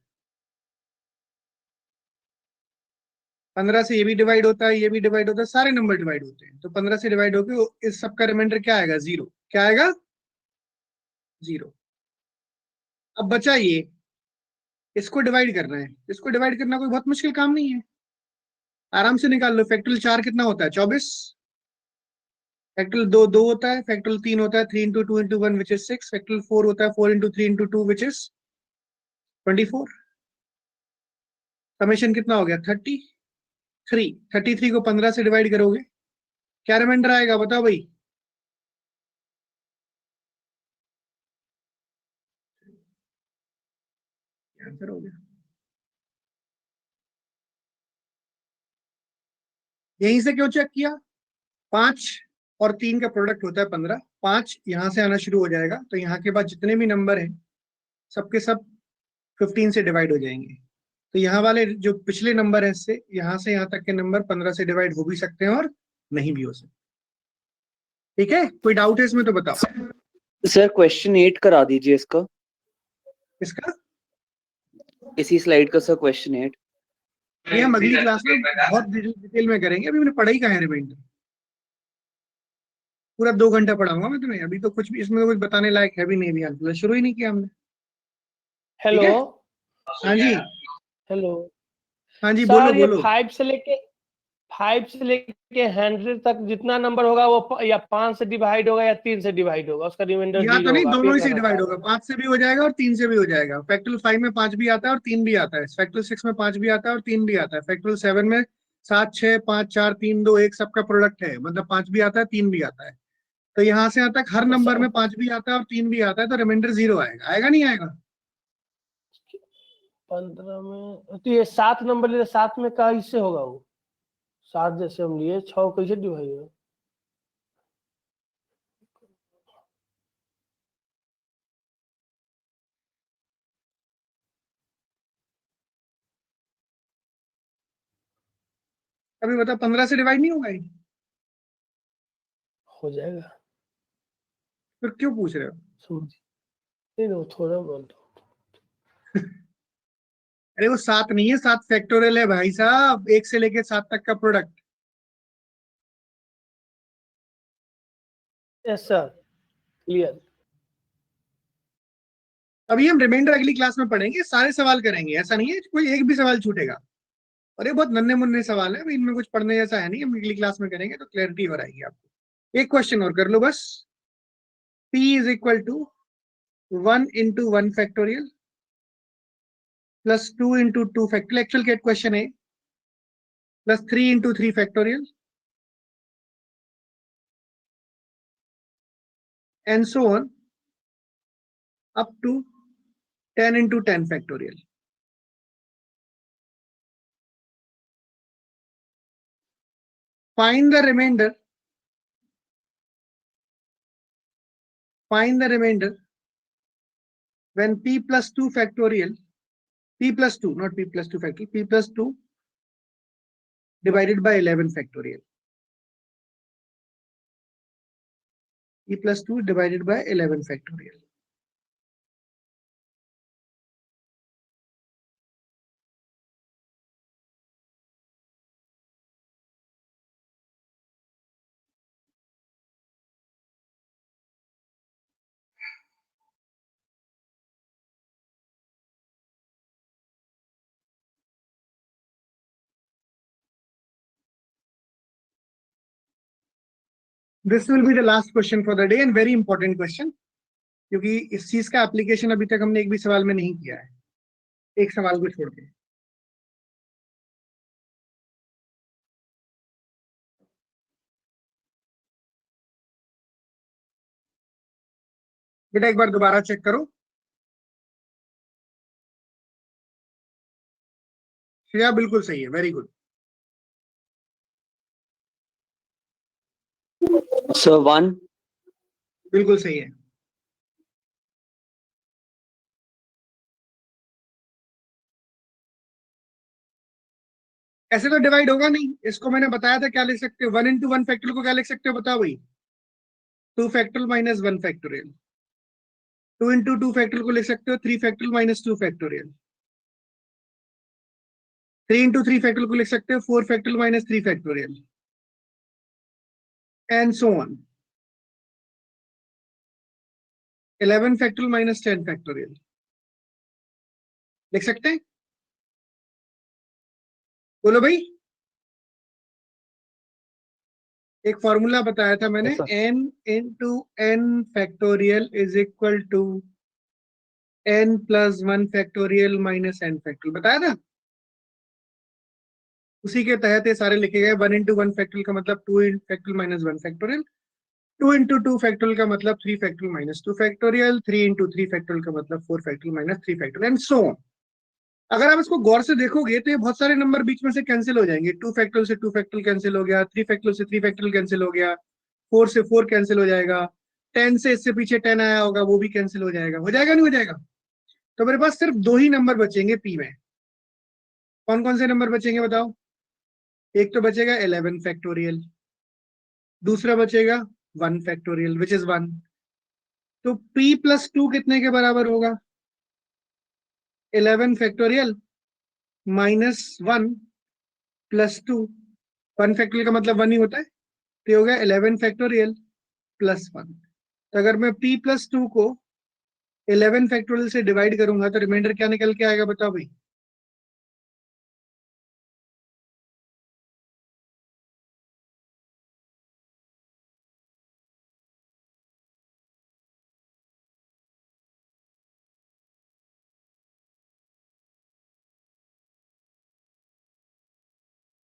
15 से ये भी डिवाइड होता है, ये भी डिवाइड होता है, सारे नंबर डिवाइड होते हैं। तो 15 से डिवाइड होके इस सब का रिमाइंडर क्या आएगा? 0। क्या आएगा? 0। अब बचा ये, इसको डिवाइड करना है। इसको डिवाइड करना कोई बहुत मुश्किल काम नहीं है, आराम से निकाल लो। फैक्टोरियल 4 कितना होता है? 24। फैक्टोरियल 2 2 होता है, फैक्टोरियल 3 होता है 3 into 2 into 1 which is 6, factorial 4 होता है 4 into 3 into 2 which is 24। Summation कितना हो गया? 33। 33 को 15 से डिवाइड करोगे, क्या रिमाइंडर आएगा बताओ भाई? आंसर हो गया। यहीं से क्यों चेक किया? 5 और 3 का प्रोडक्ट होता है 15। 5 यहां से आना शुरू हो जाएगा, तो यहाँ के बाद जितने भी नंबर हैं सबके सब 15 से डिवाइड हो जाएंगे। तो यहाँ वाले जो पिछले नंबर है, इससे यहाँ से यहाँ तक के नंबर 15 से डिवाइड हो भी सकते हैं और नहीं भी हो सकते। ठीक है, कोई डाउट है इसमें तो बताओ। सर क्वेश्चन 8 करा दीजिए इसका, इसका इसी स्लाइड का सर क्वेश्चन 8। ये हम अगली क्लास में बहुत डिटेल में करेंगे, अभी मैंने पढ़ा ही कहाँ है रिमाइंडर। पूरा 2 घंटा पढ़ाऊंगा मैं तुम्हें, अभी तो कुछ भी इसमें तो कुछ बताने लायक है भी नहीं, अभी हाल शुरू ही नहीं किया हमने। ठीक हेलो। है, हाँ जी, हेलो हाँ जी, बोलो सर, ये बोलो। 5 से लेके 100 तक जितना नंबर होगा वो या 5 से डिवाइड होगा या 3 से डिवाइड होगा, उसका रिमाइंडर या तो 0 नहीं, होगा, आप ये दोनों ही से कहना चाह डिवाइड रहे होगा। हैं? 5 से भी हो जाएगा और 3 से भी हो जाएगा। फैक्टोरियल 5 में 5 भी आता है और 3 भी आता है, फैक्टोरियल 6 में 5 भी आता है और 3 भी आता है, फैक्टोरियल 7 में 7 6 5 4 3 2 1 सबका प्रोडक्ट है, मतलब 5 भी आता है 3 भी आता है। तो यहाँ से यहाँ तक हर तो नंबर में 5 भी आता है और 3 भी आता है, तो रिमाइंडर 0 आएगा। आएगा नहीं आएगा? 15 में तो ये 7 नंबर लिए, 7 में का हिस्से होगा वो? 7 जैसे हम लिए, 6 कैसे डिवाइड होगा? अभी बता, 15 से डिवाइड नहीं होगा ये? हो जाएगा। फिर क्यों पूछ रहे हो? समझ नहीं, वो थोड़ा बोलता अरे वो 7 नहीं है, 7 फैक्टोरियल है भाई साहब, 1 से लेके 7 तक का प्रोडक्ट। Yes sir, clear. अभी हम रिमाइंडर अगली क्लास में पढ़ेंगे, सारे सवाल करेंगे, ऐसा नहीं है कोई एक भी सवाल छूटेगा। और ये बहुत नन्हे मुन्ने सवाल है, अभी इनमें कुछ पढ़ने जैसा है नहीं, हम अगली क्लास में करेंगे तो क्लैरिटी हो आएगी आपको। एक क्वेश्चन और कर लो बस। P is equal to 1 into 1 factorial plus 2 into 2 factorial, actual question है, plus 3 into 3 factorial and so on up to 10 into 10 factorial. Find the remainder. Find the remainder when p plus 2 factorial, p plus 2, not p plus 2 factorial, p plus 2 divided by 11 factorial. P plus 2 divided by 11 factorial. This will be the last question for the day and very important question, क्योंकि इस चीज का application अभी तक हमने एक भी सवाल में नहीं किया है, एक सवाल को छोड़ के। बेटा एक बार दोबारा चेक करो। श्रेया बिल्कुल सही है, वेरी गुड। सर 1। बिल्कुल सही है। ऐसे तो डिवाइड होगा नहीं, इसको मैंने बताया था क्या लिख सकते हो, 1 into 1 फैक्टोरियल को क्या लिख सकते हो बताओ भाई, 2 factorial minus 1 factorial. 2 into 2 factorial को लिख सकते हो 3 factorial minus 2 factorial. 3 into 3 factorial को लिख सकते हो 4 factorial minus 3 factorial, and so on. 11 factorial minus 10 factorial लिख सकते हैं? बोलो भाई। एक फॉर्मूला बताया था मैंने, Yes, sir. n into n factorial is equal to n plus 1 factorial minus n factorial, बताया था। उसी के तहत ये सारे लिखे गए। 1 into 1 फैक्टोरियल का मतलब 2 factorial minus 1 factorial, 2 into 2 factorial का मतलब 3 factorial minus 2 factorial, 3 into 3 factorial का मतलब 4 factorial minus 3 factorial, and so on. अगर आप इसको गौर से देखोगे तो ये बहुत सारे नंबर बीच में से कैंसिल हो जाएंगे। 2 फैक्टोरियल से 2 फैक्टोरियल कैंसिल हो गया, 3 फैक्टोरियल से 3 फैक्टोरियल कैंसिल हो गया, 4 से 4 कैंसिल हो जाएगा, 10 से इससे पीछे 10 आया होगा वो भी कैंसिल हो जाएगा। हो जाएगा नहीं हो जाएगा? तो मेरे पास सिर्फ 2 ही नंबर बचेंगे पी में। कौन कौन से नंबर बचेंगे बताओ? एक तो बचेगा 11 फैक्टोरियल, दूसरा बचेगा 1 फैक्टोरियल विच इज 1। तो p प्लस 2 कितने के बराबर होगा? 11 फैक्टोरियल माइनस 1 प्लस 2। 1 फैक्टोरियल का मतलब 1 ही होता है, तो ये हो गया 11 फैक्टोरियल प्लस 1। तो अगर मैं p प्लस 2 को 11 फैक्टोरियल से डिवाइड करूंगा तो रिमाइंडर क्या निकल के आएगा बताओ भाई?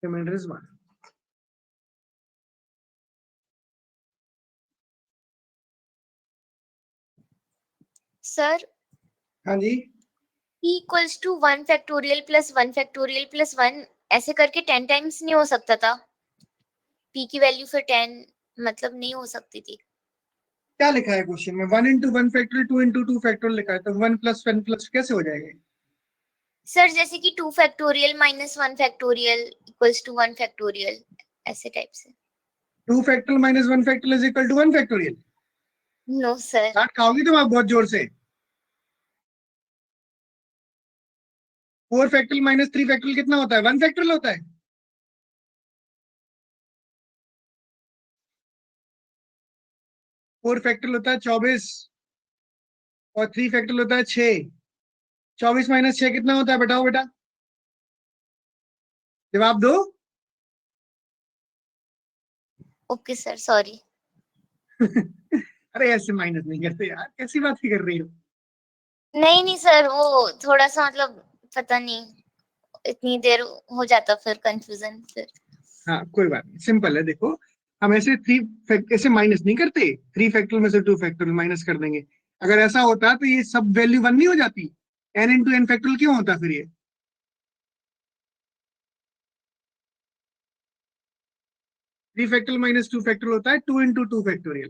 Reminder is 1। सर हाँ जी, p equals to 1 factorial plus 1 factorial plus 1 ऐसे करके 10 टाइम्स नहीं हो सकता था? p की वैल्यू फिर 10 मतलब नहीं हो सकती थी। क्या लिखा है क्वेश्चन में? 1 into 1 फैक्टोरियल, 2 into 2 फैक्टोरियल लिखा है, तो 1 plus 1 plus कैसे हो जाएगा? सर जैसे कि 2 factorial minus 1 factorial equals to 1 factorial, ऐसे टाइप से। 2 factorial minus 1 factorial is equal to 1 factorial. No sir. डांट खाओगी तुम आप बहुत जोर से। 4 फैक्टोरियल माइनस 3 फैक्टोरियल कितना होता है? 1 फैक्टोरियल होता है। फोर फैक्टोरियल होता है 24 और 3 फैक्टोरियल होता है 6। 24 माइनस 6 कितना होता है बताओ बेटा? जवाब दो। Okay sir, sorry. अरे ऐसे माइनस नहीं करते यार, कैसी बात ही कर रही हो? नहीं सर, वो थोड़ा सा मतलब पता नहीं, इतनी देर हो जाता फिर कंफ्यूजन फिर। हाँ कोई बात नहीं, सिंपल है। देखो हम ऐसे ऐसे माइनस नहीं करते, 3 फैक्टोरियल में से 2 फैक्टोरियल माइनस कर देंगे। अगर ऐसा होता तो ये सब वैल्यू 1 नहीं हो जाती? n into n फैक्टोरियल क्यों होता फिर ये? थ्री फैक्टोरियल माइनस 2 फैक्टोरियल होता है 2 into 2 factorial.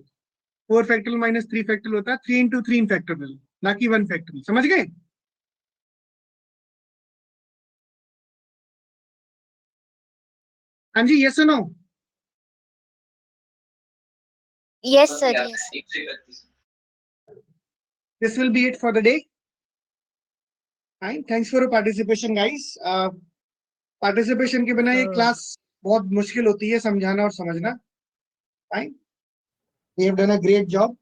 4 factorial minus 3 factorial होता है 3 into 3 फैक्टोरियल, ना कि 1 फैक्टोरियल। समझ गए? हाँ जी, यस और no? Yes sir, yes. This will be it for the day. Fine. Thanks for your participation, guys. Participation के बिना ये क्लास बहुत मुश्किल होती है समझाना और समझना। Fine. We have done a great job.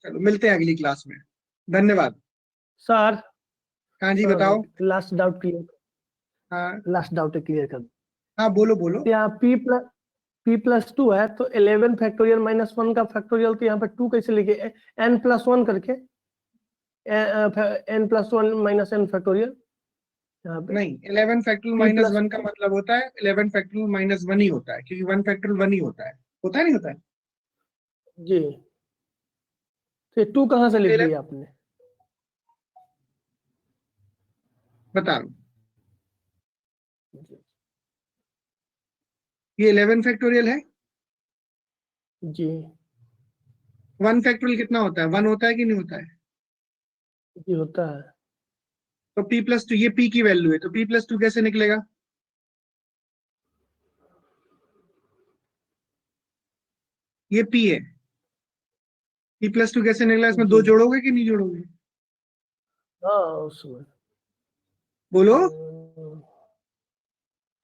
चलो मिलते हैं अगली क्लास में। धन्यवाद। सर। हाँ जी बताओ। Last doubt clear. हाँ लास्ट डाउट क्लियर कर। हाँ बोलो बोलो। यहाँ p प्लस p प्लस 2 है तो 11 फैक्टोरियल माइनस 1 का फैक्टोरियल तो यहाँ पे 2 कैसे लिखे n प्लस 1 करके n plus 1 minus n factorial यहाँ पे नहीं, 11 फैक्टोरियल माइनस 1 का मतलब होता है 11 फैक्टोरियल माइनस 1 ही होता है, क्योंकि 1 फैक्टोरियल 1 ही होता है नहीं होता है? जी, तो 2 कहाँ से लिख दिया आपने? बता रहा हूं, ये 11 फैक्टोरियल है। जी 1 फैक्टोरियल कितना होता है? 1 होता है कि नहीं होता है? जी होता है। तो p प्लस 2, ये p की वैल्यू है, तो p प्लस 2 कैसे निकलेगा? ये p है, p प्लस 2 कैसे निकला? इसमें 2 जोड़ोगे कि नहीं जोड़ोगे? हाँ उसमें बोलो।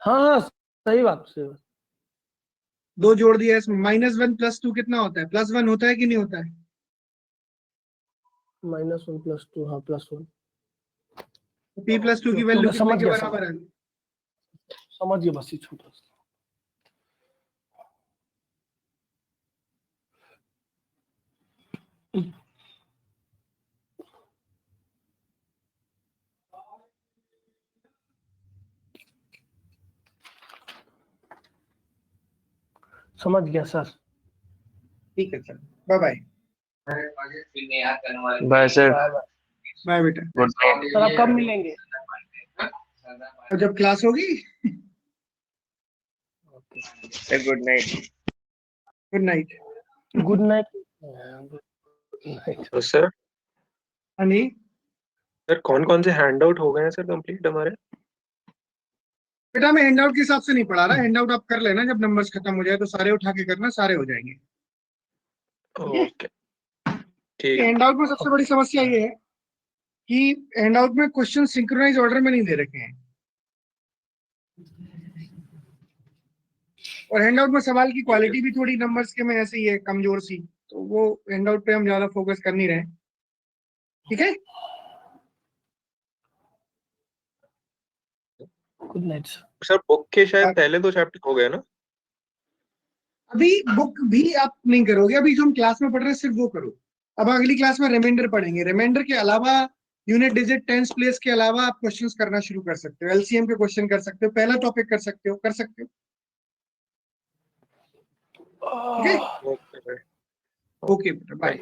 हाँ सही बात, सही बात। 2 जोड़ दिया इसमें, -1 प्लस 2 कितना होता है? +1 होता है कि नहीं होता है? -1 प्लस 2, हाँ +1। p प्लस 2 की वैल्यू कितने के बराबर है? समझिए बस ये छोटा सा। समझ गया सर। ठीक है sir, bye bye. Bye sir, bye बेटा। Good night. सर आप कब मिलेंगे? और जब क्लास होगी। Good night. Good night. Good night. तो सर हनी, सर कौन से हैंड आउट हो गए हैं सर कंप्लीट हमारे? बेटा मैं हैंडआउट के हिसाब से नहीं पढ़ा रहा, हैंडआउट आप कर लेना, जब नंबर्स खत्म हो जाए तो सारे उठा के करना, सारे हो जाएंगे। ओके ठीक। हैंडआउट में सबसे बड़ी समस्या ये है कि हैंडआउट में क्वेश्चन सिंक्रोनाइज ऑर्डर में नहीं दे रखे हैं, और हैंडआउट में सवाल की क्वालिटी भी थोड़ी नंबर्स के में ऐसे ही है, कमजोर सी, तो वो हैंडआउट पे हम ज्यादा फोकस कर नहीं रहे। ठीक है, गुड नाइट सर बुक के शायद पहले 2 चैप्टर हो गए ना? अभी बुक भी आप नहीं करोगे, अभी जो हम क्लास में पढ़ रहे हैं सिर्फ वो करो। अब अगली क्लास में रिमाइंडर पढ़ेंगे, रिमाइंडर के अलावा यूनिट डिजिट टेंस प्लेस के अलावा आप क्वेश्चंस करना शुरू कर सकते हो, एलसीएम के क्वेश्चन कर सकते हो, पहला टॉपिक कर सकते हो ठीक है? ओके ओके बेटा, बाय।